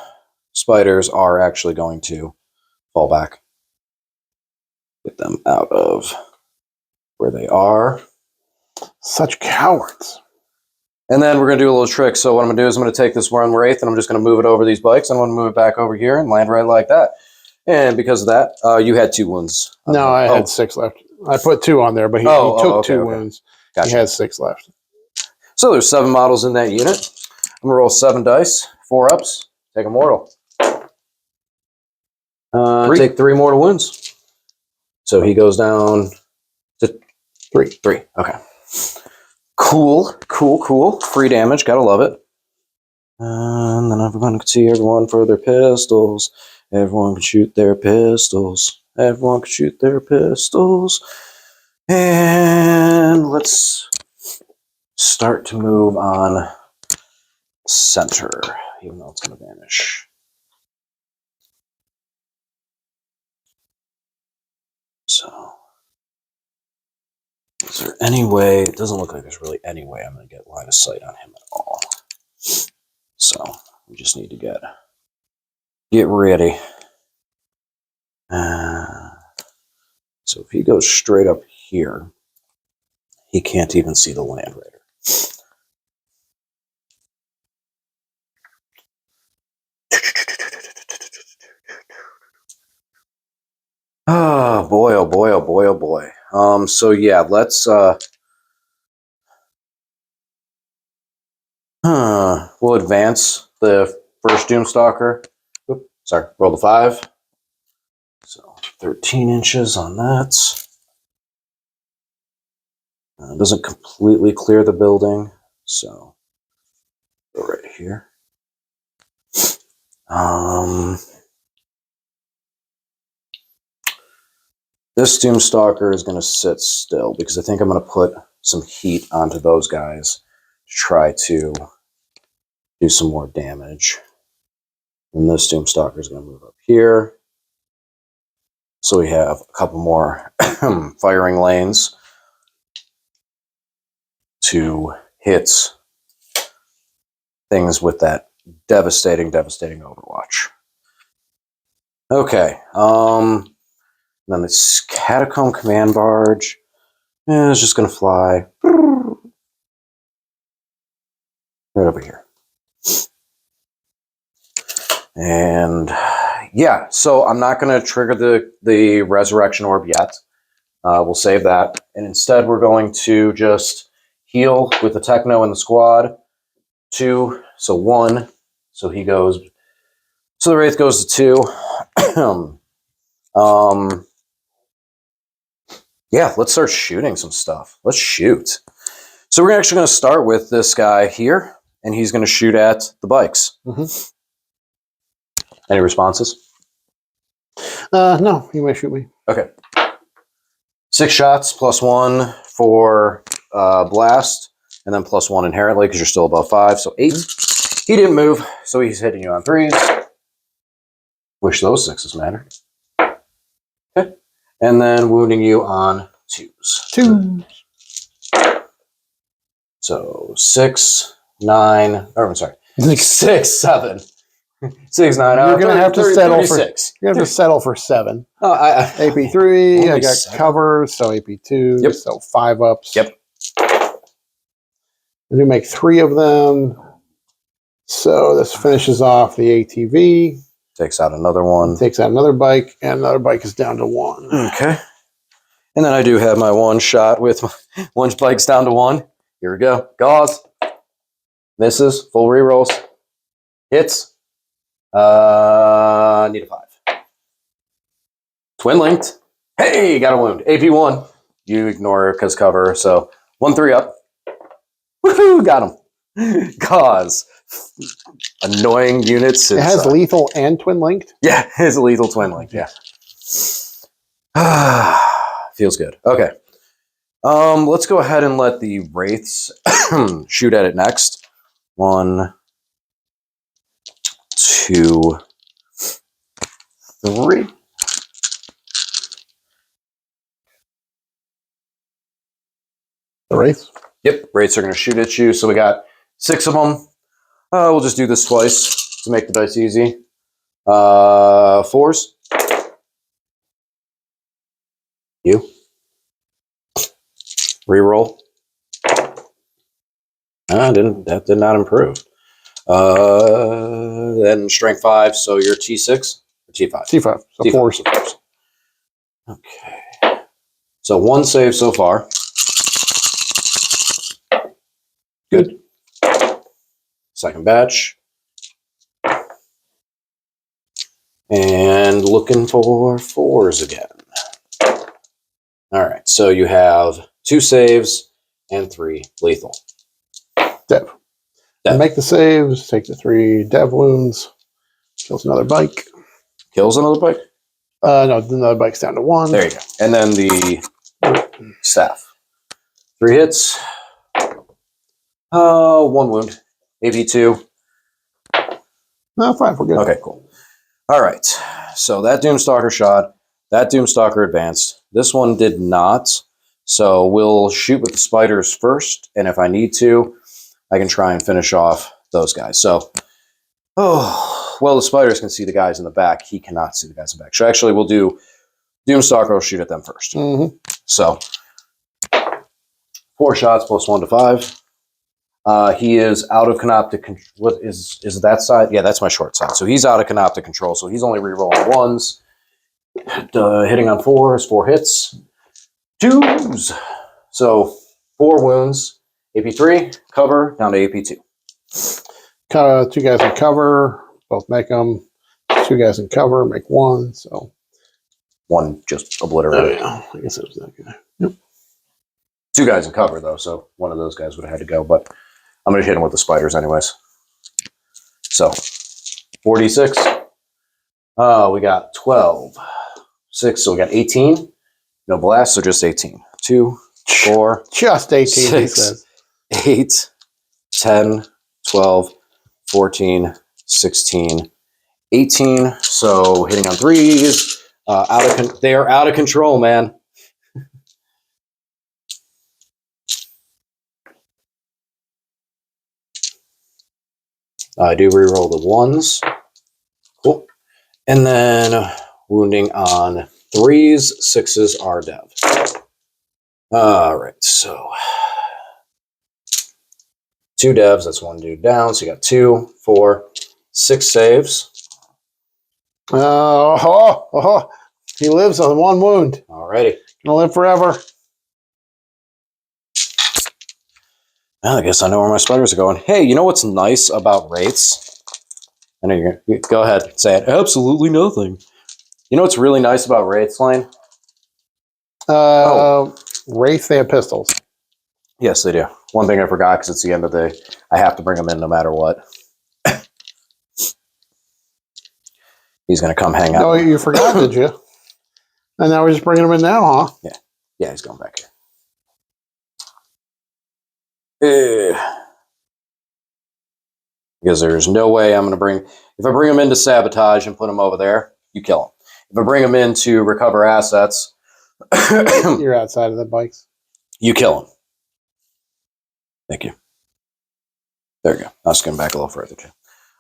Speaker 1: spiders are actually going to fall back. Get them out of where they are.
Speaker 2: Such cowards.
Speaker 1: And then we're going to do a little trick. So what I'm going to do is I'm going to take this one wraith and I'm just going to move it over these bikes. I'm going to move it back over here and land right like that. And because of that, you had 2 wounds.
Speaker 2: No, I had 6 left. I put 2 on there, but he took 2 wounds. Gotcha. He has 6 left.
Speaker 1: So there's 7 models in that unit. I'm going to roll 7 dice, 4 ups, take a mortal.
Speaker 2: 3.
Speaker 1: Take 3 mortal wounds. So he goes down to 3. Okay. Cool. Free damage. Gotta love it. And then everyone can see everyone for their pistols. Everyone can shoot their pistols. Everyone can shoot their pistols. And let's start to move on center, even though it's going to vanish.
Speaker 3: So, is there any way? It doesn't look like there's really any way I'm going to get line of sight on him at all. So, we just need to get ready. So if he goes straight up here, he can't even see the Land Raider. Oh boy, oh boy, oh boy, oh boy. So yeah, let's we'll advance the first Doomstalker. Oop, sorry, roll the 5. So 13 inches on that. Doesn't completely clear the building, so go right here. This Doomstalker is going to sit still because I think I'm going to put some heat onto those guys to try to do some more damage. And this Doomstalker is going to move up here. So we have a couple more firing lanes to hit things with that devastating Overwatch. Okay. Then this Catacomb Command Barge is just going to fly right over here. And yeah, so I'm not going to trigger the Resurrection Orb yet. We'll save that. And instead, we're going to just heal with the Techno in the squad. 2, so 1. So he goes. So the Wraith goes to 2. Yeah, let's start shooting some stuff. Let's shoot. So we're actually going to start with this guy here, and he's going to shoot at the bikes. Any responses?
Speaker 2: No, you may shoot me.
Speaker 3: Okay. 6 shots, +1 for blast, and then +1 inherently because you're still above 5, so 8. He didn't move, so he's hitting you on 3s. Wish those 6s mattered. Okay. And then wounding you on 2s.
Speaker 2: 2.
Speaker 3: So 6, 9, or I'm sorry, 6, 7. 6, 9.
Speaker 2: You're gonna have to settle
Speaker 3: 36.
Speaker 2: You're gonna have to settle for 7.
Speaker 3: Oh,
Speaker 2: AP3. I got
Speaker 3: 7.
Speaker 2: covers, so AP2.
Speaker 3: Yep.
Speaker 2: So 5 ups.
Speaker 3: Yep.
Speaker 2: And you make 3 of them. So this finishes off the ATV.
Speaker 3: Takes out another one.
Speaker 2: Takes out another bike, and another bike is down to 1.
Speaker 3: Okay. And then I do have my 1 shot with my 1 bike's down to 1. Here we go. Gauze. Misses. Full rerolls. Hits. Need a 5. Twin linked. Hey, got a wound. AP1. You ignore it because cover. So 1-3 up. Woohoo! Got him. Gauze. Annoying units.
Speaker 2: It has lethal and twin linked?
Speaker 3: Yeah, it's a lethal twin linked. Yeah. Feels good. Okay. Let's go ahead and let the Wraiths shoot at it next. 1, 2, 3.
Speaker 2: The Wraiths?
Speaker 3: Yep, Wraiths are going to shoot at you. So we got 6 of them. We'll just do this twice to make the dice easy. 4s. You. Reroll. That did not improve. Then strength 5, so you're T6 or T5?
Speaker 2: T5. So
Speaker 3: T5.
Speaker 2: 4s.
Speaker 3: Okay. So 1 save so far. Good. Second batch. And looking for 4s again. All right, so you have 2 saves and 3 lethal.
Speaker 2: Dev. Make the saves, take the 3 dev wounds, kills another bike.
Speaker 3: Kills another bike?
Speaker 2: No, another bike's down to 1.
Speaker 3: There you go. And then the staff. 3 hits. 1 wound. AP2.
Speaker 2: No, 5, we're good.
Speaker 3: Okay, cool. All right, so that Doomstalker shot. that Doomstalker advanced. This one did not. So we'll shoot with the spiders first, and if I need to, I can try and finish off those guys. So, well, the spiders can see the guys in the back. He cannot see the guys in the back. So actually, we'll do Doomstalker will shoot at them first.
Speaker 2: Mm-hmm.
Speaker 3: So 4 shots plus 1 to 5. He is out of canoptic control. What is that side? Yeah, that's my short side. So he's out of canoptic control. So he's only rerolling 1s. Hitting on 4s, 4 hits. 2s. So 4 wounds. AP3, cover, down to AP2.
Speaker 2: 2 guys in cover, both make them. 2 guys in cover, make 1. So
Speaker 3: 1 just obliterated.
Speaker 2: I guess it was that guy. Yep.
Speaker 3: 2 guys in cover, though, so one of those guys would have had to go, but I'm going to hit him with the spiders anyways. So 46. We got 12. 6, so we got 18. No blast, so just 18. 2, 4.
Speaker 2: Just 18,
Speaker 3: 6,
Speaker 2: he says.
Speaker 3: 8, 10, 12, 14, 16, 18. So hitting on 3s. They are out of control, man. I do reroll the 1s. Cool. And then wounding on 3s, 6s are dev. All right, so 2 devs, that's 1 dude down. So you got 2, 4, 6 saves.
Speaker 2: He lives on 1 wound.
Speaker 3: Alrighty.
Speaker 2: Gonna live forever.
Speaker 3: Well, I guess I know where my spiders are going. Hey, you know what's nice about wraiths? I know you're going to go ahead, say it. Absolutely nothing. You know what's really nice about wraiths, Lane?
Speaker 2: Wraith, they have pistols.
Speaker 3: Yes, they do. One thing I forgot, because it's the end of the day, I have to bring them in no matter what. He's going to come hang out.
Speaker 2: No, you forgot, did you? And now we're just bringing them in now, huh?
Speaker 3: Yeah, he's going back here. Because there's no way I'm going to bring... If I bring him into sabotage and put him over there, you kill him. If I bring him in to recover assets...
Speaker 2: You're outside of the bikes.
Speaker 3: You kill him. Thank you. There you go. I'll skim back a little further, too.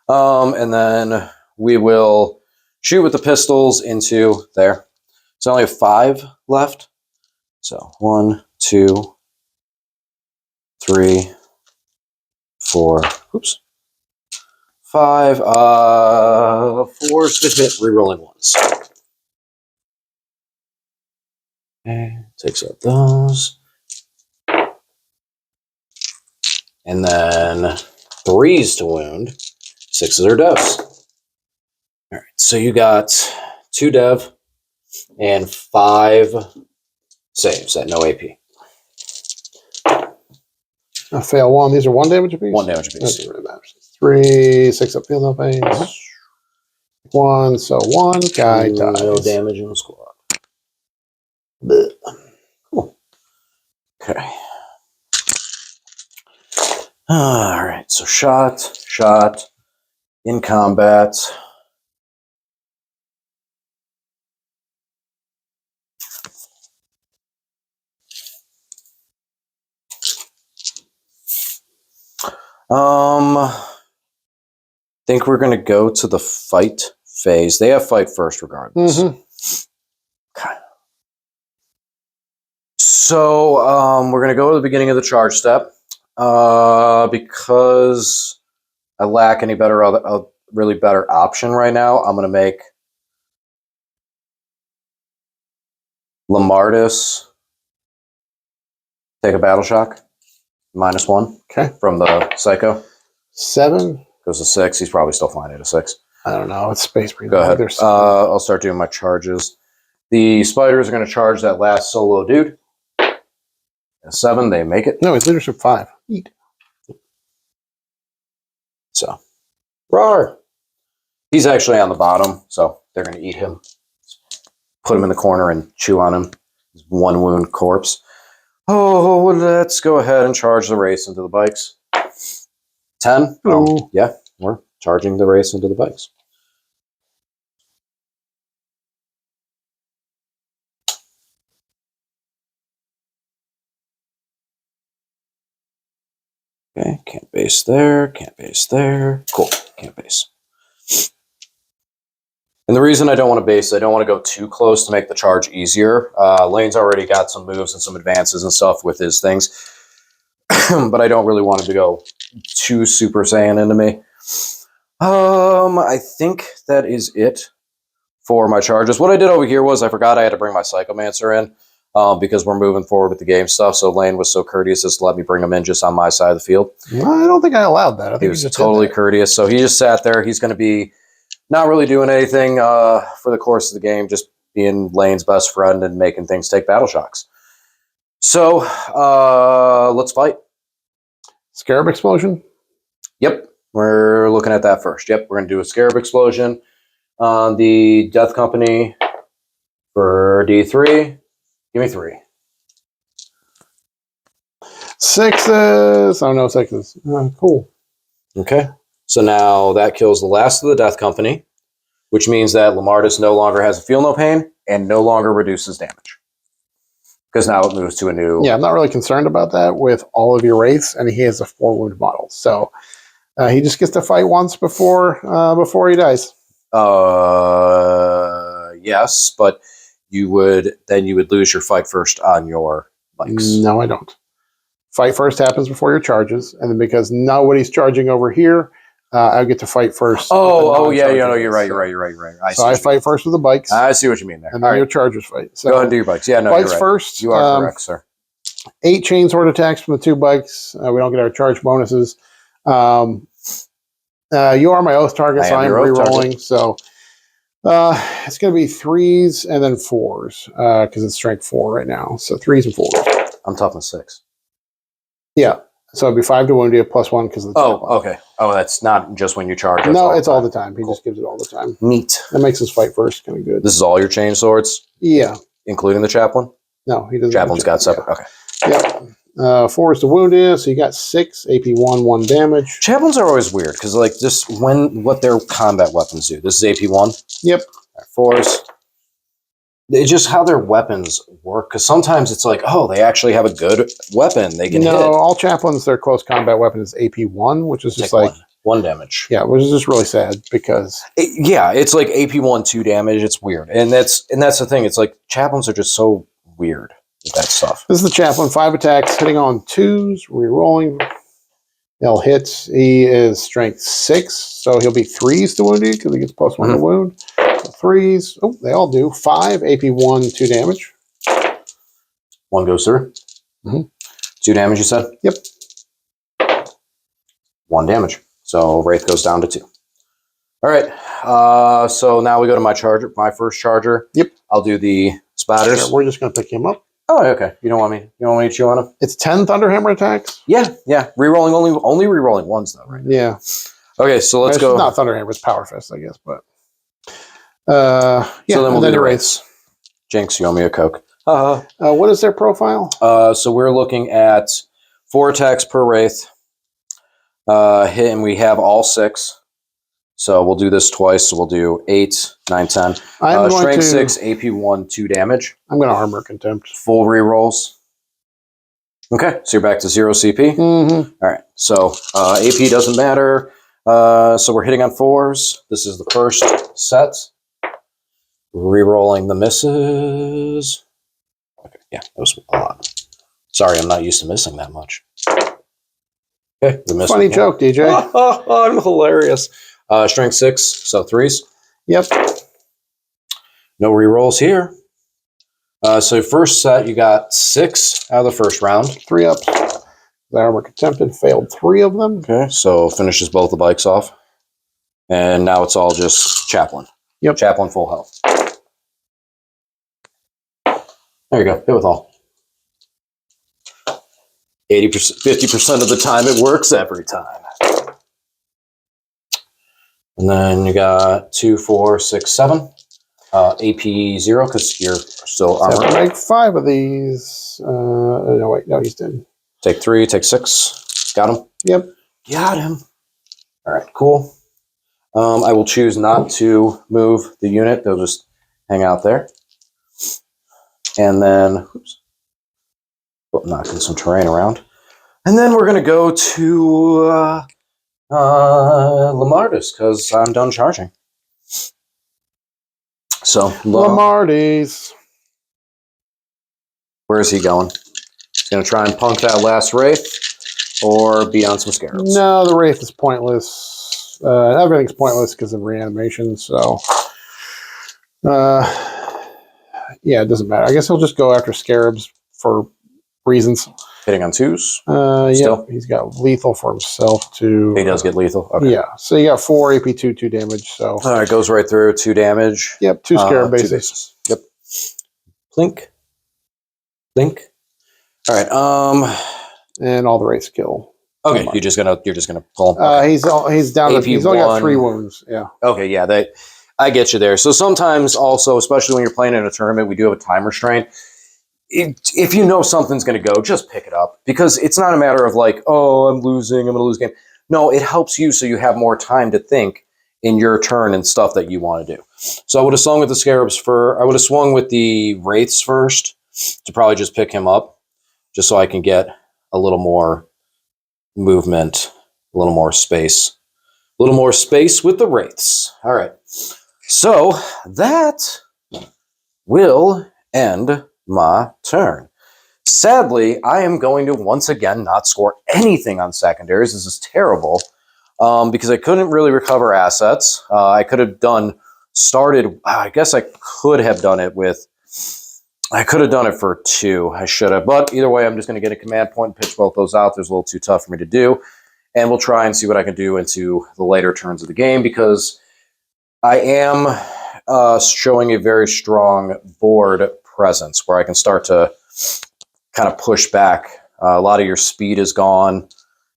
Speaker 3: And then we will shoot with the pistols into there. So I only have 5 left. So 1, 2, 3, 4, oops. 5, 4's to hit, rerolling 1s. Okay, takes out those. And then 3's to wound, 6s are devs. All right, so you got 2 dev and 5 saves at no AP.
Speaker 2: I fail 1. These are 1 damage apiece?
Speaker 3: 1 damage apiece.
Speaker 2: That's really bad. 3, 6 up field pains. 1, so 1 guy dies.
Speaker 3: No damage in the squad. Cool. Okay. All right, so shot, in combat. Think we're going to go to the fight phase. They have fight first regardless.
Speaker 2: Mm-hmm.
Speaker 3: Okay. So we're going to go to the beginning of the charge step. Because I lack any better really better option right now, I'm going to make Lamardis take a battle shock. -1.
Speaker 2: Okay.
Speaker 3: From the Psycho.
Speaker 2: 7.
Speaker 3: Goes to 6. He's probably still fine at a 6.
Speaker 2: I don't know. It's Space Marine.
Speaker 3: Go ahead. I'll start doing my charges. The spiders are going to charge that last solo dude. A 7, they make it.
Speaker 2: No, it's leadership 5. Eat.
Speaker 3: So, roar. He's actually on the bottom, so they're going to eat him. Put him in the corner and chew on him. He's 1 wound corpse. Oh, let's go ahead and charge the race into the bikes. 10? Oh, yeah, we're charging the race into the bikes. Okay, can't base there, can't base there. Cool, can't base. And the reason I don't want to base, I don't want to go too close to make the charge easier. Lane's already got some moves and some advances and stuff with his things, but I don't really want him to go too Super Saiyan into me. I think that is it for my charges. What I did over here was I forgot I had to bring my Psychomancer in because we're moving forward with the game stuff. So Lane was so courteous as to let me bring him in just on my side of the field.
Speaker 2: Well, I don't think I allowed that. I think
Speaker 3: He was totally courteous. So he just sat there. He's going to be not really doing anything for the course of the game, just being Lane's best friend and making things take battle shocks. So let's fight.
Speaker 2: Scarab Explosion?
Speaker 3: Yep, we're looking at that first. Yep, we're going to do a Scarab Explosion on the Death Company for D3. Give me 3.
Speaker 2: 6s. Oh, no, 6s. Cool.
Speaker 3: Okay. So now that kills the last of the Death Company, which means that Lamardus no longer has a Feel No Pain and no longer reduces damage. Because now it moves to a new...
Speaker 2: Yeah, I'm not really concerned about that with all of your wraiths, and he has a 4-wound model. So he just gets to fight once before he dies.
Speaker 3: Yes, but you would lose your fight first on your bikes.
Speaker 2: No, I don't. Fight first happens before your charges, and then because nobody's charging over here, I get to fight first.
Speaker 3: Yeah, you're right.
Speaker 2: I fight first with the bikes.
Speaker 3: I see what you mean there.
Speaker 2: And then your chargers fight. So
Speaker 3: go ahead and do your bikes. Yeah, no,
Speaker 2: bikes
Speaker 3: you're right.
Speaker 2: first.
Speaker 3: You are correct, sir.
Speaker 2: 8 chainsword attacks from the 2 bikes. We don't get our charge bonuses. You are my oath target, so I'm re-rolling. So it's going to be 3s and then 4s because it's strength 4 right now. So 3s and 4s.
Speaker 3: I'm toughness 6.
Speaker 2: Yeah. So it'd be 5 to wound you, +1 because of the
Speaker 3: okay. Oh, that's not just when you charge.
Speaker 2: No, it's all the time. He just gives it all the time.
Speaker 3: Neat.
Speaker 2: That makes his fight first kind of good.
Speaker 3: This is all your chain swords?
Speaker 2: Yeah.
Speaker 3: Including the chaplain?
Speaker 2: No, he doesn't.
Speaker 3: Chaplain's got separate. Okay.
Speaker 2: Yep. 4 is to wound you, so you got 6, AP1, 1 damage.
Speaker 3: Chaplains are always weird because, like, just what their combat weapons do. This is AP1?
Speaker 2: Yep.
Speaker 3: 4s. It's just how their weapons work, because sometimes it's like, oh, they actually have a good weapon. They can hit.
Speaker 2: No, all chaplains, their close combat weapon is AP1, which is just like...
Speaker 3: 1 damage.
Speaker 2: Yeah, which is just really sad because...
Speaker 3: it's like AP1, 2 damage. It's weird. And that's the thing. It's like chaplains are just so weird with that stuff.
Speaker 2: This is the chaplain. 5 attacks, hitting on 2s, re-rolling. He'll hit. He is strength 6, so he'll be 3s to wound you because he gets +1 to wound. 3s. Oh, they all do. 5, AP1, 2 damage.
Speaker 3: 1 goes through. 2 damage, you said?
Speaker 2: Yep.
Speaker 3: 1 damage. So Wraith goes down to 2. All right. So now we go to my charger, my first charger.
Speaker 2: Yep.
Speaker 3: I'll do the spatters.
Speaker 2: Sure, we're just going to pick him up.
Speaker 3: Oh, okay. You don't want me to chew on him?
Speaker 2: It's 10 Thunderhammer attacks.
Speaker 3: Yeah. Rerolling only rerolling 1s though, right?
Speaker 2: Yeah.
Speaker 3: Okay, so let's go.
Speaker 2: It's not Thunderhammer, it's Power Fist, I guess, but
Speaker 3: so then we'll do the
Speaker 2: Wraiths.
Speaker 3: Jinx, you owe me a Coke.
Speaker 2: What is their profile?
Speaker 3: So we're looking at 4 attacks per Wraith. Hit, and we have all 6. So we'll do this twice. So we'll do 8, 9, 10. Strength 6, AP1, 2 damage.
Speaker 2: I'm going to Armor Contempt.
Speaker 3: Full rerolls. Okay, so you're back to 0 CP. All right, so AP doesn't matter. So we're hitting on 4s. This is the first set. Rerolling the misses. Okay, yeah, that was a lot. Sorry, I'm not used to missing that much. Okay, the miss.
Speaker 2: Funny joke, DJ.
Speaker 3: I'm hilarious. Strength 6, so 3s.
Speaker 2: Yep.
Speaker 3: No rerolls here. So first set, you got 6 out of the first round.
Speaker 2: 3 ups. The Armor Contempted failed 3 of them.
Speaker 3: Okay, so finishes both the bikes off. And now it's all just Chaplain.
Speaker 2: Yep.
Speaker 3: Chaplain full health. There you go. Hit with all. 80%, 50% of the time it works every time. And then you got 2, 4, 6, 7. AP 0 because you're still armor.
Speaker 2: Make 5 of these. No, wait. No, he's dead.
Speaker 3: Take 3, take 6. Got him?
Speaker 2: Yep.
Speaker 3: Got him. All right, cool. I will choose not to move the unit. They'll just hang out there. And then, oops, knocking some terrain around. And then we're going to go to Lamardis because I'm done charging. So,
Speaker 2: Lamardes.
Speaker 3: Where is he going? He's going to try and punk that last Wraith or be on some Scarabs.
Speaker 2: No, the Wraith is pointless. Everything's pointless because of reanimation, so... yeah, it doesn't matter. I guess he'll just go after Scarabs for reasons.
Speaker 3: Hitting on 2s?
Speaker 2: Yeah, he's got lethal for himself, too.
Speaker 3: He does get lethal? Okay.
Speaker 2: Yeah, so you got 4 AP2, 2 damage, so...
Speaker 3: All right, goes right through, 2 damage.
Speaker 2: Yep, 2 Scarab
Speaker 3: 2
Speaker 2: bases.
Speaker 3: bases. Yep. Blink. Blink. All right,
Speaker 2: And all the Wraiths kill.
Speaker 3: okay, you're just gonna pull him. Okay.
Speaker 2: He's down. He's only got 3 wounds. Yeah.
Speaker 3: Okay, yeah, I get you there. So sometimes also, especially when you're playing in a tournament, we do have a time restraint. If you know something's going to go, just pick it up because it's not a matter of like, oh, I'm losing, I'm going to lose game. No, it helps you so you have more time to think in your turn and stuff that you want to do. So I would have swung with the Scarabs I would have swung with the Wraiths first to probably just pick him up, just so I can get a little more movement, a little more space. A little more space with the Wraiths. All right. So that will end my turn. Sadly, I am going to once again not score anything on secondaries. This is terrible because I couldn't really recover assets. I could have I guess I could have done it for 2. I should have. But either way, I'm just going to get a command point and pitch both those out. There's a little too tough for me to do. And we'll try and see what I can do into the later turns of the game because I am showing a very strong board presence where I can start to kind of push back. A lot of your speed is gone,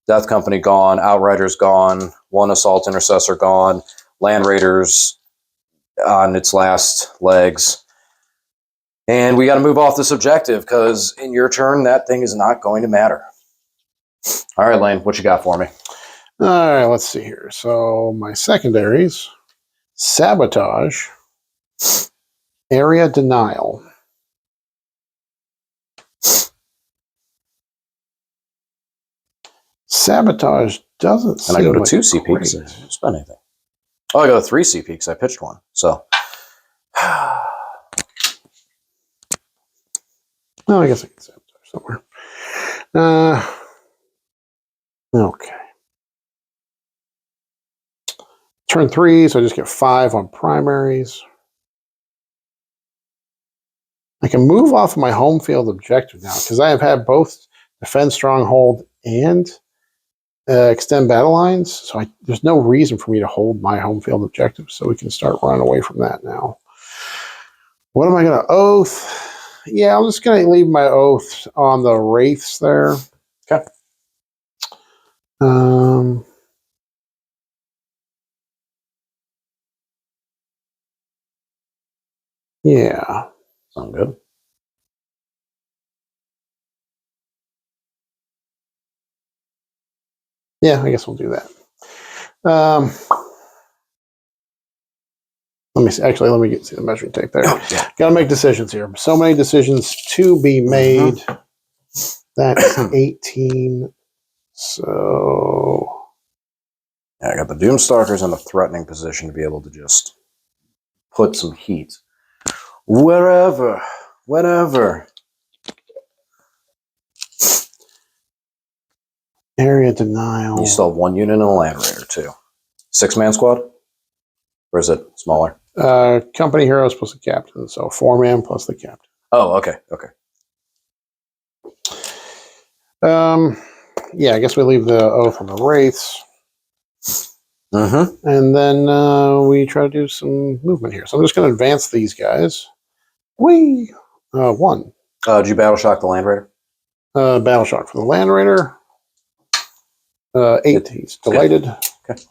Speaker 3: Death Company gone, Outriders gone, 1 Assault Intercessor gone, Land Raiders on its last legs. And we got to move off this objective because in your turn, that thing is not going to matter. All right, Lane, what you got for me?
Speaker 2: All right, let's see here. So my secondaries: Sabotage, Area Denial, Sabotage doesn't seem
Speaker 3: And I go to
Speaker 2: like
Speaker 3: 2 CPs. I didn't spend anything. Oh, I go to 3 CPs. I pitched 1. So.
Speaker 2: Oh, I guess I can Sabotage somewhere. Okay. Turn 3, so I just get 5 on primaries. I can move off my home field objective now because I have had both Defend Stronghold and extend battle lines. So there's no reason for me to hold my home field objective. So we can start running away from that now. What am I going to oath? Yeah, I'm just going to leave my oath on the Wraiths there.
Speaker 3: Okay.
Speaker 2: Yeah.
Speaker 3: Sound good.
Speaker 2: Yeah, I guess we'll do that. Let me see the measuring tape there.
Speaker 3: Oh, yeah.
Speaker 2: Got to make decisions here. So many decisions to be made. That's 18. So
Speaker 3: Yeah, I got the Doomstalkers in a threatening position to be able to just put some heat wherever, whenever.
Speaker 2: Area Denial.
Speaker 3: You still have 1 unit and a Land Raider too. 6-man squad, or is it smaller?
Speaker 2: Company heroes plus the captain. So 4-man plus the captain.
Speaker 3: Oh, okay, okay.
Speaker 2: Yeah, I guess we leave the oath on the Wraiths.
Speaker 3: Mm-hmm.
Speaker 2: And then we try to do some movement here. So I'm just going to advance these guys. 1.
Speaker 3: Did you battle shock the Land Raider?
Speaker 2: Battle shock for the Land Raider. 8. He's delighted.
Speaker 3: Okay.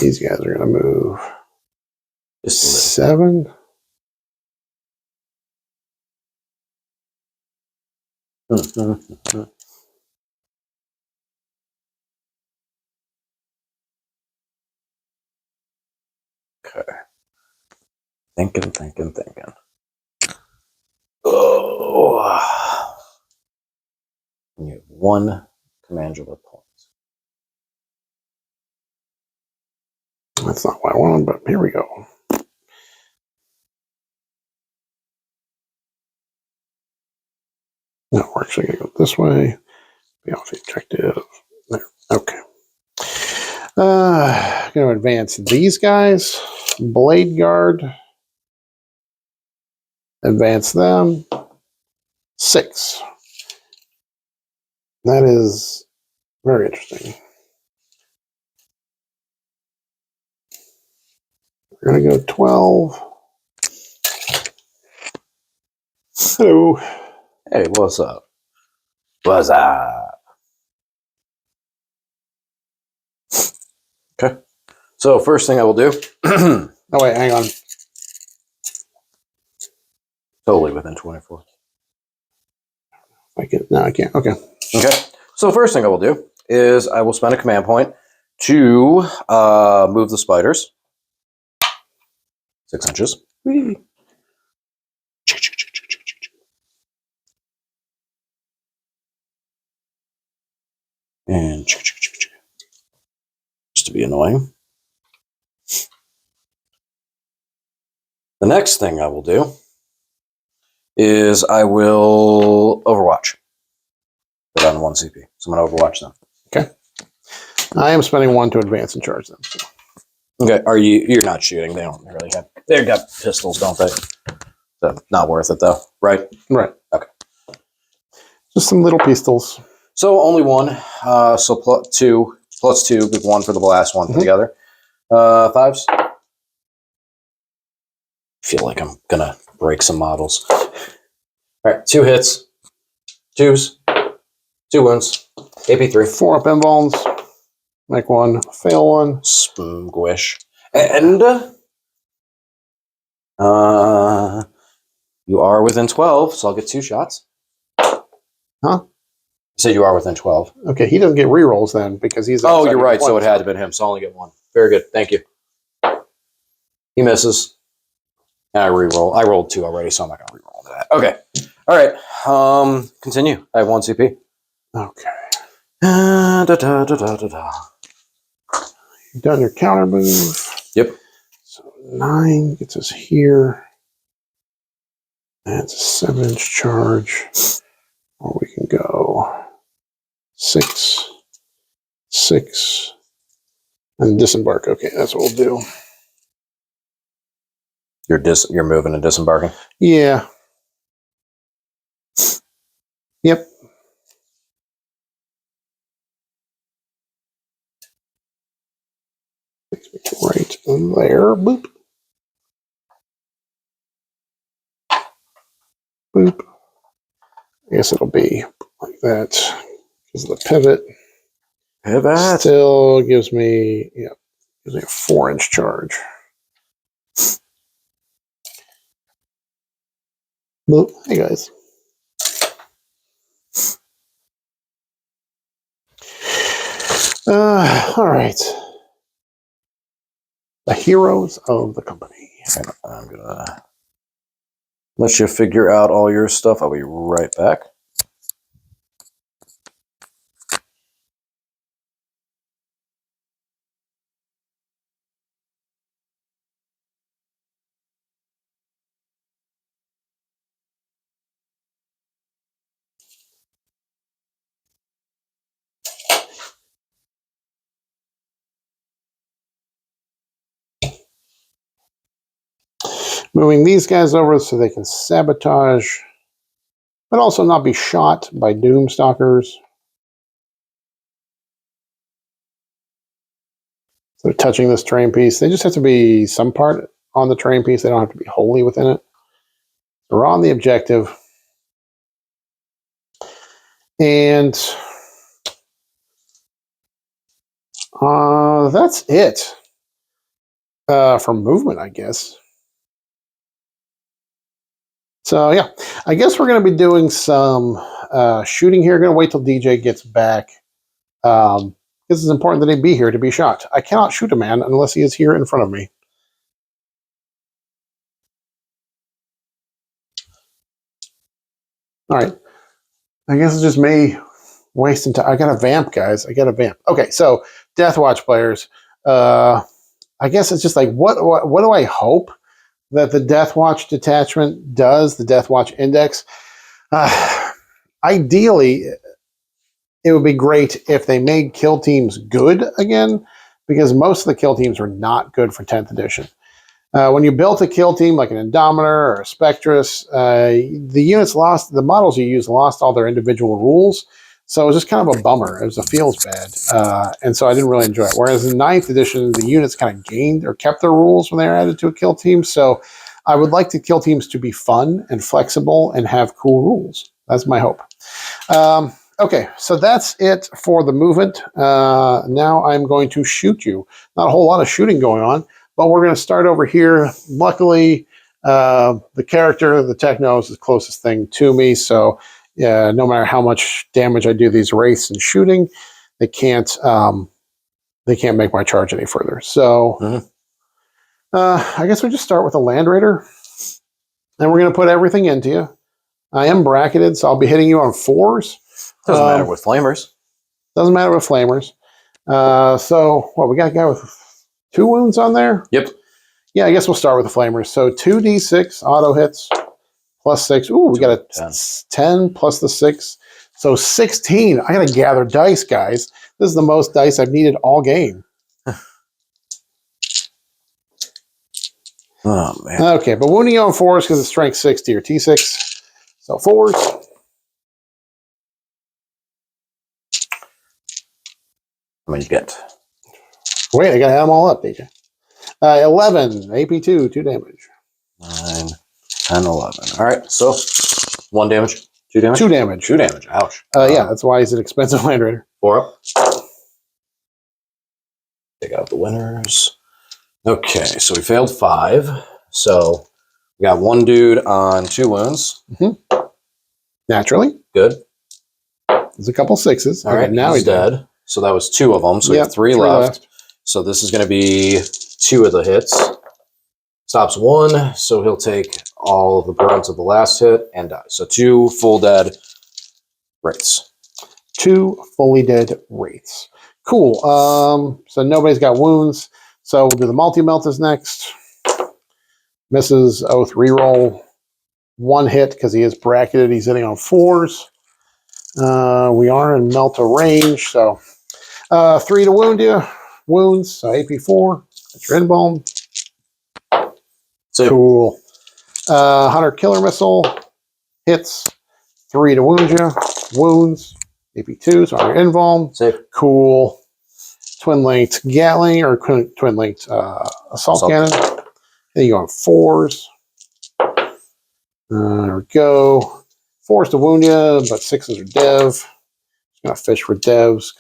Speaker 2: These guys are going to move.
Speaker 3: Just
Speaker 2: 7.
Speaker 3: mm-hmm. Okay. Thinking. Oh. And you have 1 commandular point.
Speaker 2: That's not what I wanted, but here we go. No, we're actually going to go this way. Be off the objective. There. Okay. Going to advance these guys. Blade Guard. Advance them. 6. That is very interesting. We're going to go 12. Hello.
Speaker 3: Hey, what's up? What's up? Okay. So first thing I will do.
Speaker 2: Oh, wait, hang on.
Speaker 3: Totally within 24.
Speaker 2: No, I can't. Okay.
Speaker 3: Okay. So first thing I will do is I will spend a command point to move the spiders 6 inches. Whee. And just to be annoying. The next thing I will do is I will Overwatch. Put on 1 CP. So I'm going to Overwatch them.
Speaker 2: Okay. I am spending 1 to advance and charge them. So.
Speaker 3: Okay. You're not shooting. They don't really have. They've got pistols, don't they? So not worth it though, right?
Speaker 2: Right.
Speaker 3: Okay.
Speaker 2: Just some little pistols.
Speaker 3: So only 1. So plus 2, with 1 for the blast, 1 for the other. 5s. Feel like I'm gonna break some models. All right, 2 hits, 2s, 2 wounds, AP3.
Speaker 2: 4 up involves. Make 1, fail 1.
Speaker 3: Spoogwish. And you are within 12, so I'll get 2 shots.
Speaker 2: Huh?
Speaker 3: I said you are within 12.
Speaker 2: Okay, he doesn't get rerolls then because he's.
Speaker 3: Oh, you're right. So it had to have been him. So I only get 1. Very good. Thank you. He misses. And I reroll. I rolled 2 already, so I'm not going to reroll that. Okay. All right. Continue. I have 1 CP.
Speaker 2: Okay.
Speaker 3: Da, da, da, da, da, da.
Speaker 2: You've done your counter move.
Speaker 3: Yep.
Speaker 2: So 9 gets us here. That's a 7-inch charge. Or we can go 6, 6, and disembark. Okay, that's what we'll do.
Speaker 3: You're moving and disembarking.
Speaker 2: Yeah. Yep. Right there. Boop. Boop. I guess it'll be like that. Because the pivot still gives me, gives me a 4-inch charge. Boop. Hey guys. All right. The heroes of the company.
Speaker 3: I'm gonna let you figure out all your stuff. I'll be right back.
Speaker 2: Moving these guys over so they can sabotage, but also not be shot by Doomstalkers. So they're touching this terrain piece. They just have to be some part on the terrain piece. They don't have to be wholly within it. We're on the objective. And that's it for movement, I guess. So, yeah, I guess we're going to be doing some shooting here. Going to wait till DJ gets back. This is important that he be here to be shot. I cannot shoot a man unless he is here in front of me. All right. I guess it's just me wasting time. I got a vamp, guys. I got a vamp. Okay, so Deathwatch players. I guess it's just like what do I hope that the Deathwatch detachment does? The Deathwatch index. Ideally, it would be great if they made kill teams good again, because most of the kill teams were not good for 10th edition. When you built a kill team like an Indomitor or a Spectrus, the units lost, the models you used lost all their individual rules. So it was just kind of a bummer. It was a feels bad. And so I didn't really enjoy it. Whereas in 9th edition, the units kind of gained or kept their rules when they were added to a kill team. So I would like the kill teams to be fun and flexible and have cool rules. That's my hope. Okay, so that's it for the movement. Now I'm going to shoot you. Not a whole lot of shooting going on, but we're going to start over here. Luckily, the character, the Techno, is the closest thing to me, so no matter how much damage I do these wraiths and shooting, they can't make my charge any further. So I guess we just start with a Land Raider, and we're going to put everything into you. I am bracketed, so I'll be hitting you on 4s.
Speaker 1: Doesn't matter with flamers.
Speaker 2: Doesn't matter with flamers. So what, we got a guy with 2 wounds on there?
Speaker 1: Yep.
Speaker 2: Yeah, I guess we'll start with the flamers. So 2d6 auto hits plus 6. Ooh, we got a 10 plus the 6. So 16. I got to gather dice, guys. This is the most dice I've needed all game.
Speaker 1: Oh, man.
Speaker 2: Okay, but wounding you on 4s because it's strength 6 to your T6. So 4s.
Speaker 1: How many you get?
Speaker 2: Wait, I got to add them all up, DJ. 11, AP2, 2 damage.
Speaker 1: 9, 10, 11. All right, so 1 damage, 2 damage?
Speaker 2: 2 damage.
Speaker 1: 2 damage, ouch.
Speaker 2: Yeah, that's why he's an expensive Land Raider.
Speaker 1: 4 up. Take out the winners. Okay, so we failed 5. So we got 1 dude on 2 wounds.
Speaker 2: Naturally.
Speaker 1: Good.
Speaker 2: There's a couple 6s.
Speaker 1: All right,
Speaker 2: now
Speaker 1: he's dead. So that was 2 of them. So we have 3 left. So this is going to be 2 of the hits. Stops 1, so he'll take all the brunt of the last hit and die. So 2 full dead wraiths.
Speaker 2: 2 fully dead wraiths. Cool. So nobody's got wounds. So we'll do the multi-meltas next. Misses oath reroll. 1 hit because he is bracketed. He's hitting on 4s. We are in Melta range, so 3 to wound you. Wounds, so AP4. That's your embalm.
Speaker 1: So
Speaker 2: cool. Hunter killer missile. Hits. 3 to wound you. Wounds. AP2, so on your embalm.
Speaker 1: Safe.
Speaker 2: Cool. Twin-linked Gatling, or twin-linked assault cannon. Then you go on 4s. There we go. 4s to wound you, but 6s are dev. Just gonna fish for devs.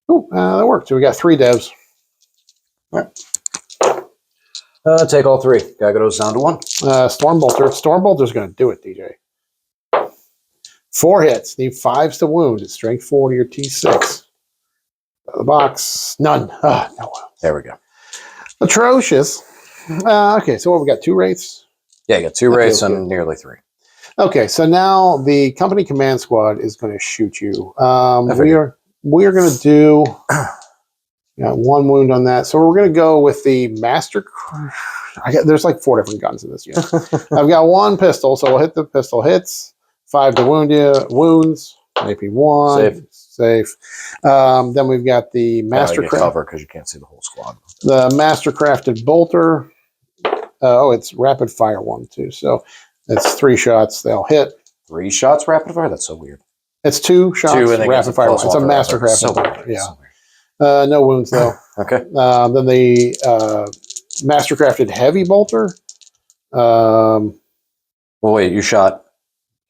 Speaker 2: Oh, that worked. So we got 3 devs.
Speaker 1: All right. Take all 3. Guy goes down to 1.
Speaker 2: Stormbolter. Stormbolter's gonna do it, DJ. 4 hits. Need 5s to wound. It's strength 4 to your T6. Out of the box. None. No.
Speaker 1: There we go.
Speaker 2: Atrocious. Okay, so what we got? 2 wraiths?
Speaker 1: Yeah, you got 2 wraiths and nearly 3.
Speaker 2: Okay, so now the company command squad is going to shoot you. We are going to do. Got 1 wound on that, so we're going to go with the master. There's like 4 different guns in this unit. I've got 1 pistol, so we'll hit the pistol hits. 5 to wound you. Wounds. Maybe 1. Safe. Then we've got the master
Speaker 1: cover because you can't see the whole squad.
Speaker 2: The master-crafted bolter. It's rapid fire 1 too. So it's 3 shots. They'll hit.
Speaker 1: 3 shots rapid fire? That's so weird.
Speaker 2: It's 2 shots.
Speaker 1: 2 and then
Speaker 2: rapid fire 1. It's a master-crafted
Speaker 1: so
Speaker 2: bolter. Yeah. No wounds though.
Speaker 1: Okay.
Speaker 2: Then the master-crafted heavy bolter.
Speaker 1: Well, wait. You shot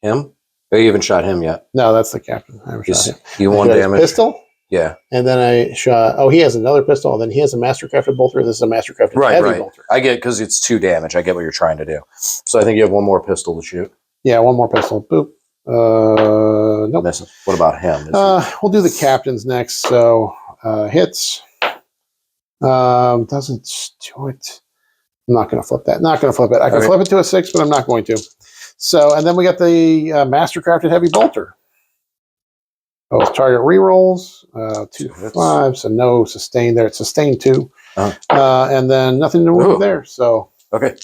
Speaker 1: him? Oh, you haven't shot him yet.
Speaker 2: No, that's the captain. I haven't shot him.
Speaker 1: You 1 damage.
Speaker 2: Pistol.
Speaker 1: Yeah.
Speaker 2: And then I shot. Oh, he has another pistol. And then he has a master-crafted bolter. This is a master-crafted heavy bolter.
Speaker 1: I get because it's 2 damage. I get what you're trying to do. So I think you have 1 more pistol to shoot.
Speaker 2: Yeah, 1 more pistol. Boop. Nope.
Speaker 1: What about him?
Speaker 2: We'll do the captains next. So hits. Doesn't do it. I'm not going to flip that. Not going to flip it. I can flip it to a 6, but I'm not going to. So, and then we got the master-crafted heavy bolter. Both target rerolls. 2
Speaker 3: Two hits.
Speaker 2: 5, so no sustain there. It's sustained 2.
Speaker 3: Uh-huh.
Speaker 2: And then nothing to move there. So
Speaker 3: Okay.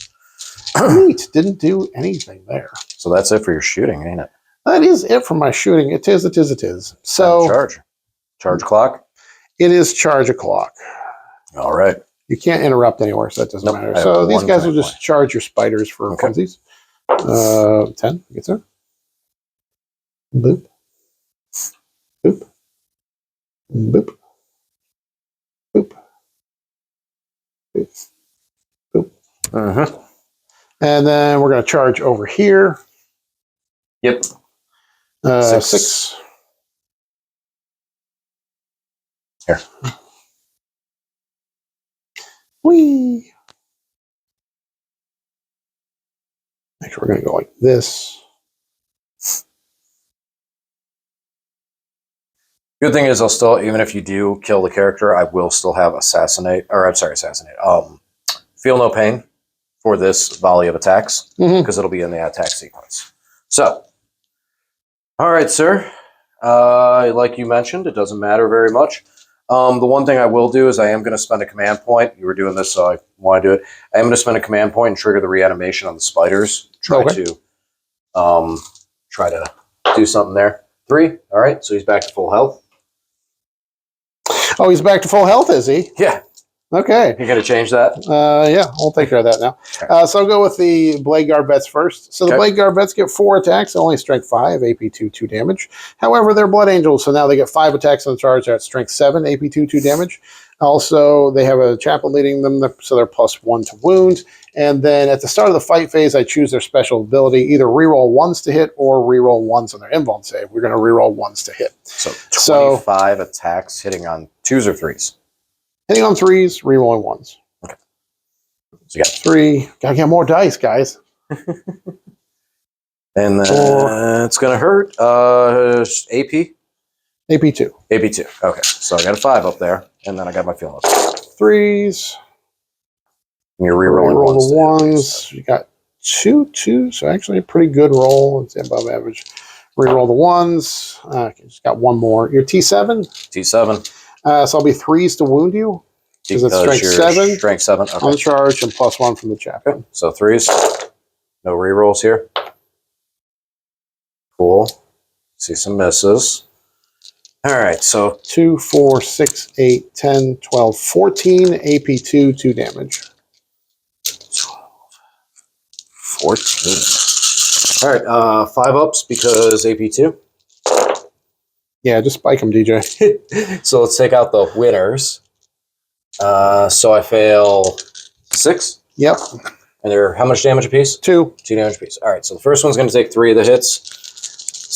Speaker 2: neat. Didn't do anything there.
Speaker 3: So that's it for your shooting, ain't it?
Speaker 2: That is it for my shooting. It is. So
Speaker 3: Charge clock.
Speaker 2: it is charge o'clock.
Speaker 3: All right.
Speaker 2: You can't interrupt anywhere, so that doesn't matter.
Speaker 3: I
Speaker 2: So
Speaker 3: have
Speaker 2: these
Speaker 3: one
Speaker 2: guys will
Speaker 3: turn
Speaker 2: just charge your spiders for
Speaker 3: Okay.
Speaker 2: funsies. 10. Gets there. Boop. Boop. Boop. Boop. Boop. Boop.
Speaker 3: Mm-hmm.
Speaker 2: And then we're going to charge over here.
Speaker 3: Yep.
Speaker 2: 6.
Speaker 3: Here.
Speaker 2: Whee! Actually, we're going to go like this.
Speaker 3: Good thing is I'll still, even if you do kill the character, I will still have assassinate. Feel no pain for this volley of attacks because it'll be in the attack sequence. So, all right, sir. Like you mentioned, it doesn't matter very much. The one thing I will do is I am going to spend a command point. You were doing this, so I want to do it. I am going to spend a command point and trigger the reanimation on the spiders. Try to do something there. 3. All right, so he's back to full health.
Speaker 2: Oh, he's back to full health, is he?
Speaker 3: Yeah.
Speaker 2: Okay.
Speaker 3: You're going to change that?
Speaker 2: Yeah, we'll take care of that now. So I'll go with the Blade Guard Vets first. So the Blade Guard Vets get 4 attacks, only strength 5, AP 2, 2 damage. However, they're Blood Angels, so now they get 5 attacks on the charge. They're at strength 7, AP 2, 2 damage. Also, they have a chaplain leading them, so they're +1 to wound. And then at the start of the fight phase, I choose their special ability, either reroll 1s to hit or reroll 1s on their invuln save. We're going to reroll 1s to hit.
Speaker 3: So 25 attacks hitting on 2s or 3s?
Speaker 2: Hitting on 3s, rerolling 1s.
Speaker 3: Okay. So you got
Speaker 2: 3. Gotta get more dice, guys.
Speaker 3: And then it's going to hurt. AP?
Speaker 2: AP 2.
Speaker 3: AP 2. Okay. So I got a 5 up there, and then I got my field up.
Speaker 2: 3s.
Speaker 3: And you're rerolling
Speaker 2: Reroll the
Speaker 3: 1s.
Speaker 2: 1s. You got 2, so actually a pretty good roll. It's above average. Reroll the 1s. Okay, just got 1 more. Your T7?
Speaker 3: T7.
Speaker 2: So I'll be 3s to wound you. Because it's strength
Speaker 3: you're
Speaker 2: 7.
Speaker 3: Strength 7. Okay.
Speaker 2: On the charge and +1 from the chaplain.
Speaker 3: Okay. So 3s. No rerolls here. Cool. See some misses. All right, so
Speaker 2: 2, 4, 6, 8, 10, 12, 14, AP 2, 2 damage.
Speaker 3: 14. All right, 5 ups because AP 2.
Speaker 2: Yeah, just spike them, DJ.
Speaker 3: So let's take out the winners. So I fail 6.
Speaker 2: Yep.
Speaker 3: And they're how much damage apiece?
Speaker 2: 2.
Speaker 3: 2 damage apiece. All right, so the first one's going to take 3 of the hits.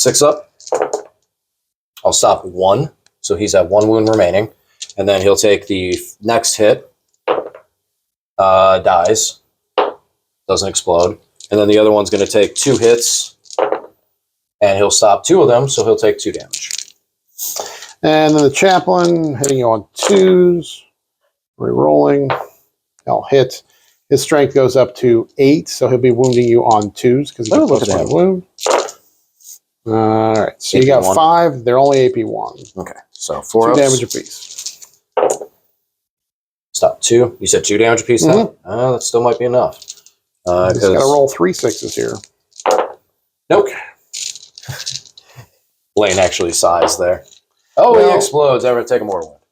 Speaker 3: 6 up. I'll stop 1, so he's at 1 wound remaining. And then he'll take the next hit. Dies. Doesn't explode. And then the other one's going to take 2 hits. And he'll stop 2 of them, so he'll take 2 damage.
Speaker 2: And then the chaplain hitting you on 2s. Rerolling. I'll hit. His strength goes up to 8, so he'll be wounding you on 2s because he gets +1 wound. All right, so you got
Speaker 3: 1.
Speaker 2: 5. They're only AP 1.
Speaker 3: Okay, so 4
Speaker 2: 2
Speaker 3: ups.
Speaker 2: damage apiece.
Speaker 3: Stop 2. You said 2 damage apiece then? That still might be enough.
Speaker 2: Just got to roll 3 6s here.
Speaker 3: Nope. Blaine actually sighs there. Oh, he explodes. Ever take a mortal wound.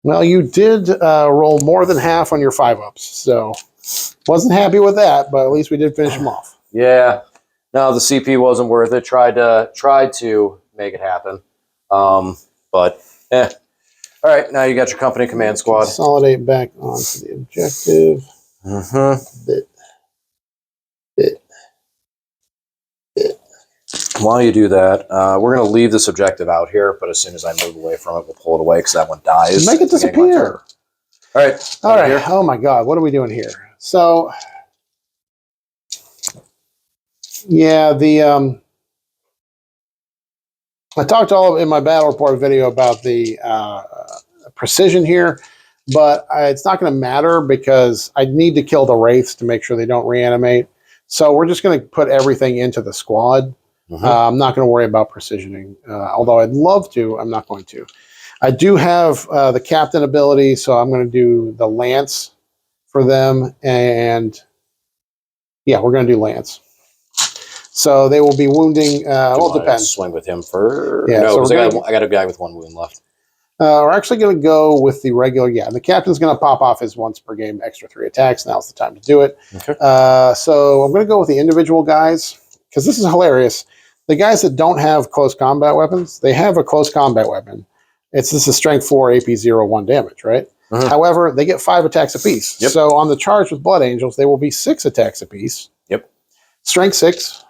Speaker 2: Well, you did roll more than half on your 5 ups, so wasn't happy with that, but at least we did finish him off.
Speaker 3: Yeah. No, the CP wasn't worth it. Tried to make it happen. But All right, now you got your company command squad.
Speaker 2: Consolidate back onto the objective. Bit.
Speaker 3: While you do that, we're going to leave this objective out here, but as soon as I move away from it, we'll pull it away because that one dies.
Speaker 2: Make it disappear.
Speaker 3: All right.
Speaker 2: All right. Here. Oh my God, what are we doing here? So, yeah, I talked all in my battle report video about the precision here, but it's not going to matter because I need to kill the wraiths to make sure they don't reanimate. So we're just going to put everything into the squad. I'm not going to worry about precisioning. Although I'd love to, I'm not going to. I do have the captain ability, so I'm going to do the lance for them. And yeah, we're going to do lance. So they will be wounding. Well, it depends.
Speaker 3: Swing with him for
Speaker 2: no,
Speaker 3: because I got a guy with 1 wound left.
Speaker 2: We're actually going to go with the regular. Yeah, the captain's going to pop off his once per game extra 3 attacks. Now's the time to do it.
Speaker 3: Okay.
Speaker 2: So I'm going to go with the individual guys because this is hilarious. The guys that don't have close combat weapons, they have a close combat weapon. This is strength 4, AP 0, 1 damage, right? However, they get 5 attacks apiece.
Speaker 3: Yep.
Speaker 2: So on the charge with Blood Angels, they will be 6 attacks apiece.
Speaker 3: Yep.
Speaker 2: Strength 6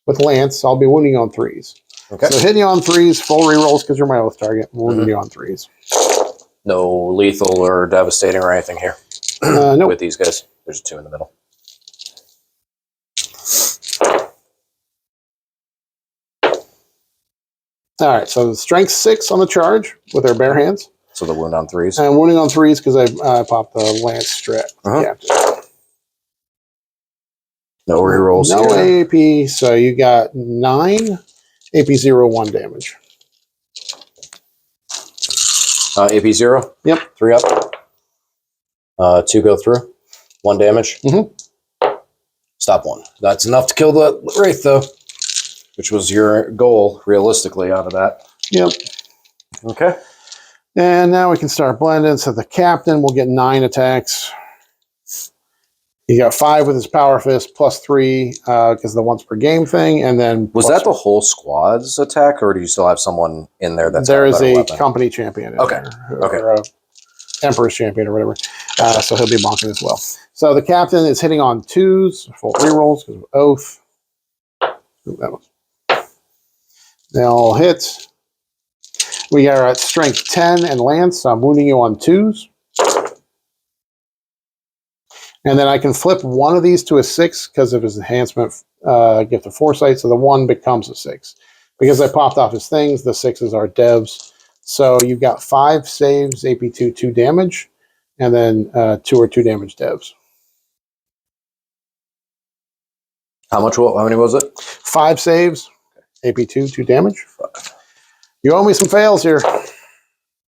Speaker 2: with Lance. I'll be wounding on 3s.
Speaker 3: Okay.
Speaker 2: So hitting you on 3s, full rerolls because you're my oath target. Wounding you on 3s.
Speaker 3: No lethal or devastating or anything here.
Speaker 2: Nope.
Speaker 3: With these guys. There's 2 in the middle.
Speaker 2: All right, so strength 6 on the charge with their bare hands.
Speaker 3: So the wound on 3s.
Speaker 2: And wounding on 3s because I popped the lance strap. Captain.
Speaker 3: No rerolls
Speaker 2: No
Speaker 3: here.
Speaker 2: AP, so you got 9 AP 0, 1 damage.
Speaker 3: AP 0?
Speaker 2: Yep.
Speaker 3: 3 up. 2 go through. 1 damage. Stop 1. That's enough to kill the Wraith, though. Which was your goal, realistically, out of that.
Speaker 2: Yep.
Speaker 3: Okay.
Speaker 2: And now we can start blending. So the captain will get 9 attacks. He got 5 with his power fist, plus 3 because of the once per game thing, and then
Speaker 3: was that the whole squad's attack, or do you still have someone in there that's
Speaker 2: there
Speaker 3: got
Speaker 2: is
Speaker 3: better
Speaker 2: a
Speaker 3: weapon?
Speaker 2: company champion in there,
Speaker 3: Okay.
Speaker 2: or Emperor's champion or whatever. So he'll be bonking as well. So the captain is hitting on 2s, full rerolls because of oath. Ooh, that was. They'll hit. We are at strength 10 and lance, so I'm wounding you on 2s. And then I can flip one of these to a 6 because of his enhancement gift of foresight, so the 1 becomes a 6. Because I popped off his things, the 6s are devs. So you've got 5 saves, AP2, 2 damage, and then 2 or 2 damage devs.
Speaker 3: How many was it?
Speaker 2: 5 saves, AP2, 2 damage. You owe me some fails here.
Speaker 3: All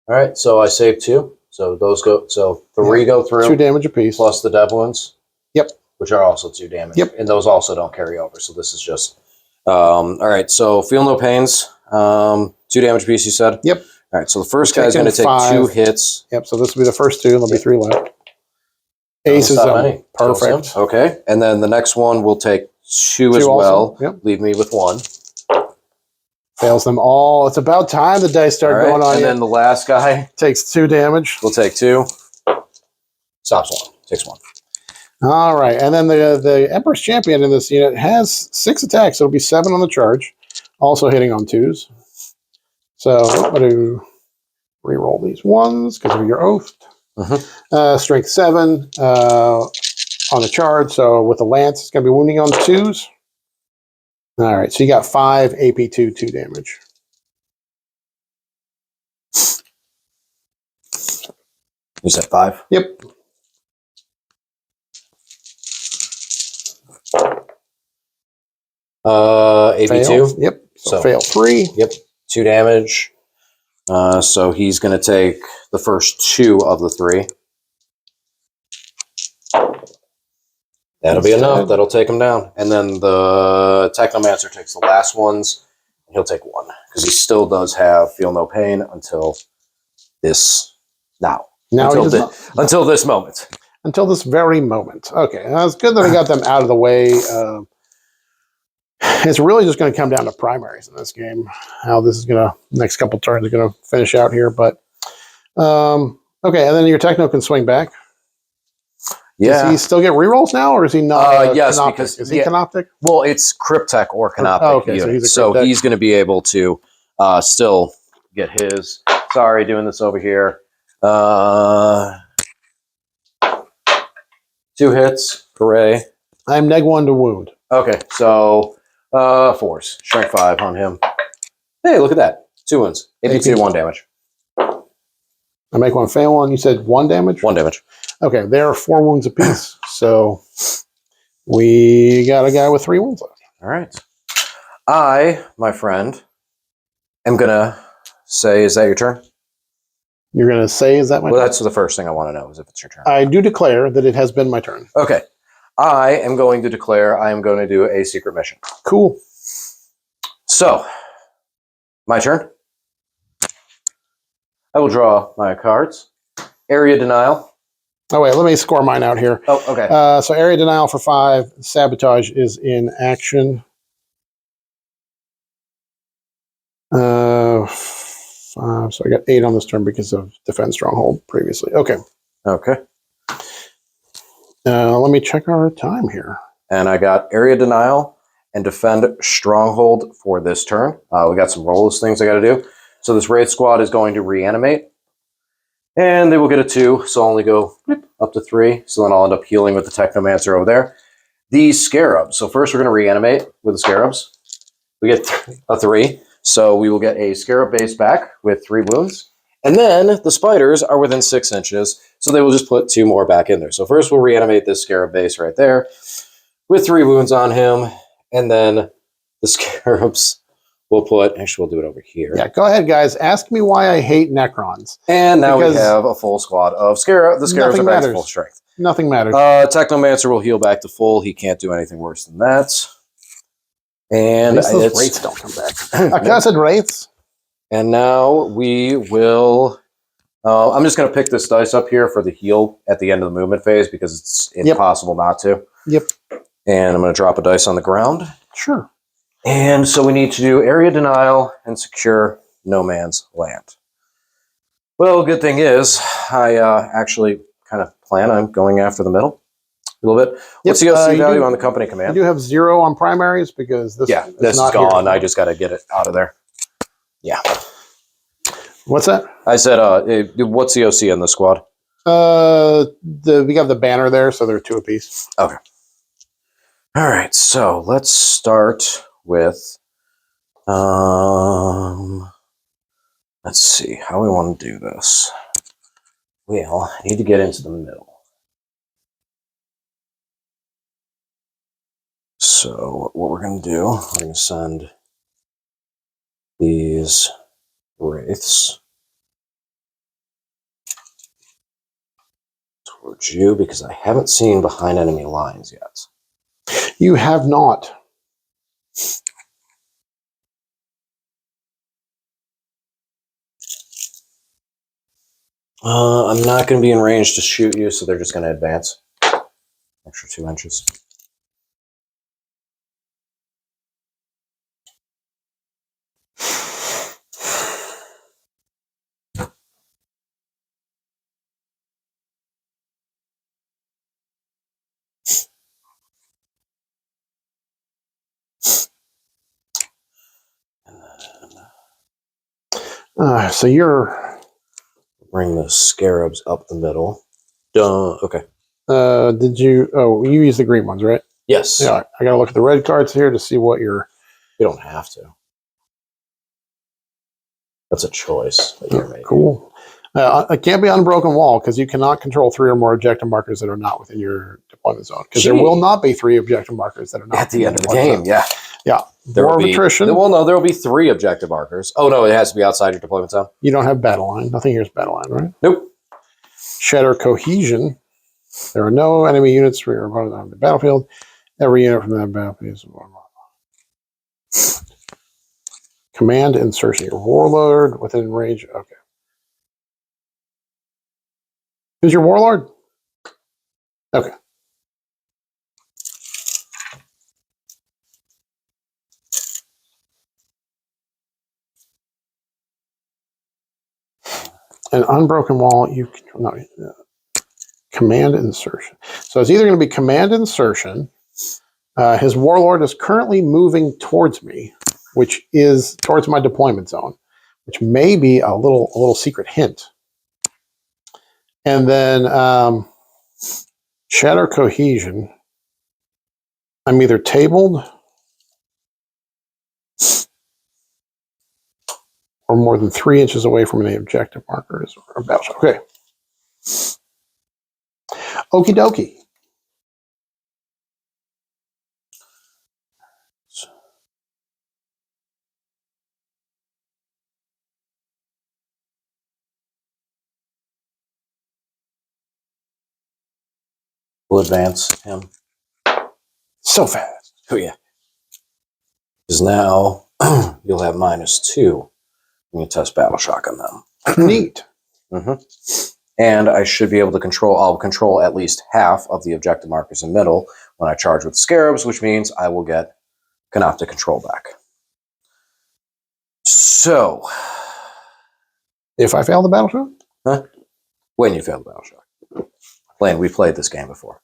Speaker 3: right, so I saved 2. So those go. So 3 go through.
Speaker 2: 2 damage apiece.
Speaker 3: Plus the dev wounds.
Speaker 2: Yep.
Speaker 3: Which are also 2 damage.
Speaker 2: Yep.
Speaker 3: And those also don't carry over. So this is just. All right. So feel no pains. 2 damage apiece. You said.
Speaker 2: Yep.
Speaker 3: All right. So the first guy's going to take 2 hits.
Speaker 2: Yep. So this will be the first 2. There'll be 3 left. Ace is perfect.
Speaker 3: Okay. And then the next one will take 2 as well.
Speaker 2: Yep.
Speaker 3: Leave me with 1.
Speaker 2: Fails them all. It's about time the dice start going on.
Speaker 3: And then the last guy
Speaker 2: takes 2 damage.
Speaker 3: will take 2. Stops 1. Takes 1.
Speaker 2: All right. And then the Emperor's Champion in this unit has 6 attacks. So it'll be 7 on the charge. Also hitting on 2s. So I'm going to re-roll these 1s because of your oath. Strength 7 on the charge. So with the lance, it's going to be wounding on 2s. All right, so you got 5 AP2, 2 damage.
Speaker 3: You said 5?
Speaker 2: Yep.
Speaker 3: AP2?
Speaker 2: Fail. Yep. So fail 3.
Speaker 3: Yep. 2 damage. So he's going to take the first 2 of the 3. That'll be enough. That'll take him down. And then the Technomancer takes the last ones. And he'll take 1. Because he still does have Feel No Pain until this now. Until this moment.
Speaker 2: Until this very moment. Okay. It's good that I got them out of the way. It's really just going to come down to primaries in this game. How this is going to, next couple turns are going to finish out here. But, okay. And then your Techno can swing back.
Speaker 1: Yeah.
Speaker 2: Does he still get rerolls now, or is he not?
Speaker 1: Yes,
Speaker 2: canoptic?
Speaker 1: because
Speaker 2: is he canoptic?
Speaker 1: Well, it's Cryptech or Canoptic.
Speaker 2: Oh, okay,
Speaker 1: unit.
Speaker 2: so
Speaker 1: he's going to be able to still get his. Sorry, doing this over here. 2 hits. Hooray!
Speaker 2: I'm neg 1 to wound.
Speaker 1: Okay, so 4s. Strength 5 on him. Hey, look at that. 2 wounds. AP2, 1 damage.
Speaker 2: I make 1 fail 1. You said 1 damage?
Speaker 3: 1 damage.
Speaker 2: Okay, there are 4 wounds apiece. So we got a guy with 3 wounds left.
Speaker 1: All right.
Speaker 3: I, my friend, am going to say, is that your turn?
Speaker 2: You're going to say, is that my
Speaker 3: Well,
Speaker 2: turn?
Speaker 3: that's the first thing I want to know, is if it's your turn.
Speaker 2: I do declare that it has been my turn.
Speaker 3: Okay. I am going to declare I am going to do a secret mission.
Speaker 2: Cool.
Speaker 3: So, my turn. I will draw my cards. Area denial.
Speaker 2: Oh, wait, let me score mine out here.
Speaker 3: Oh, okay.
Speaker 2: So area denial for 5. Sabotage is in action. 5. So I got 8 on this turn because of defense stronghold previously. Okay.
Speaker 3: Okay.
Speaker 2: Let me check our time here.
Speaker 3: And I got area denial and defend stronghold for this turn. We got some rollless things I got to do. So this raid squad is going to reanimate. And they will get a 2, so I'll only go up to 3. So then I'll end up healing with the Technomancer over there. The Scarabs. So first we're going to reanimate with the Scarabs. We get a 3. So we will get a Scarab base back with 3 wounds. And then the Spiders are within 6 inches. So they will just put 2 more back in there. So first we'll reanimate this Scarab base right there with 3 wounds on him. And then the Scarabs will put, actually we'll do it over here.
Speaker 2: Yeah, go ahead, guys. Ask me why I hate Necrons.
Speaker 3: And now we have a full squad of Scarab. The Scarabs are back to full strength.
Speaker 2: Nothing matters.
Speaker 3: Technomancer will heal back to full. He can't do anything worse than that. And
Speaker 2: those wraiths don't come back. I said wraiths.
Speaker 3: And now we will... I'm just going to pick this dice up here for the heal at the end of the movement phase because it's impossible not to.
Speaker 2: Yep.
Speaker 3: And I'm going to drop a dice on the ground.
Speaker 2: Sure.
Speaker 3: And so we need to do area denial and secure no man's land. Well, good thing is I actually kind of plan on going after the middle a little bit. What's the OC value on the company command?
Speaker 2: You do have 0 on primaries because this
Speaker 3: this is gone. I just got to get it out of there. Yeah.
Speaker 2: What's that?
Speaker 3: I said, what's the OC on the squad?
Speaker 2: We got the banner there, so they're 2 apiece.
Speaker 3: Okay. All right, so let's start with, let's see how we want to do this. Well, I need to get into the middle. So what we're going to do, we're going to send these wraiths towards you because I haven't seen behind enemy lines yet.
Speaker 2: You have not.
Speaker 3: I'm not going to be in range to shoot you, so they're just going to advance. Extra 2 inches.
Speaker 2: So you're...
Speaker 3: Bring the Scarabs up the middle. Duh. Okay.
Speaker 2: Did you... Oh, you used the green ones, right?
Speaker 3: Yes.
Speaker 2: Yeah, I got to look at the red cards here to see what you're...
Speaker 3: You don't have to. That's a choice that you're making.
Speaker 2: Cool. It can't be unbroken wall because you cannot control 3 or more objective markers that are not within your deployment zone. Because there will not be 3 objective markers that are not
Speaker 3: at the end of the game. Yeah.
Speaker 2: Yeah.
Speaker 3: There will be attrition. Well, no, there will be 3 objective markers. Oh no, it has to be outside your deployment zone.
Speaker 2: You don't have battle line. Nothing here is battle line, right?
Speaker 3: Nope.
Speaker 2: Shatter cohesion. There are no enemy units for your opponent on the battlefield. Every unit from that battlefield is command insertion. Your warlord within range. Okay. Who's your warlord? Okay. An unbroken wall. You can command insertion. So it's either going to be command insertion. His warlord is currently moving towards me, which is towards my deployment zone, which may be a little secret hint. And then shatter cohesion. I'm either tabled or more than 3 inches away from any objective markers or battleship. Okay. Okie dokie.
Speaker 3: We'll advance him.
Speaker 2: So fast.
Speaker 3: Oh, yeah. Because now you'll have -2 when you test Battle Shock on them.
Speaker 2: Neat.
Speaker 3: And I should be able to control, I'll control at least half of the objective markers in middle when I charge with Scarabs, which means I will get Canoptic control back. So.
Speaker 2: If I fail the battle shot?
Speaker 3: Huh? When you fail the Battle Shock. Lane, we've played this game before.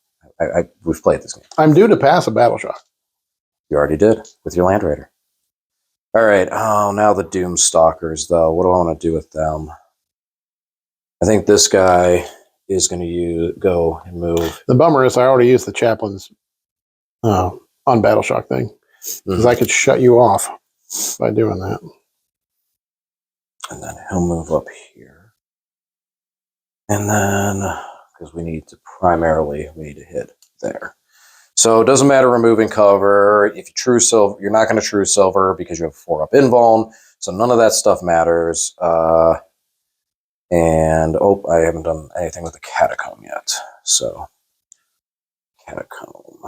Speaker 3: We've played this game.
Speaker 2: I'm due to pass a battle shot.
Speaker 3: You already did with your Land Raider. All right. Oh, now the Doom Stalkers, though. What do I want to do with them? I think this guy is going to go and move.
Speaker 2: The bummer is I already used the chaplain's on battle shock thing. Because I could shut you off by doing that.
Speaker 3: And then he'll move up here. And then, because we need to hit there. So it doesn't matter removing cover. If you true silver, you're not going to true silver because you have 4-up invuln. So none of that stuff matters. And, I haven't done anything with the Catacomb yet. So, Catacomb.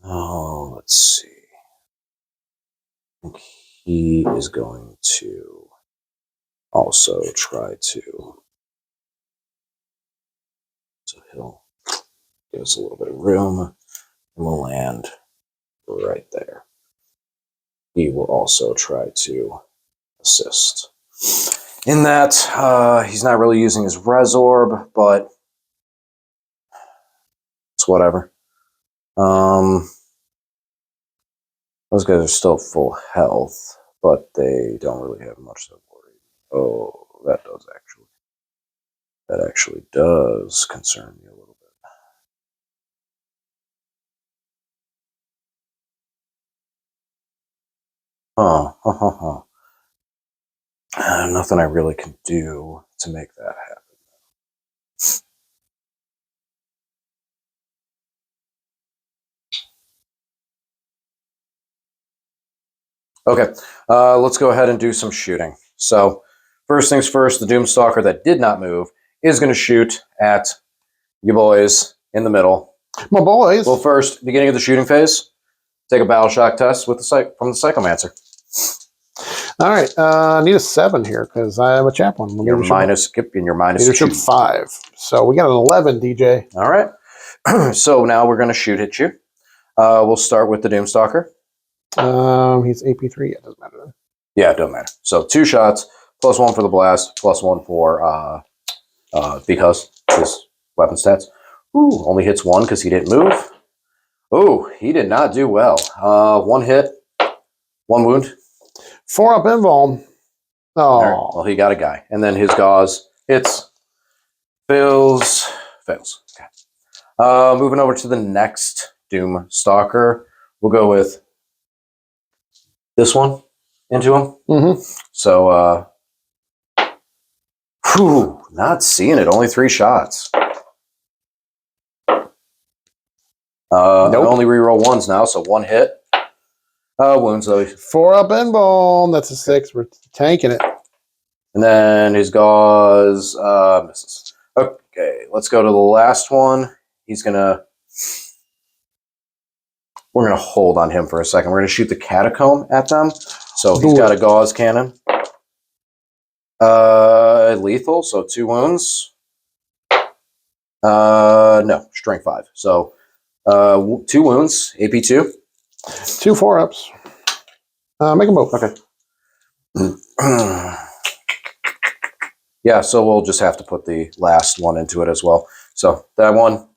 Speaker 3: Oh, let's see. I think he is going to also try to. So he'll give us a little bit of room, and we'll land right there. He will also try to assist. In that, he's not really using his Resorb, but it's whatever. Those guys are still full health, but they don't really have much to worry. Oh, that actually does concern me a little bit. Nothing I really can do to make that happen. Okay, let's go ahead and do some shooting. So, first things first, the Doomstalker that did not move is going to shoot at you boys in the middle.
Speaker 2: My boys.
Speaker 3: Well, first, beginning of the shooting phase, take a Battle Shock test with from the Psychomancer.
Speaker 2: All right, I need a 7 here because I have a chaplain.
Speaker 3: You're minus
Speaker 2: leadership
Speaker 3: 2.
Speaker 2: 5. So we got an 11, DJ.
Speaker 3: All right. So now we're going to shoot at you. We'll start with the Doomstalker.
Speaker 2: He's AP3. Yeah, it doesn't matter.
Speaker 3: Yeah, it doesn't matter. So 2 shots, +1 for the blast, +1 for because his weapon stats. Ooh, only hits 1 because he didn't move. Ooh, he did not do well. 1 hit, 1 wound.
Speaker 2: 4-up invuln. Oh,
Speaker 3: Right. Well, he got a guy, and then his gauze hits, fails. Okay. Moving over to the next Doom Stalker, we'll go with this one into him. So, not seeing it. Only 3 shots.
Speaker 2: Nope.
Speaker 3: I only reroll 1s now, so 1 hit. Wounds though.
Speaker 2: 4-up invuln. That's a 6. We're tanking it.
Speaker 3: And then his gauze misses. Okay, let's go to the last one. We're gonna hold on him for a second. We're gonna shoot the Catacomb at them. So he's got a gauze cannon. Lethal, so 2 wounds. No, strength 5. So 2 wounds, AP2.
Speaker 2: 2 4-ups. Make a move.
Speaker 3: Okay. Yeah, so we'll just have to put the last one into it as well. So that one.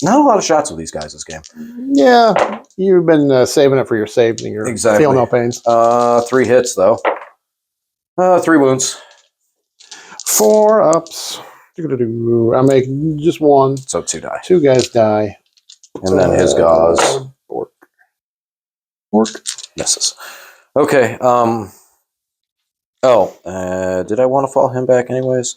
Speaker 3: Not a lot of shots with these guys this game.
Speaker 2: Yeah, you've been saving it for your saves and you're feeling no pains.
Speaker 3: 3 hits, though. 3 wounds.
Speaker 2: 4-ups. I make just 1.
Speaker 3: So 2 die.
Speaker 2: 2 guys die.
Speaker 3: And then his gauze.
Speaker 2: Orc.
Speaker 3: Misses. Okay. Did I want to fall him back anyways?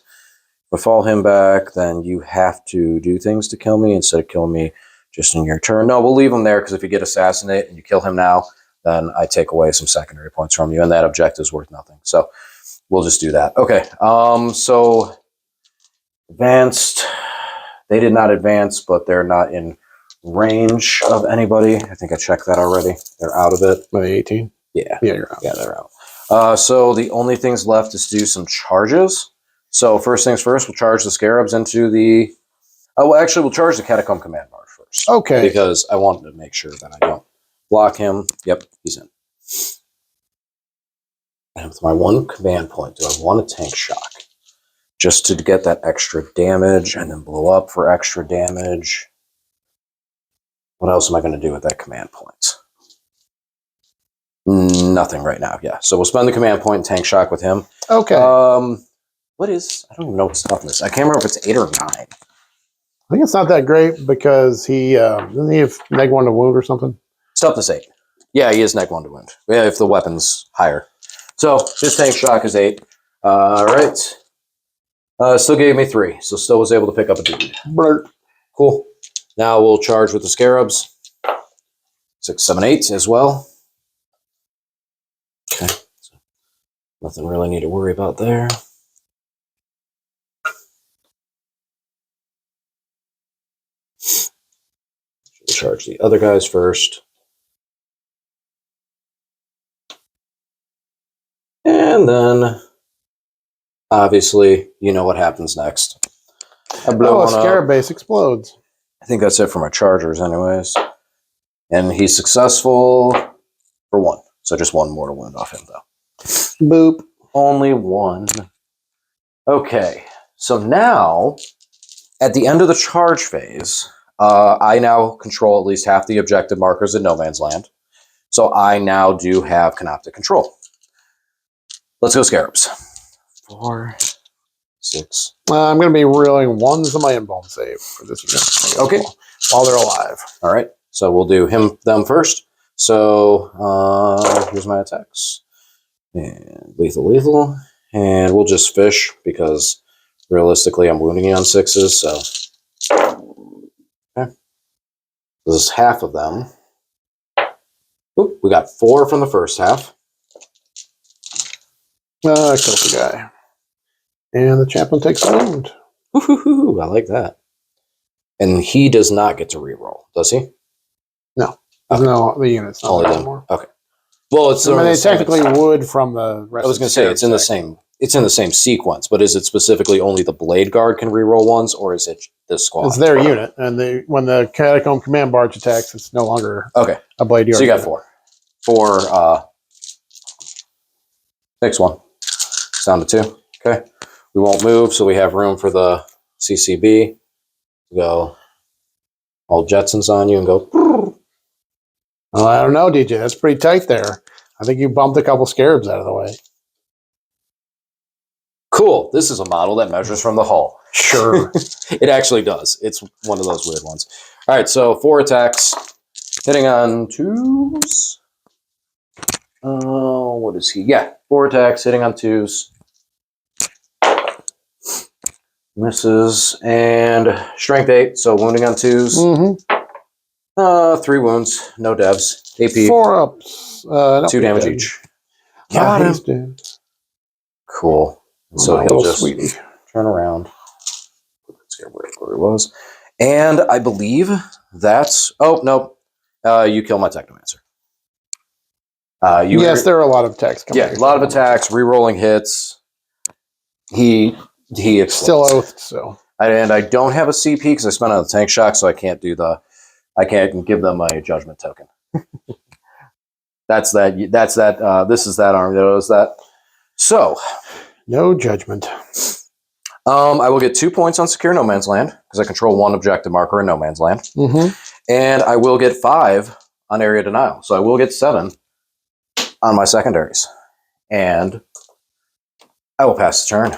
Speaker 3: If I fall him back, then you have to do things to kill me instead of killing me just in your turn. No, we'll leave him there because if you get assassinate and you kill him now, then I take away some secondary points from you, and that objective is worth nothing. So we'll just do that. Okay. So advanced. They did not advance, but they're not in range of anybody. I think I checked that already. They're out of it.
Speaker 2: By 18?
Speaker 3: Yeah.
Speaker 2: Yeah, you're out.
Speaker 3: Yeah, they're out. So the only things left is to do some charges. So first things first, we'll charge the scarabs into the... Oh, well, actually, we'll charge the Catacomb Command Barge first.
Speaker 2: Okay.
Speaker 3: Because I wanted to make sure that I don't block him. Yep, he's in. And with my one command point, do I want a tank shock? Just to get that extra damage and then blow up for extra damage. What else am I going to do with that command point? Nothing right now, yeah. So we'll spend the command point and tank shock with him.
Speaker 2: Okay.
Speaker 3: What is... I don't even know what's toughness. I can't remember if it's 8 or 9.
Speaker 2: I think it's not that great because he... doesn't he have neg 1 to wound or something?
Speaker 3: Toughness 8. Yeah, he is neg 1 to wound. Yeah, if the weapon's higher. So his tank shock is 8. All right. Still gave me 3, so still was able to pick up a dude.
Speaker 2: Blurt.
Speaker 3: Cool. Now we'll charge with the scarabs. 6, 7, 8 as well. Okay. So nothing really need to worry about there. We'll charge the other guys first. And then, obviously, you know what happens next. I blow
Speaker 2: a scarab base explodes.
Speaker 3: I think that's it for my chargers anyways. And he's successful for 1. So just 1 mortal wound off him, though.
Speaker 2: Boop.
Speaker 3: Only 1. Okay. So now, at the end of the charge phase, I now control at least half the objective markers in No Man's Land. So I now do have Canoptic control. Let's go scarabs. 4, 6.
Speaker 2: I'm going to be rolling 1s on my embalm save for this one.
Speaker 3: Okay.
Speaker 2: While they're alive.
Speaker 3: All right. So we'll do them first. So here's my attacks. And lethal. And we'll just fish because realistically I'm wounding you on 6s. So okay. This is half of them. Oop, we got 4 from the first half.
Speaker 2: Kill the guy. And the chaplain takes a wound.
Speaker 3: Woohoo, I like that. And he does not get to reroll, does he?
Speaker 2: No.
Speaker 3: Okay.
Speaker 2: No, the unit's not
Speaker 3: Only
Speaker 2: there
Speaker 3: them.
Speaker 2: anymore.
Speaker 3: Okay. Well, it's.
Speaker 2: I mean, they technically would from the rest.
Speaker 3: I was going to say it's in the same. It's in the same sequence, but is it specifically only the Blade Guard can reroll ones, or is it this squad?
Speaker 2: It's their unit, and when the Catacomb Command Barge attacks, it's no longer a Blade Guard.
Speaker 3: So you got 4. 4. Next one. It's down to 2. Okay. We won't move, so we have room for the CCB to go all Jetsons on you and go.
Speaker 2: I don't know, DJ. That's pretty tight there. I think you bumped a couple scarabs out of the way.
Speaker 3: Cool. This is a model that measures from the hull.
Speaker 2: Sure.
Speaker 3: It actually does. It's one of those weird ones. All right, so 4 attacks. Hitting on 2s. What is he? Yeah, 4 attacks, hitting on 2s. Misses. And strength 8, so wounding on 2s. 3 wounds, no devs. AP.
Speaker 2: 4 ups.
Speaker 3: 2 damage each.
Speaker 2: Got him.
Speaker 3: Cool. So he'll just
Speaker 2: sweetie.
Speaker 3: turn around. Let's get where he was. And I believe that's... Oh, no. You kill my Technomancer.
Speaker 2: Yes, there are a lot of attacks coming.
Speaker 3: Yeah, a lot of attacks, re-rolling hits. He explodes.
Speaker 2: Still oathed, so.
Speaker 3: And I don't have a CP because I spent on the tank shock, so I can't do the... I can't give them a judgment token. That's that. This is that army that does that. So...
Speaker 2: No judgment.
Speaker 3: I will get 2 points on Secure No Man's Land because I control 1 objective marker in No Man's Land. And I will get 5 on Area Denial. So I will get 7 on my secondaries. And I will pass the turn.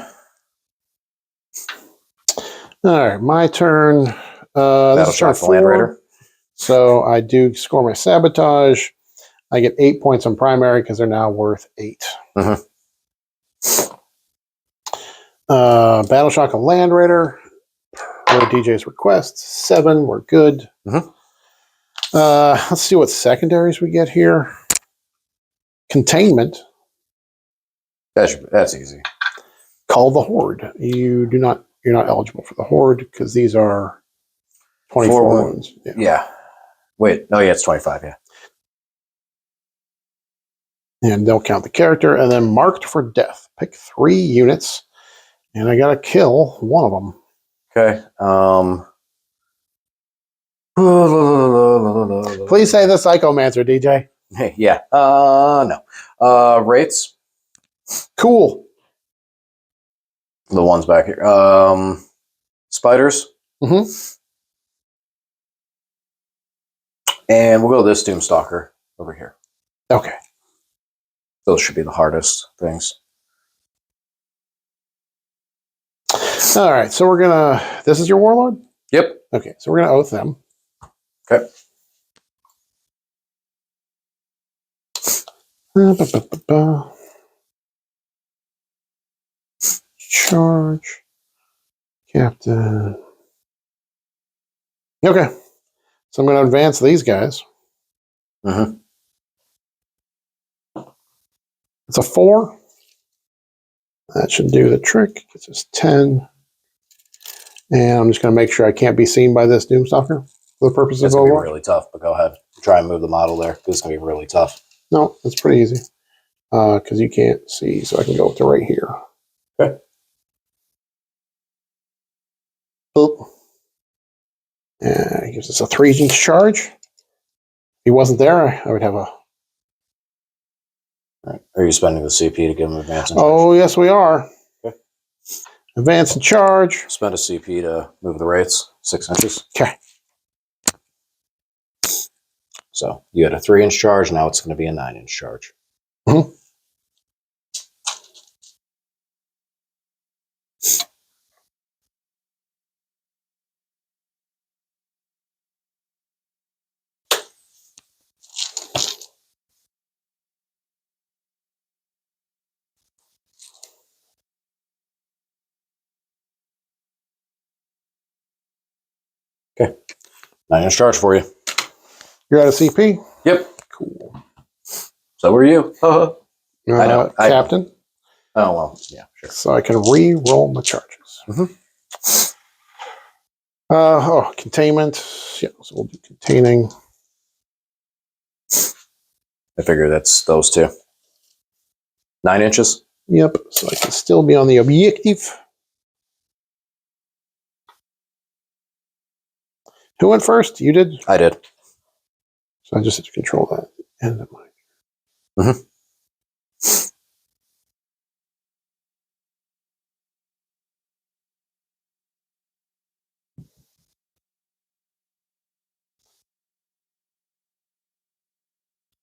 Speaker 2: All right, my turn. This is turn 4.
Speaker 3: Land Raider.
Speaker 2: So I do score my sabotage. I get 8 points on primary because they're now worth 8. Battle Shock of Land Raider. Per DJ's request. 7. We're good. Let's see what secondaries we get here. Containment.
Speaker 1: That's easy.
Speaker 2: Call the Horde. You're not eligible for the Horde because these are 24 wounds.
Speaker 1: Yeah. Wait. Oh, yeah, it's 25. Yeah.
Speaker 2: And they'll count the character, and then marked for death. Pick 3 units, and I gotta kill one of them.
Speaker 1: Okay.
Speaker 2: Please say the Psychomancer, DJ.
Speaker 1: Hey, yeah. No. Rates.
Speaker 2: Cool.
Speaker 1: The ones back here. Spiders.
Speaker 2: Mm-hmm.
Speaker 1: And we'll go this Doomstalker over here.
Speaker 2: Okay.
Speaker 1: Those should be the hardest things.
Speaker 2: All right, so we're gonna. This is your Warlord?
Speaker 1: Yep.
Speaker 2: Okay, so we're gonna oath them.
Speaker 1: Okay.
Speaker 2: Charge. Captain. Okay. So I'm going to advance these guys.
Speaker 1: Mm-hmm.
Speaker 2: It's a 4. That should do the trick. It's just 10. And I'm just going to make sure I can't be seen by this Doomstalker for the purpose
Speaker 1: That's
Speaker 2: of
Speaker 1: going to be
Speaker 2: Overwatch.
Speaker 1: really tough, but go ahead. Try and move the model there. This is going to be really tough.
Speaker 2: No, it's pretty easy. Because you can't see, so I can go up to right here.
Speaker 1: Okay.
Speaker 2: Boop. And it gives us a 3-inch charge. If he wasn't there, I would have a...
Speaker 1: Right. Are you spending the CP to give him advance?
Speaker 2: Oh, yes, we are.
Speaker 1: Okay.
Speaker 2: Advance and charge.
Speaker 1: Spend a CP to move the rates 6 inches.
Speaker 2: Okay.
Speaker 1: So you had a 3-inch charge. Now it's going to be a 9-inch charge.
Speaker 2: Mm-hmm.
Speaker 1: Okay. 9-inch charge for you.
Speaker 2: You're at a CP?
Speaker 1: Yep.
Speaker 2: Cool.
Speaker 1: So were you. I know.
Speaker 2: Captain.
Speaker 1: Oh, well, yeah, sure.
Speaker 2: So I can re-roll my charges.
Speaker 1: Mm-hmm.
Speaker 2: Containment. Yeah, so we'll do containing.
Speaker 1: I figure that's those two. 9 inches.
Speaker 2: Yep, so I can still be on the objective. Who went first? You did?
Speaker 1: I did.
Speaker 2: So I just have to control that. And mine.
Speaker 1: Mm-hmm.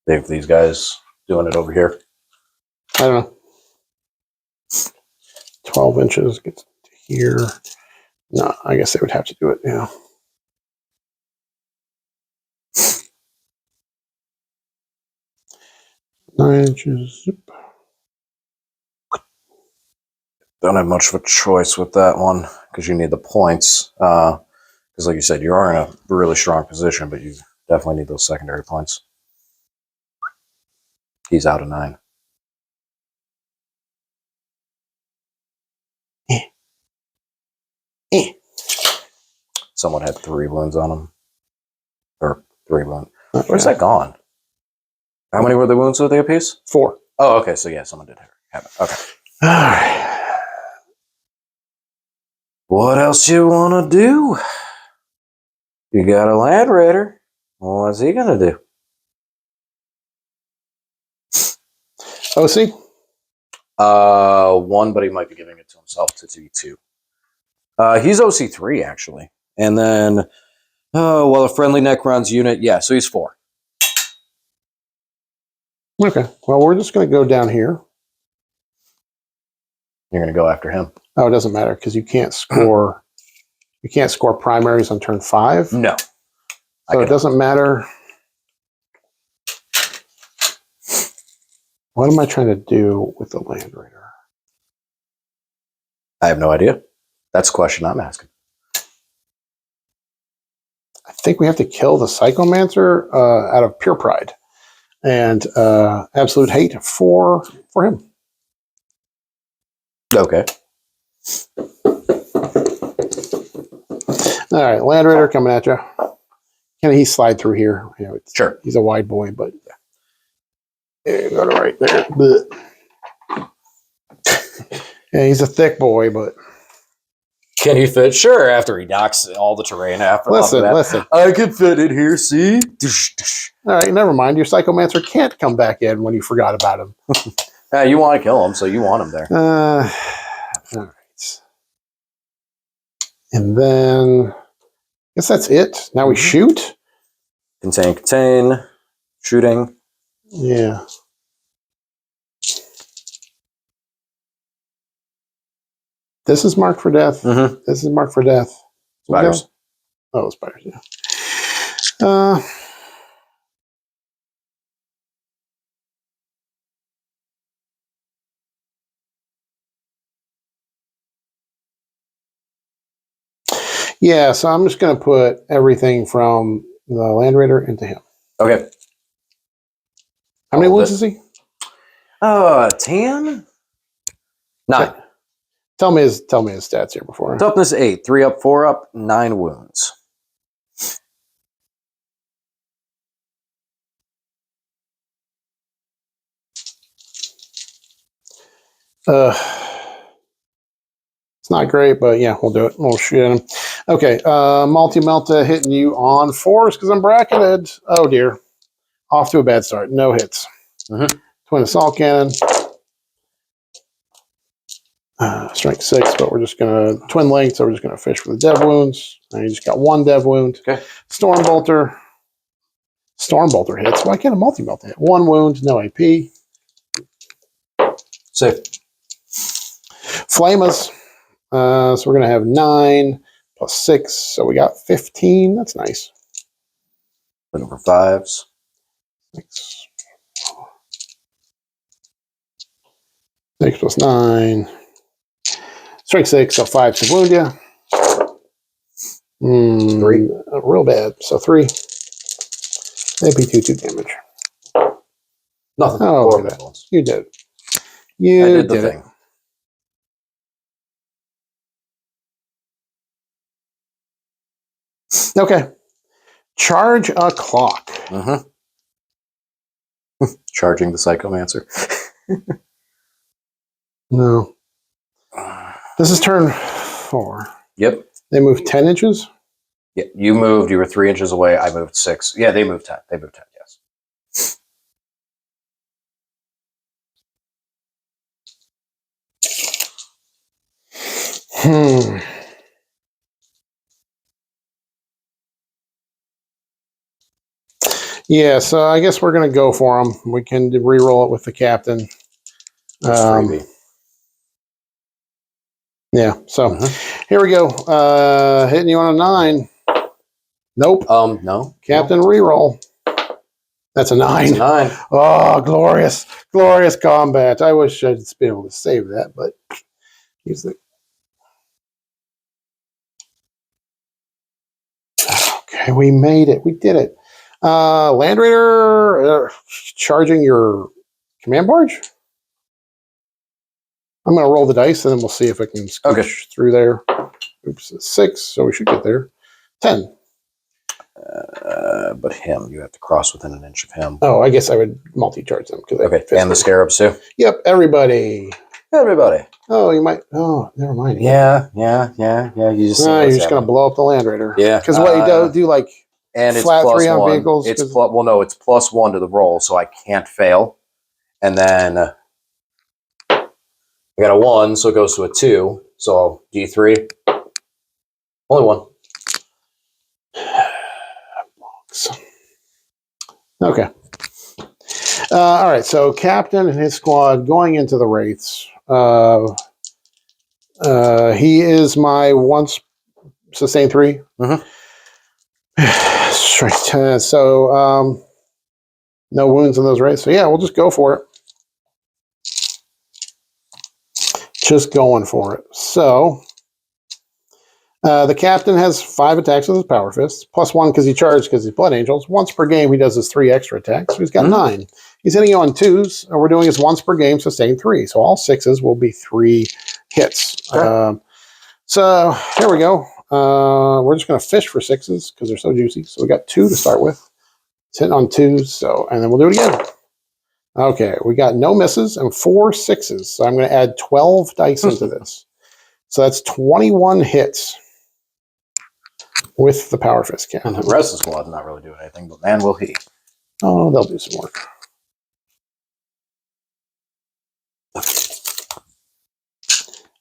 Speaker 1: They have these guys doing it over here.
Speaker 2: I don't know. 12 inches gets to here. No, I guess they would have to do it now. Nine inches.
Speaker 1: Don't have much of a choice with that one because you need the points. Because like you said, you are in a really strong position, but you definitely need those secondary points. He's out of 9. Someone had 3 wounds on him. Or 3 wounds. Where's that gone? How many were the wounds with the apiece?
Speaker 2: 4.
Speaker 1: Oh, okay. So yeah, someone did have it. Okay.
Speaker 2: All right.
Speaker 1: What else you want to do? You got a Land Raider. What's he going to do?
Speaker 2: OC?
Speaker 1: 1, but he might be giving it to himself to do 2. He's OC3, actually. And then, a friendly Necrons unit. Yeah, so he's 4.
Speaker 2: Okay. Well, we're just going to go down here.
Speaker 1: You're going to go after him?
Speaker 2: Oh, it doesn't matter because you can't score. You can't score primaries on turn 5.
Speaker 1: No.
Speaker 2: So it doesn't matter. What am I trying to do with the Land Raider?
Speaker 1: I have no idea. That's a question I'm asking.
Speaker 2: I think we have to kill the Psychomancer out of pure pride and absolute hate for him.
Speaker 3: Okay.
Speaker 2: All right, Land Raider coming at you. Can he slide through here? You know,
Speaker 3: Sure.
Speaker 2: He's a wide boy, but yeah, go to right there. Blech. Yeah, he's a thick boy, but
Speaker 3: Can he fit? Sure. After he knocks all the terrain after.
Speaker 2: listen.
Speaker 3: I can fit in here. See.
Speaker 2: All right, never mind. Your Psychomancer can't come back in when you forgot about him.
Speaker 3: You want to kill him, so you want him there.
Speaker 2: All right. And then, I guess that's it. Now we shoot.
Speaker 3: Contain. Shooting.
Speaker 2: Yeah. This is marked for death.
Speaker 3: Mm-hmm.
Speaker 2: This is marked for death.
Speaker 3: Spiders.
Speaker 2: Okay. Oh, spiders, yeah. Yeah, so I'm just going to put everything from the Land Raider into him.
Speaker 3: Okay.
Speaker 2: How many wounds is he?
Speaker 3: 10? 9.
Speaker 2: Tell me his stats here before.
Speaker 3: Toughness 8. 3 up, 4 up, 9 wounds.
Speaker 2: It's not great, but yeah, we'll do it. We'll shoot at him. Okay, Multi-Melta hitting you on 4s because I'm bracketed. Oh dear. Off to a bad start. No hits. Twin Assault Cannon. Strength 6, but we're just going to twin length, so we're just going to fish for the dev wounds. And you just got 1 dev wound.
Speaker 3: Okay.
Speaker 2: Stormbolter. Stormbolter hits. Why can't a Multi-Melta hit? 1 wound, no AP.
Speaker 3: Safe.
Speaker 2: Flamas. So we're going to have 9 plus 6, so we got 15. That's nice.
Speaker 3: Put over 5s.
Speaker 2: 6 plus 9. Strength 6, so 5 to wound you.
Speaker 3: 3.
Speaker 2: Real bad. So 3. AP 2 damage.
Speaker 3: Nothing.
Speaker 2: Oh, look at that. You did. You
Speaker 3: I did the thing.
Speaker 2: Okay. Charge a clock.
Speaker 3: Charging the Psychomancer.
Speaker 2: No. This is turn 4.
Speaker 3: Yep.
Speaker 2: They move 10 inches?
Speaker 3: Yeah, you moved. You were 3 inches away. I moved 6. Yeah, they moved 10. They moved 10, yes.
Speaker 2: Yeah, so I guess we're going to go for them. We can re-roll it with the captain. Yeah, so here we go. Hitting you on a 9. Nope.
Speaker 3: No.
Speaker 2: Captain re-roll. That's a 9.
Speaker 3: It's a 9.
Speaker 2: Oh, glorious. Glorious combat. I wish I'd been able to save that, but use the... Okay, we made it. We did it. Land Raider charging your command barge? I'm going to roll the dice, and then we'll see if I can scooch through there. Oops, 6, so we should get there. 10.
Speaker 3: But him, you have to cross within an inch of him.
Speaker 2: Oh, I guess I would multi-charge them.
Speaker 3: Okay, and the Scarabs too?
Speaker 2: Yep, everybody.
Speaker 3: Everybody.
Speaker 2: Oh, you might... Oh, never mind.
Speaker 3: Yeah. You just
Speaker 2: you're just going to blow up the Land Raider.
Speaker 3: Yeah.
Speaker 2: Because what you do, like,
Speaker 3: and it's
Speaker 2: flat
Speaker 3: plus
Speaker 2: 3 on
Speaker 3: 1.
Speaker 2: vehicles?
Speaker 3: It's no, it's plus 1 to the roll, so I can't fail. And then I got a 1, so it goes to a 2. So D3. Only 1.
Speaker 2: Okay. All right, so Captain and his squad going into the Wraiths. He is my once sustained 3. Strength 10. So no wounds in those Wraiths. So yeah, we'll just go for it. Just going for it. So the captain has 5 attacks with his power fists, plus 1 because he charged because he's blood angels. Once per game, he does his 3 extra attacks. So he's got 9. He's hitting you on 2s, and we're doing his once per game, sustain 3. So all 6s will be 3 hits.
Speaker 3: Okay.
Speaker 2: So here we go. We're just going to fish for 6s because they're so juicy. So we got 2 to start with. It's hitting on 2s. So, and then we'll do it again. Okay, we got no misses and 4 6s. So I'm going to add 12 dice into this. So that's 21 hits with the Power Fist
Speaker 1: And
Speaker 2: cannon.
Speaker 1: the rest of the squad's not really doing anything, but man, will he.
Speaker 2: Oh, they'll do some work.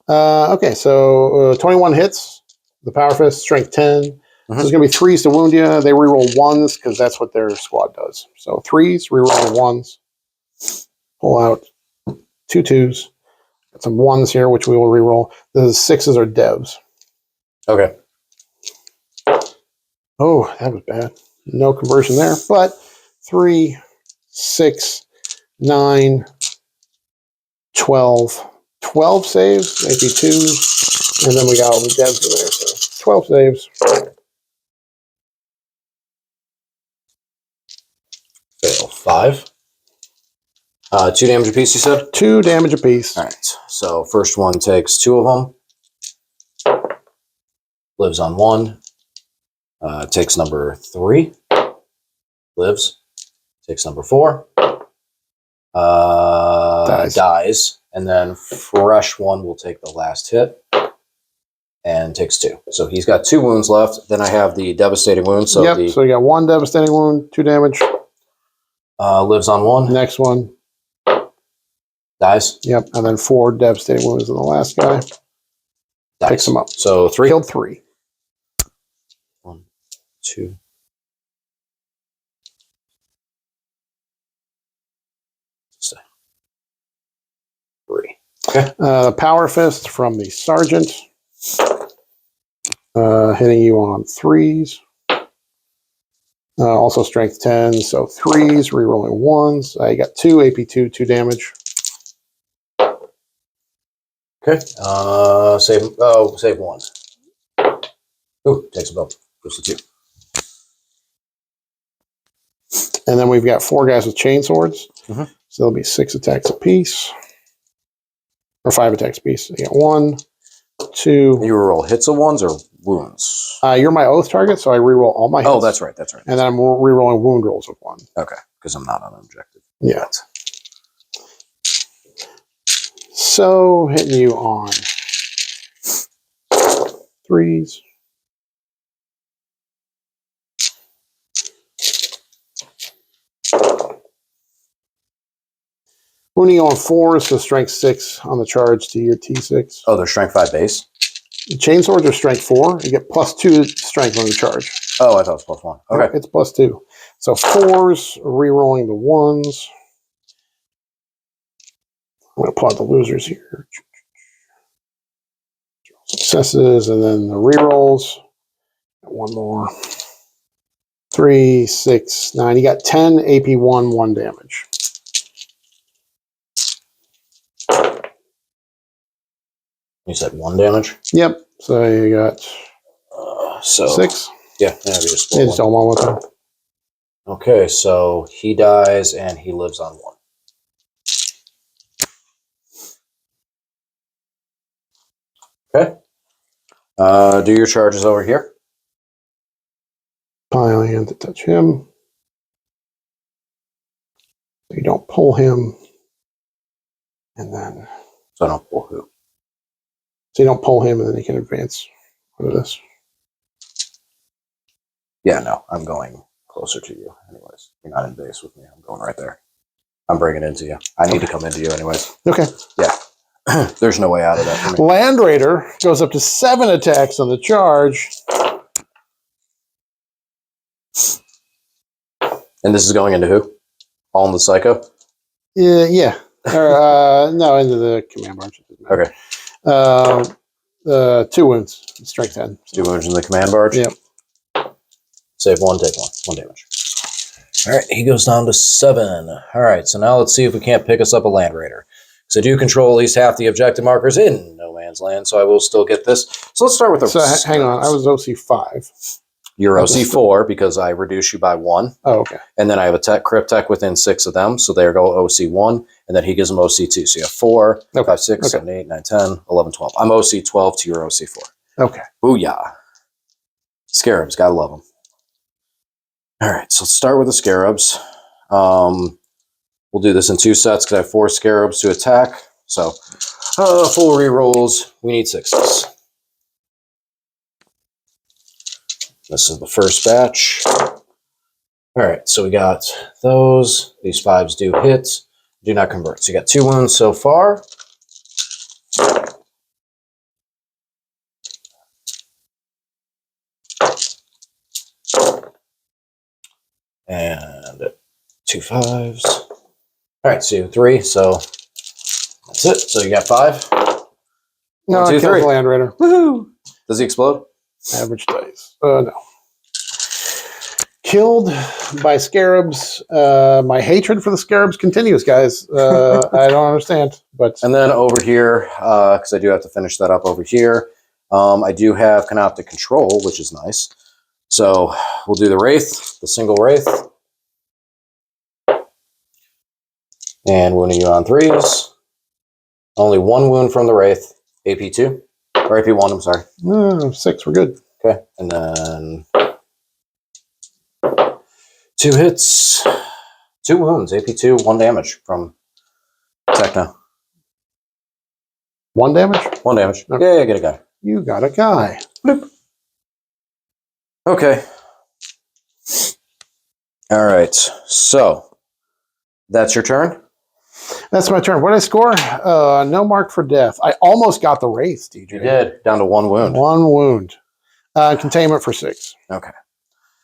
Speaker 2: Okay, so 21 hits. The Power Fist, strength 10. So it's going to be 3s to wound you. They reroll 1s because that's what their squad does. So 3s, reroll 1s. Pull out 2 2s. Got some 1s here, which we will reroll. The 6s are devs.
Speaker 3: Okay.
Speaker 2: Oh, that was bad. No conversion there. But 3, 6, 9, 12. 12 saves, maybe 2. And then we got all the devs in there. So 12 saves.
Speaker 3: Fail. 5. 2 damage apiece, you said?
Speaker 2: 2 damage apiece.
Speaker 3: All right. So first one takes 2 of them. Lives on 1. Takes number 3. Lives. Takes number 4. Dies. And then fresh one will take the last hit. And takes 2. So he's got 2 wounds left. Then I have the devastating wound. So
Speaker 2: yep, so you got 1 devastating wound, 2 damage.
Speaker 3: Lives on 1.
Speaker 2: Next one.
Speaker 3: Dies.
Speaker 2: Yep, and then 4 devastating wounds on the last guy.
Speaker 3: Dies.
Speaker 2: Picks him up.
Speaker 3: So 3.
Speaker 2: Killed 3.
Speaker 3: 1, 2. Stay. 3. Okay.
Speaker 2: Power Fist from the Sergeant. Hitting you on 3s. Also strength 10, so 3s, rerolling 1s. You got 2 AP2, 2 damage.
Speaker 3: Okay. Save 1. Ooh, takes a bump. Goes to 2.
Speaker 2: And then we've got 4 guys with chain swords.
Speaker 3: Mm-hmm.
Speaker 2: So there'll be 6 attacks apiece. Or 5 attacks apiece. You got 1, 2.
Speaker 1: You roll hits of 1s or wounds?
Speaker 2: You're my oath target, so I reroll all my hits.
Speaker 1: Oh, that's right. That's right.
Speaker 2: And then I'm rerolling wound rolls of 1.
Speaker 1: Okay, because I'm not on objective.
Speaker 2: Yeah. So hitting you on 3s. Wounding on 4s, so strength 6 on the charge to your T6.
Speaker 1: Oh, they're strength 5 base?
Speaker 2: Chain swords are strength 4. You get +2 strength on the charge.
Speaker 1: Oh, I thought it was +1. Okay.
Speaker 2: It's +2. So 4s, re-rolling the 1s. I'm going to plot the losers here. Successes, and then the re-rolls. One more. 3, 6, 9. You got 10 AP1, 1 damage.
Speaker 3: You said 1 damage?
Speaker 2: Yep. So you got 6.
Speaker 3: Yeah, that'd be a split
Speaker 2: Yeah, just all one with them.
Speaker 3: Okay, so he dies and he lives on 1. Okay. Do your charges over here.
Speaker 2: Pile hand to touch him. So you don't pull him. And then...
Speaker 3: So I don't pull who?
Speaker 2: So you don't pull him, and then you can advance onto this.
Speaker 1: Yeah, no, I'm going closer to you. Anyways, you're not in base with me. I'm going right there. I'm bringing it into you. I need to come into you anyways.
Speaker 2: Okay.
Speaker 1: Yeah. There's no way out of that for me.
Speaker 2: Land Raider goes up to 7 attacks on the charge.
Speaker 1: And this is going into who? All in the Psycho?
Speaker 2: Yeah. Or, no, into the command barge.
Speaker 1: Okay.
Speaker 2: 2 wounds. Strength 10.
Speaker 1: 2 wounds in the command barge?
Speaker 2: Yep.
Speaker 3: Save 1, take 1. 1 damage. All right, he goes down to 7. All right, so now let's see if we can't pick us up a Land Raider. Because I do control at least half the objective markers in No Man's Land, so I will still get this. So let's start with the...
Speaker 2: So hang on, I was OC 5.
Speaker 3: You're
Speaker 2: Oh, this-
Speaker 3: OC4 because I reduce you by 1.
Speaker 2: Oh, okay.
Speaker 3: And then I have a crypt tech within 6 of them. So there go OC1. And then he gives them OC2. So you have 4,
Speaker 2: Okay.
Speaker 3: 5, 6,
Speaker 2: Okay.
Speaker 3: 7, 8, 9, 10, 11, 12. I'm OC12 to your OC4.
Speaker 2: Okay.
Speaker 3: Booyah. Scarabs. Gotta love them. All right. So let's start with the scarabs. We'll do this in 2 sets because I have 4 scarabs to attack. So full rerolls. We need 6s. This is the first batch. All right, so we got those. These 5s do hit, do not convert. So you got 2 wounds so far. And 2 5s. All right, so you have 3. So that's it. So you got 5.
Speaker 2: No,
Speaker 3: 1, 2,
Speaker 2: I killed
Speaker 3: 3.
Speaker 2: the Land Raider.
Speaker 3: Woohoo! Does he explode?
Speaker 2: Average dice. No. Killed by scarabs. My hatred for the scarabs continues, guys. I don't understand, but
Speaker 3: And then over here, because I do have to finish that up over here, I do have Canoptic Control, which is nice. So we'll do the Wraith, the single Wraith. And wounding you on 3s. Only 1 wound from the Wraith. AP2. Or AP1, I'm sorry.
Speaker 2: 6. We're good.
Speaker 3: Okay. And then 2 hits. 2 wounds. AP2, 1 damage from Techno.
Speaker 2: 1 damage.
Speaker 3: 1 damage.
Speaker 2: Okay.
Speaker 3: Yeah, get a guy.
Speaker 2: You got a guy. Bloop.
Speaker 3: Okay. All right. So that's your turn.
Speaker 2: That's my turn. What did I score? No mark for death. I almost got the Wraith, DJ.
Speaker 3: You did. Down to 1 wound.
Speaker 2: 1 wound. Containment for 6.
Speaker 3: Okay.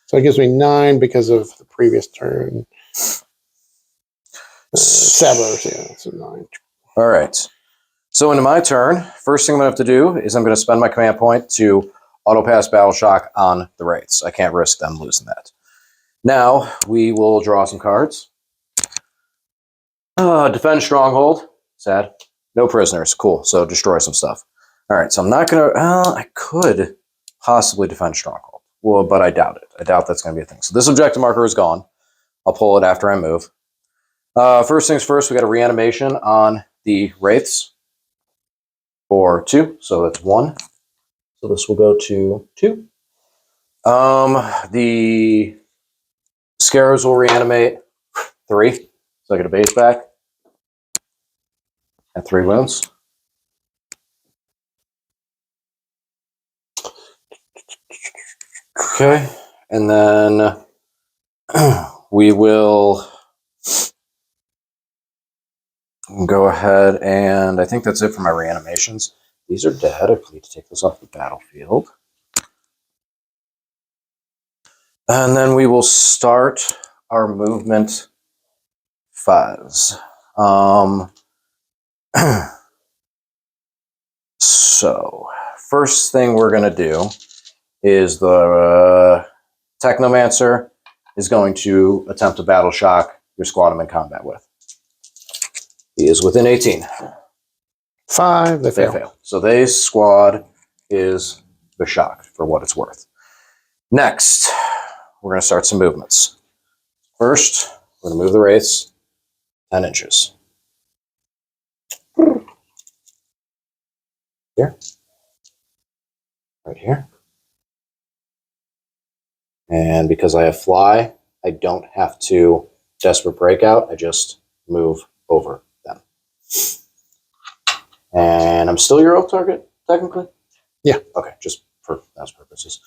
Speaker 2: So it gives me 9 because of the previous turn. 7. Yeah, so 9.
Speaker 3: All right. So into my turn, first thing I'm going to have to do is I'm going to spend my command point to auto-pass Battle Shock on the Wraiths. I can't risk them losing that. Now, we will draw some cards. Defend Stronghold. Sad. No prisoners. Cool. So destroy some stuff. All right. So I'm not going to... I could possibly defend Stronghold. Well, but I doubt it. I doubt that's going to be a thing. So this objective marker is gone. I'll pull it after I move. First things first, we got a reanimation on the Wraiths for 2. So that's 1. So this will go to 2. The Scarabs will reanimate 3. So I get a base back. And 3 wounds. Okay. And then we will go ahead and I think that's it for my reanimations. These are dead. I need to take this off the battlefield. And then we will start our movement 5s. So, first thing we're going to do is the Technomancer is going to attempt to battle shock your squad I'm in combat with. He is within 18.
Speaker 2: 5. They fail.
Speaker 3: So they squad is the shock for what it's worth. Next, we're going to start some movements. First, we're going to move the Wraiths 10 inches. Here. Right here. And because I have fly, I don't have to desperate breakout. I just move over them. And I'm still your elf target, technically?
Speaker 2: Yeah.
Speaker 3: Okay, just for those purposes.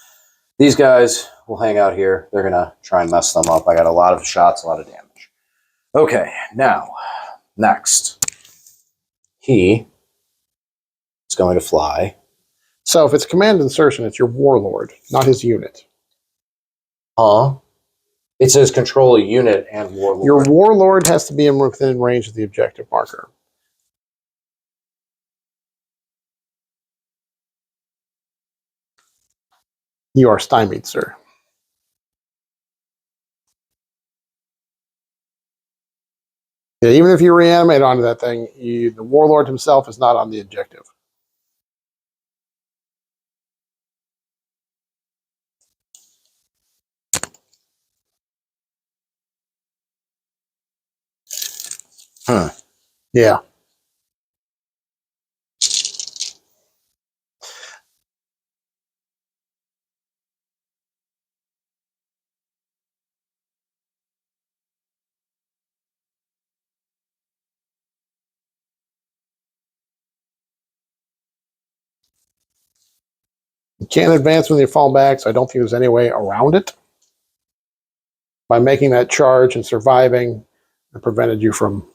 Speaker 3: These guys will hang out here. They're going to try and mess them up. I got a lot of shots, a lot of damage. Okay, now, next. He is going to fly.
Speaker 2: So if it's command insertion, it's your warlord, not his unit.
Speaker 3: Huh? It says control a unit and warlord.
Speaker 2: Your warlord has to be within range of the objective marker. You are stymied, sir. Yeah, even if you reanimate onto that thing, the warlord himself is not on the objective. Yeah. You can't advance when you fall back, so I don't think there's any way around it. By making that charge and surviving, it prevented you from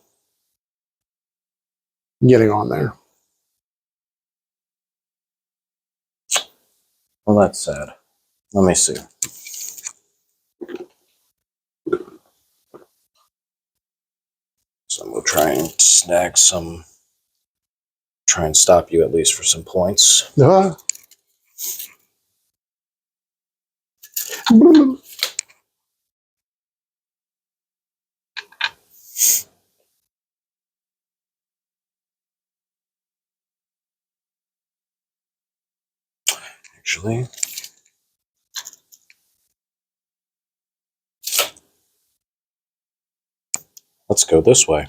Speaker 2: getting on there.
Speaker 3: Well, that's sad. Let me see. So we'll try and snag some. Try and stop you at least for some points. Actually, let's go this way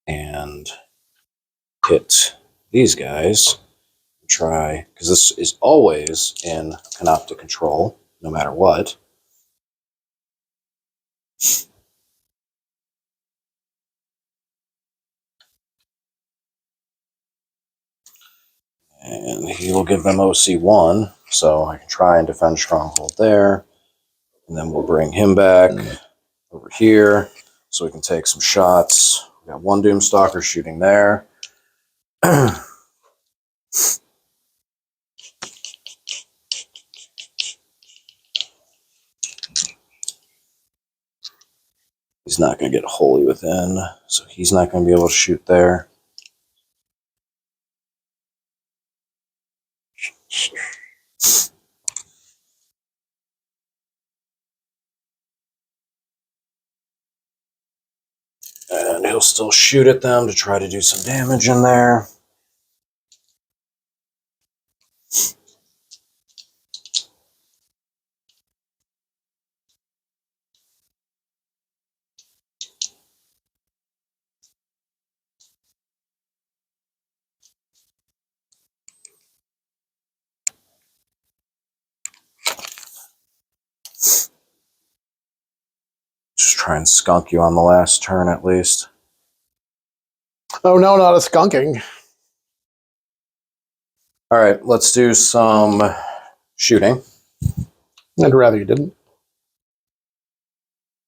Speaker 3: and hit these guys. Try, because this is always in canoptic control, no matter what. And he will give them OC1, so I can try and defend Stronghold there. And then we'll bring him back over here so we can take some shots. We got one Doomstalker shooting there. He's not going to get wholly within, so he's not going to be able to shoot there. And he'll still shoot at them to try to do some damage in there. Just try and skunk you on the last turn at least.
Speaker 2: Oh, no, not a skunking.
Speaker 3: All right, let's do some shooting.
Speaker 2: I'd rather you didn't.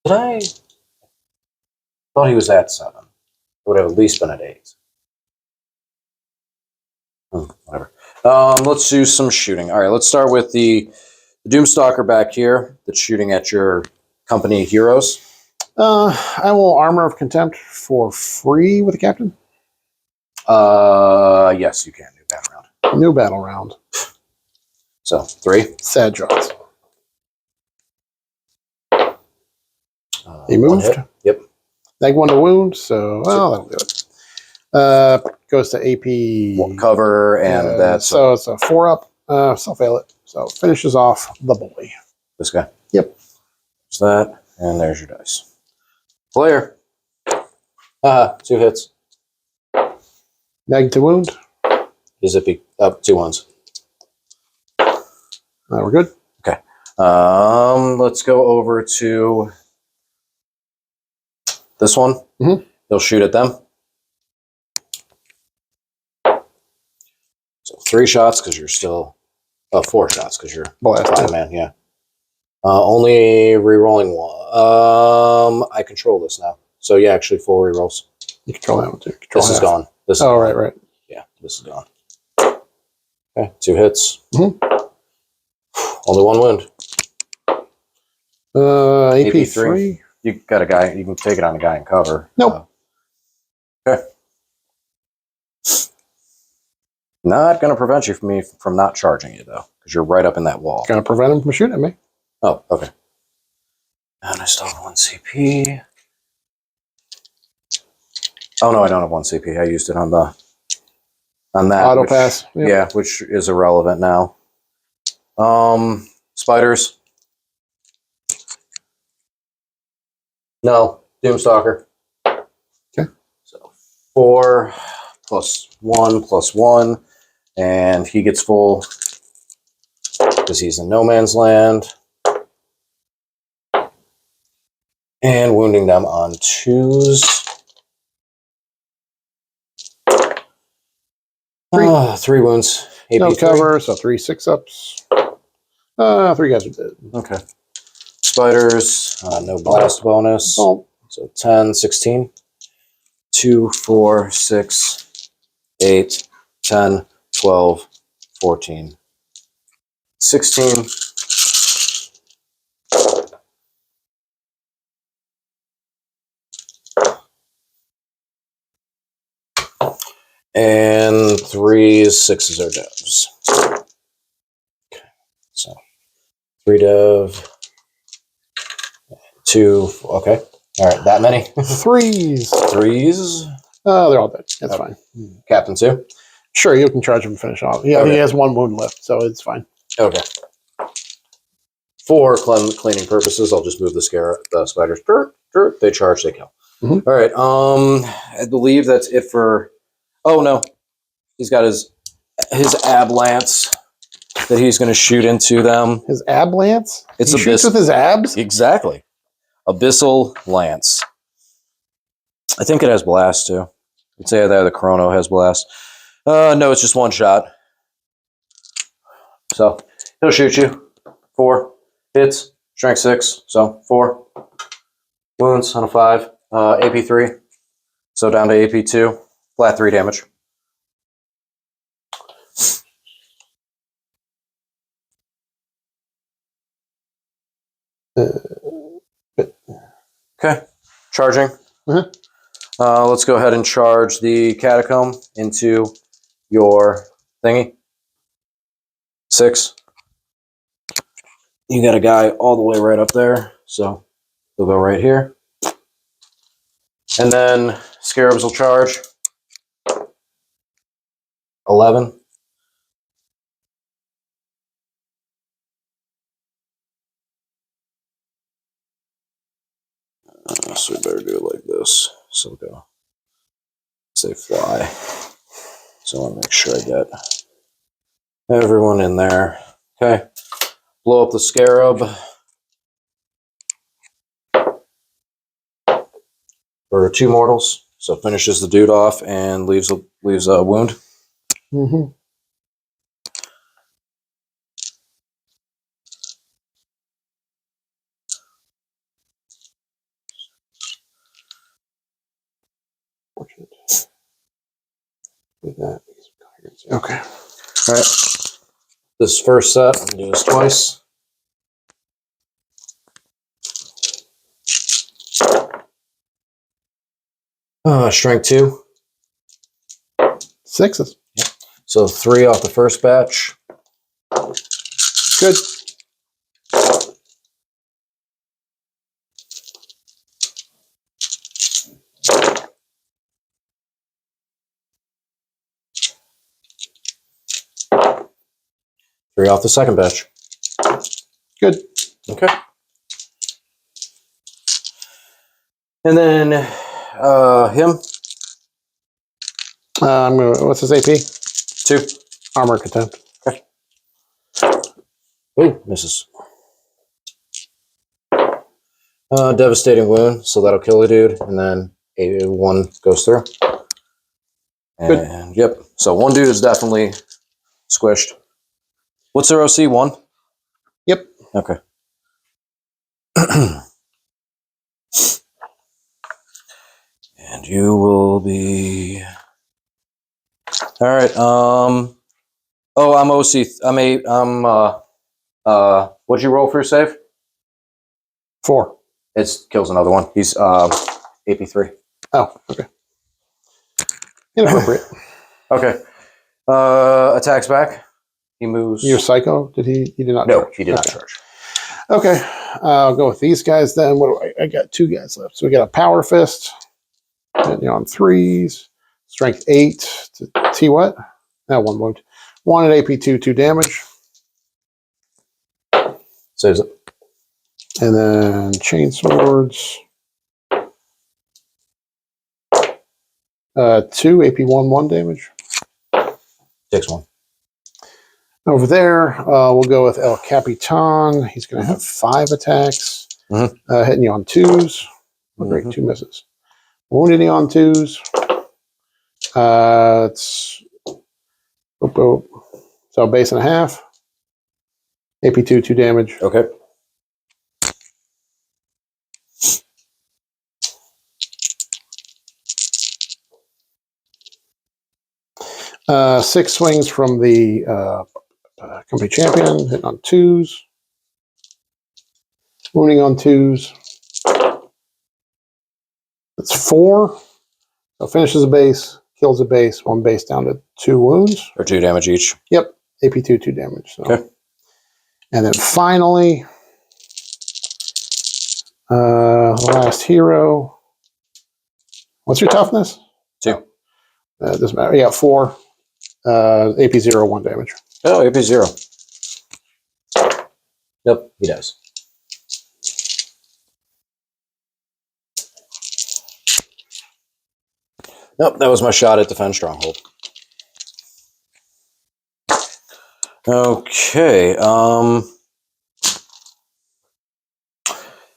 Speaker 3: Did I? Thought he was at 7. It would have at least been at 8. Whatever. Let's do some shooting. All right, let's start with the Doomstalker back here that's shooting at your company heroes.
Speaker 2: I will Armor of Contempt for free with the captain.
Speaker 3: Yes, you can. New battle round.
Speaker 2: New battle round.
Speaker 3: So 3.
Speaker 2: Sad shots. He moved.
Speaker 3: Yep.
Speaker 2: Neg 1 to wound, so well, that'll do it. Goes to AP
Speaker 3: Cover and that's
Speaker 2: so it's a 4-up. So fail it. So finishes off the boy.
Speaker 3: this guy.
Speaker 2: Yep.
Speaker 3: There's that, and there's your dice. Player. 2 hits.
Speaker 2: Neg to wound.
Speaker 3: Is it up 2 ones?
Speaker 2: We're good.
Speaker 3: Okay. Let's go over to this one.
Speaker 2: Mm-hmm.
Speaker 3: He'll shoot at them. So 3 shots because you're still 4 shots because you're
Speaker 2: Blast.
Speaker 3: 5 man. Yeah. Only re-rolling 1. I control this now. So yeah, actually 4 re-rolls.
Speaker 2: You control that one too. Control
Speaker 3: This is
Speaker 2: half.
Speaker 3: gone. This is
Speaker 2: Oh,
Speaker 3: gone.
Speaker 2: right.
Speaker 3: Yeah, this is gone. Okay, 2 hits.
Speaker 2: Mm-hmm.
Speaker 3: Only 1 wound.
Speaker 2: AP 3.
Speaker 3: You got a guy. You can take it on a guy in cover.
Speaker 2: Nope.
Speaker 3: Okay. Not going to prevent you from not charging you though, because you're right up in that wall.
Speaker 2: Gonna prevent him from shooting at me.
Speaker 3: Oh, okay. And I still have 1 CP. Oh no, I don't have 1 CP. I used it on that.
Speaker 2: Auto pass. Yep.
Speaker 3: Yeah, which is irrelevant now. Spiders. No, Doomstalker. 4 plus 1, and he gets full because he's in no man's land. And wounding them on 2s. 3 wounds. AP
Speaker 2: No
Speaker 3: 3.
Speaker 2: cover, so 3 6-ups. 3 guys are dead.
Speaker 3: Okay. Spiders, no blast bonus.
Speaker 2: Oh.
Speaker 3: So 10, 16. 2, 4, 6, 8, 10, 12, 14, 16. And 3s, 6s are devs. Okay. So 3 dev. 2. Okay. All right. That many?
Speaker 2: 3s.
Speaker 3: 3s.
Speaker 2: They're all dead. That's fine.
Speaker 3: Captain 2.
Speaker 2: Sure, you can charge him and finish off. Yeah, I think he has 1 wound left, so it's fine.
Speaker 3: Okay. For cleaning purposes, I'll just move the spiders. They charge, they kill.
Speaker 2: Mm-hmm.
Speaker 3: All right. I believe that's it for. Oh no, he's got his ab lance that he's going to shoot into them.
Speaker 2: His ab lance?
Speaker 3: It's
Speaker 2: he shoots with his abs?
Speaker 3: Exactly. Abyssal lance. I think it has blast too. I'd say that the chrono has blast. No, it's just 1 shot. So he'll shoot you. 4 hits, strength 6, so 4 wounds on a 5. AP 3, so down to AP 2. Flat 3 damage. Okay, charging.
Speaker 2: Mm-hmm.
Speaker 3: Let's go ahead and charge the catacomb into your thingy. 6. You got a guy all the way right up there, so he'll go right here. And then scarabs will charge. 11. So we better do it like this. So we'll go. Say fly. So I want to make sure I get everyone in there. Okay. Blow up the scarab. For 2 mortals. So finishes the dude off and leaves a wound.
Speaker 2: Mm-hmm. With that. Okay.
Speaker 3: All right. This first set, I'm going to do this twice. Strength 2.
Speaker 2: 6s.
Speaker 3: Yep. So 3 off the first batch.
Speaker 2: Good.
Speaker 3: Three off the second batch.
Speaker 2: Good.
Speaker 3: Okay. And then him.
Speaker 2: I'm gonna. What's his AP?
Speaker 3: 2.
Speaker 2: Armor contempt.
Speaker 3: Okay. Ooh, misses. Devastating wound, so that'll kill a dude, and then a 1 goes through. And yep, so 1 dude is definitely squished. What's their OC? 1?
Speaker 2: Yep.
Speaker 3: Okay. And you will be. All right. Oh, I'm OC. What'd you roll for your save?
Speaker 2: 4.
Speaker 3: It kills another one. He's AP 3.
Speaker 2: Oh, okay. Inappropriate.
Speaker 3: Okay. Attacks back. He moves.
Speaker 2: You're psycho? Did he? He did not.
Speaker 3: No,
Speaker 2: charge.
Speaker 3: he did not
Speaker 2: Okay.
Speaker 3: charge.
Speaker 2: Okay. I'll go with these guys then. What do I got 2 guys left. So we got a power fist. And on 3s. Strength 8. T what? That 1 wound. 1 at AP 2, 2 damage.
Speaker 3: Saves it.
Speaker 2: And then chain swords. 2 AP 1 damage.
Speaker 3: Takes 1.
Speaker 2: Over there, we'll go with El Capitan. He's going to have 5 attacks. Hitting you on 2s. Oh, great, 2 misses. Wounding you on 2s. It's so base and a half. AP 2 damage.
Speaker 3: Okay.
Speaker 2: Six swings from the company champion, hitting on 2s. Wounding on 2s. That's 4. So finishes a base, kills a base, 1 base down to 2 wounds.
Speaker 3: Or 2 damage each.
Speaker 2: Yep. AP 2 damage. So.
Speaker 3: Okay.
Speaker 2: And then finally, the last hero. What's your toughness?
Speaker 3: 2.
Speaker 2: Doesn't matter. Yeah, 4. AP 0, 1 damage.
Speaker 3: Oh, AP 0. Yep, he does. Nope, that was my shot at Defend Stronghold. Okay.
Speaker 2: That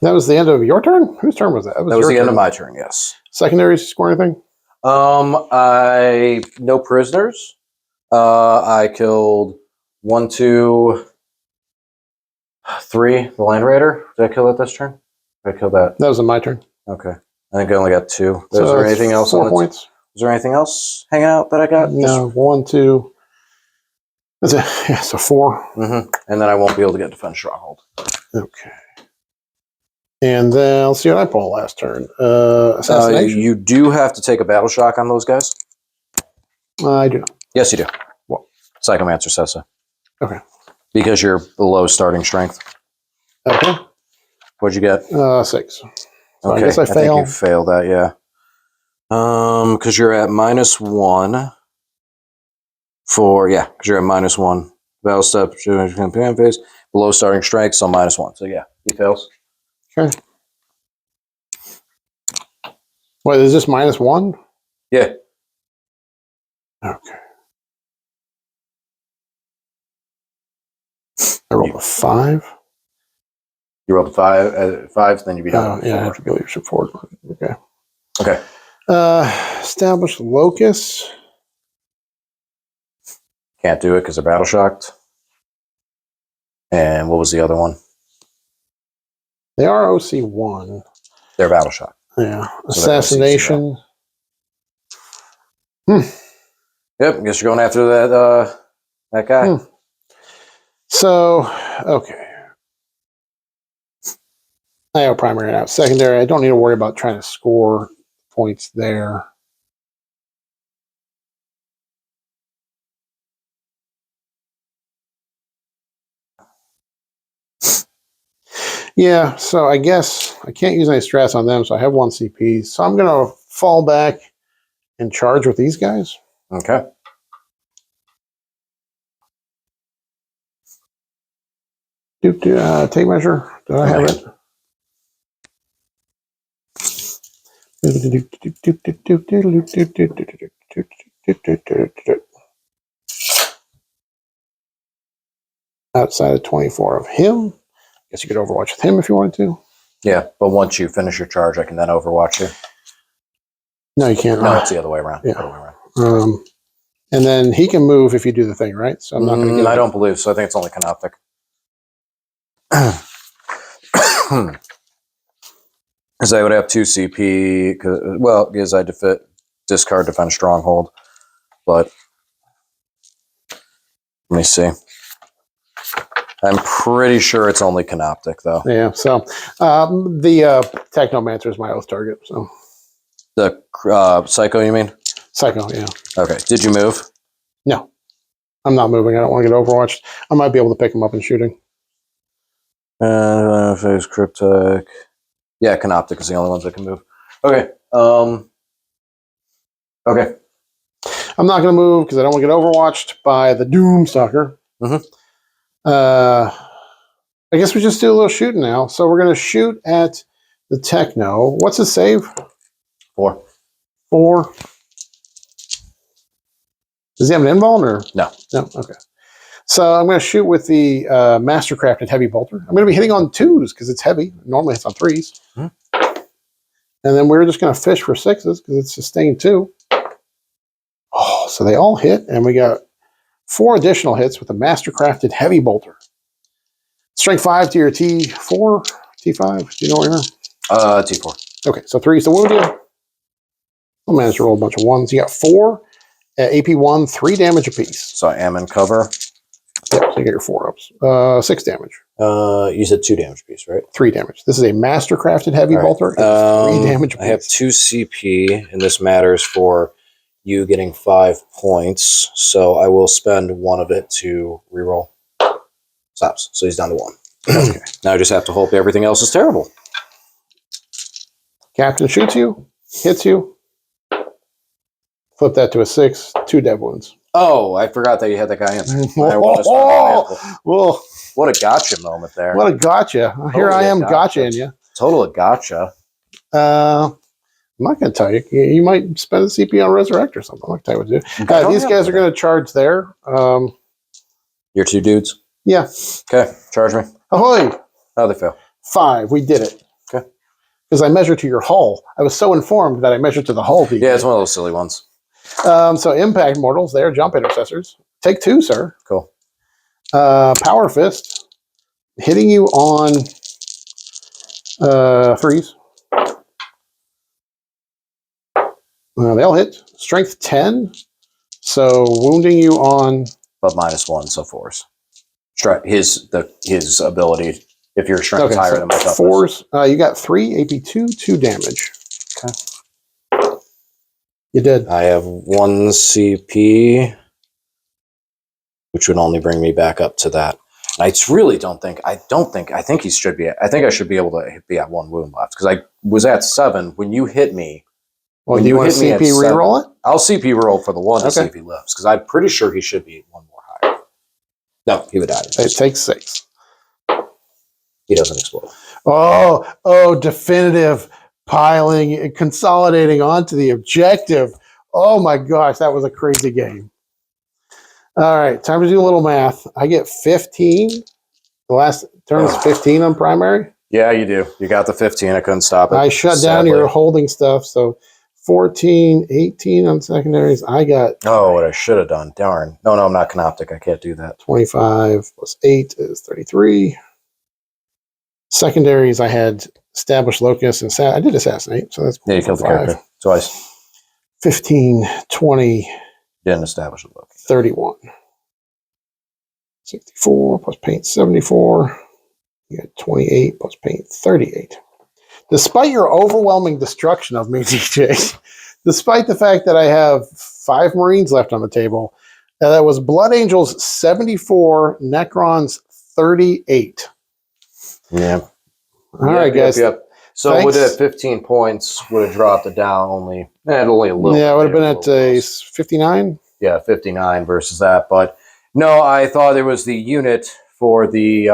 Speaker 2: was the end of your turn? Whose turn was that?
Speaker 3: That was the end of my turn, yes.
Speaker 2: Secondaries, score anything?
Speaker 3: No prisoners. I killed 1, 2, 3, the Land Raider. Did I kill that this turn? Did I kill that?
Speaker 2: That was in my turn.
Speaker 3: Okay. I think I only got 2.
Speaker 2: So
Speaker 3: Is there anything else?
Speaker 2: 4 points.
Speaker 3: Is there anything else hanging out that I got?
Speaker 2: No, 1, 2. That's a, yeah, so 4.
Speaker 3: And then I won't be able to get Defend Stronghold.
Speaker 2: Okay. And then let's see what I pulled last turn. Assassination.
Speaker 3: You do have to take a battle shock on those guys.
Speaker 2: I do not.
Speaker 3: Yes, you do.
Speaker 2: What?
Speaker 3: Psychomancer says so.
Speaker 2: Okay.
Speaker 3: Because you're below starting strength.
Speaker 2: Okay.
Speaker 3: What'd you get?
Speaker 2: 6. So
Speaker 3: Okay.
Speaker 2: I guess I fail.
Speaker 3: think you failed that, yeah. Because you're at -1 for, yeah, because you're at -1. Battle step, campaign phase, below starting strength, so -1. So, yeah, he fails.
Speaker 2: Okay. Wait, is this -1?
Speaker 3: Yeah.
Speaker 2: Okay. I rolled a 5.
Speaker 3: You rolled a 5, then you beat
Speaker 2: Oh,
Speaker 3: out.
Speaker 2: yeah, I have to go leadership forward. Okay.
Speaker 3: Okay.
Speaker 2: Establish locus.
Speaker 3: Can't do it because they're battle shocked. And what was the other one?
Speaker 2: They are OC1.
Speaker 3: They're battle shocked.
Speaker 2: Yeah.
Speaker 3: So
Speaker 2: Assassination.
Speaker 3: Yep, guess you're going after that guy.
Speaker 2: So, okay. I have primary now. Secondary, I don't need to worry about trying to score points there. Yeah, so I guess I can't use any stress on them, so I have 1 CP. So I'm going to fall back and charge with these guys.
Speaker 3: Okay.
Speaker 2: Take measure. Do I have it? Outside of 24 of him. Guess you could overwatch with him if you wanted to.
Speaker 3: Yeah, but once you finish your charge, I can then overwatch you.
Speaker 2: No, you can't.
Speaker 3: No, it's the other way around.
Speaker 2: Yeah.
Speaker 3: Other way around.
Speaker 2: And then he can move if you do the thing, right? So I'm not going to get
Speaker 3: I don't believe so. I think it's only Canoptic. Because I would have 2 CP. Well, because I discard Defend Stronghold. But let me see. I'm pretty sure it's only Canoptic, though.
Speaker 2: Yeah, so the Technomancer is my oath target. So
Speaker 3: The Psycho, you mean?
Speaker 2: Psycho, yeah.
Speaker 3: Okay. Did you move?
Speaker 2: No, I'm not moving. I don't want to get overwatched. I might be able to pick him up and shoot him.
Speaker 3: Phase Cryptic. Yeah, Canoptic is the only ones that can move. Okay. Okay.
Speaker 2: I'm not going to move because I don't want to get overwatched by the Doomstalker. I guess we just do a little shooting now. So we're going to shoot at the Techno. What's his save?
Speaker 3: 4.
Speaker 2: 4. Does he have an invuln or
Speaker 3: No.
Speaker 2: No. Okay. So I'm going to shoot with the Mastercrafted Heavy Bolter. I'm going to be hitting on 2s because it's heavy. Normally it's on 3s.
Speaker 3: Hmm.
Speaker 2: And then we're just going to fish for 6s because it's sustained 2. Oh, so they all hit, and we got 4 additional hits with the Mastercrafted Heavy Bolter. Strength 5 to your T4, T5. Do you know where you're?
Speaker 3: T4.
Speaker 2: Okay, so 3s to wound you. I'll manage to roll a bunch of 1s. You got 4 at AP1, 3 damage apiece.
Speaker 3: So I am in cover.
Speaker 2: Yep, so you get your 4-ups. 6 damage.
Speaker 3: You said 2 damage piece, right?
Speaker 2: 3 damage. This is a Mastercrafted Heavy Bolter. It's 3 damage apiece.
Speaker 3: I have 2 CP, and this matters for you getting 5 points. So I will spend 1 of it to reroll. Stops. So he's down to 1.
Speaker 2: Okay.
Speaker 3: Now I just have to hope everything else is terrible.
Speaker 2: Captain shoots you, hits you. Flip that to a 6, 2 dev wounds.
Speaker 3: Oh, I forgot that you had that guy in there.
Speaker 2: Whoa.
Speaker 3: What a gotcha moment there.
Speaker 2: What a gotcha. Here I am gotcha in you.
Speaker 3: Total gotcha.
Speaker 2: I'm not going to tell you. You might spend a CP on Resurrect or something. I'm not going to tell you what to do. These guys are going to charge there.
Speaker 3: Your 2 dudes?
Speaker 2: Yeah.
Speaker 3: Okay, charge me.
Speaker 2: Ahoy!
Speaker 3: How'd they fail?
Speaker 2: 5. We did it.
Speaker 3: Okay.
Speaker 2: Because I measured to your hull. I was so informed that I measured to the hull.
Speaker 3: Yeah, it's one of those silly ones.
Speaker 2: So Impact Mortals, they're jump intercessors. Take 2, sir.
Speaker 3: Cool.
Speaker 2: Power Fist, hitting you on 3s. They'll hit. Strength 10, so wounding you on...
Speaker 3: But -1, so 4s. His ability, if your strength is higher than my toughness.
Speaker 2: 4s. You got 3, AP2, 2 damage.
Speaker 3: Okay.
Speaker 2: You did.
Speaker 3: I have 1 CP, which would only bring me back up to that. I really don't think, I think he should be, I think I should be able to be at 1 wound left, because I was at 7 when you hit me.
Speaker 2: Well, do you want to CP reroll it?
Speaker 3: I'll CP roll for the 1 to see if he lives, because I'm pretty sure he should be 1 more higher. No, he would die.
Speaker 2: It takes 6.
Speaker 3: He doesn't explode.
Speaker 2: Oh, definitive piling, consolidating onto the objective. Oh my gosh, that was a crazy game. All right, time to do a little math. I get 15. The last turn is 15 on primary.
Speaker 3: Yeah, you do. You got the 15. I couldn't stop it.
Speaker 2: I shut down your holding stuff, so 14, 18 on secondaries. I got...
Speaker 3: Oh, what I should have done. Darn. No, I'm not Canoptic. I can't do that.
Speaker 2: 25 plus 8 is 33. Secondaries, I had Established Locus and I did Assassinate, so that's...
Speaker 3: Yeah, you killed the character twice.
Speaker 2: 15, 20...
Speaker 3: Didn't establish a locus.
Speaker 2: 31. 64 plus paint 74. You got 28 plus paint 38. Despite your overwhelming destruction of me, DJ, despite the fact that I have 5 Marines left on the table, that was Blood Angels 74, Necrons 38.
Speaker 3: Yeah.
Speaker 2: All right, guys.
Speaker 3: Yep. So would it 15 points would have dropped it down only a little.
Speaker 2: Yeah, it would have been at 59.
Speaker 3: Yeah, 59 versus that. But no, I thought it was the unit for the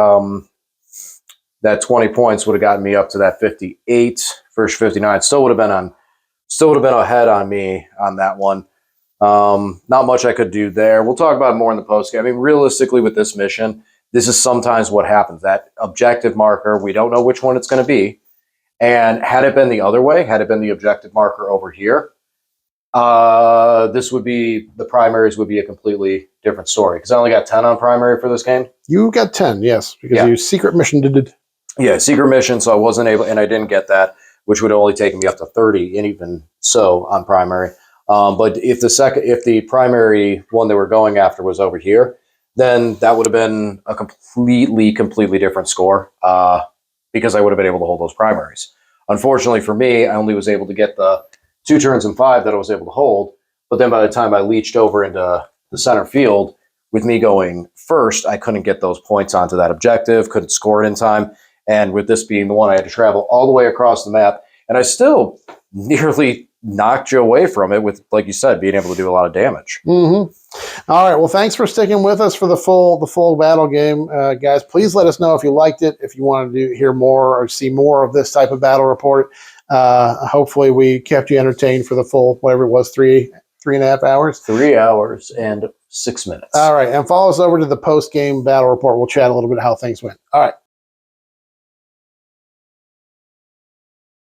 Speaker 3: that 20 points would have gotten me up to that 58 versus 59. Still would have been ahead on me on that one. Not much I could do there. We'll talk about it more in the post game. I mean, realistically, with this mission, this is sometimes what happens. That objective marker, we don't know which one it's going to be. And had it been the other way, had it been the objective marker over here, the primaries would be a completely different story. Because I only got 10 on primary for this game.
Speaker 2: You got 10, yes, because you secret mission did.
Speaker 3: Yeah, secret mission, so I wasn't able, and I didn't get that, which would have only taken me up to 30, and even so on primary. But if the primary one they were going after was over here, then that would have been a completely different score. Because I would have been able to hold those primaries. Unfortunately for me, I only was able to get the 2 turns and 5 that I was able to hold. But then by the time I leached over into the center field, with me going first, I couldn't get those points onto that objective, couldn't score it in time. And with this being the one, I had to travel all the way across the map. And I still nearly knocked you away from it with, like you said, being able to do a lot of damage.
Speaker 2: Mm-hmm. All right. Well, thanks for sticking with us for the full battle game, guys. Please let us know if you liked it, if you wanted to hear more or see more of this type of battle report. Hopefully we kept you entertained for the full, whatever it was, 3 3.5 hours.
Speaker 3: 3 hours and 6 minutes.
Speaker 2: All right, and follow us over to the post-game battle report. We'll chat a little bit how things went. All right.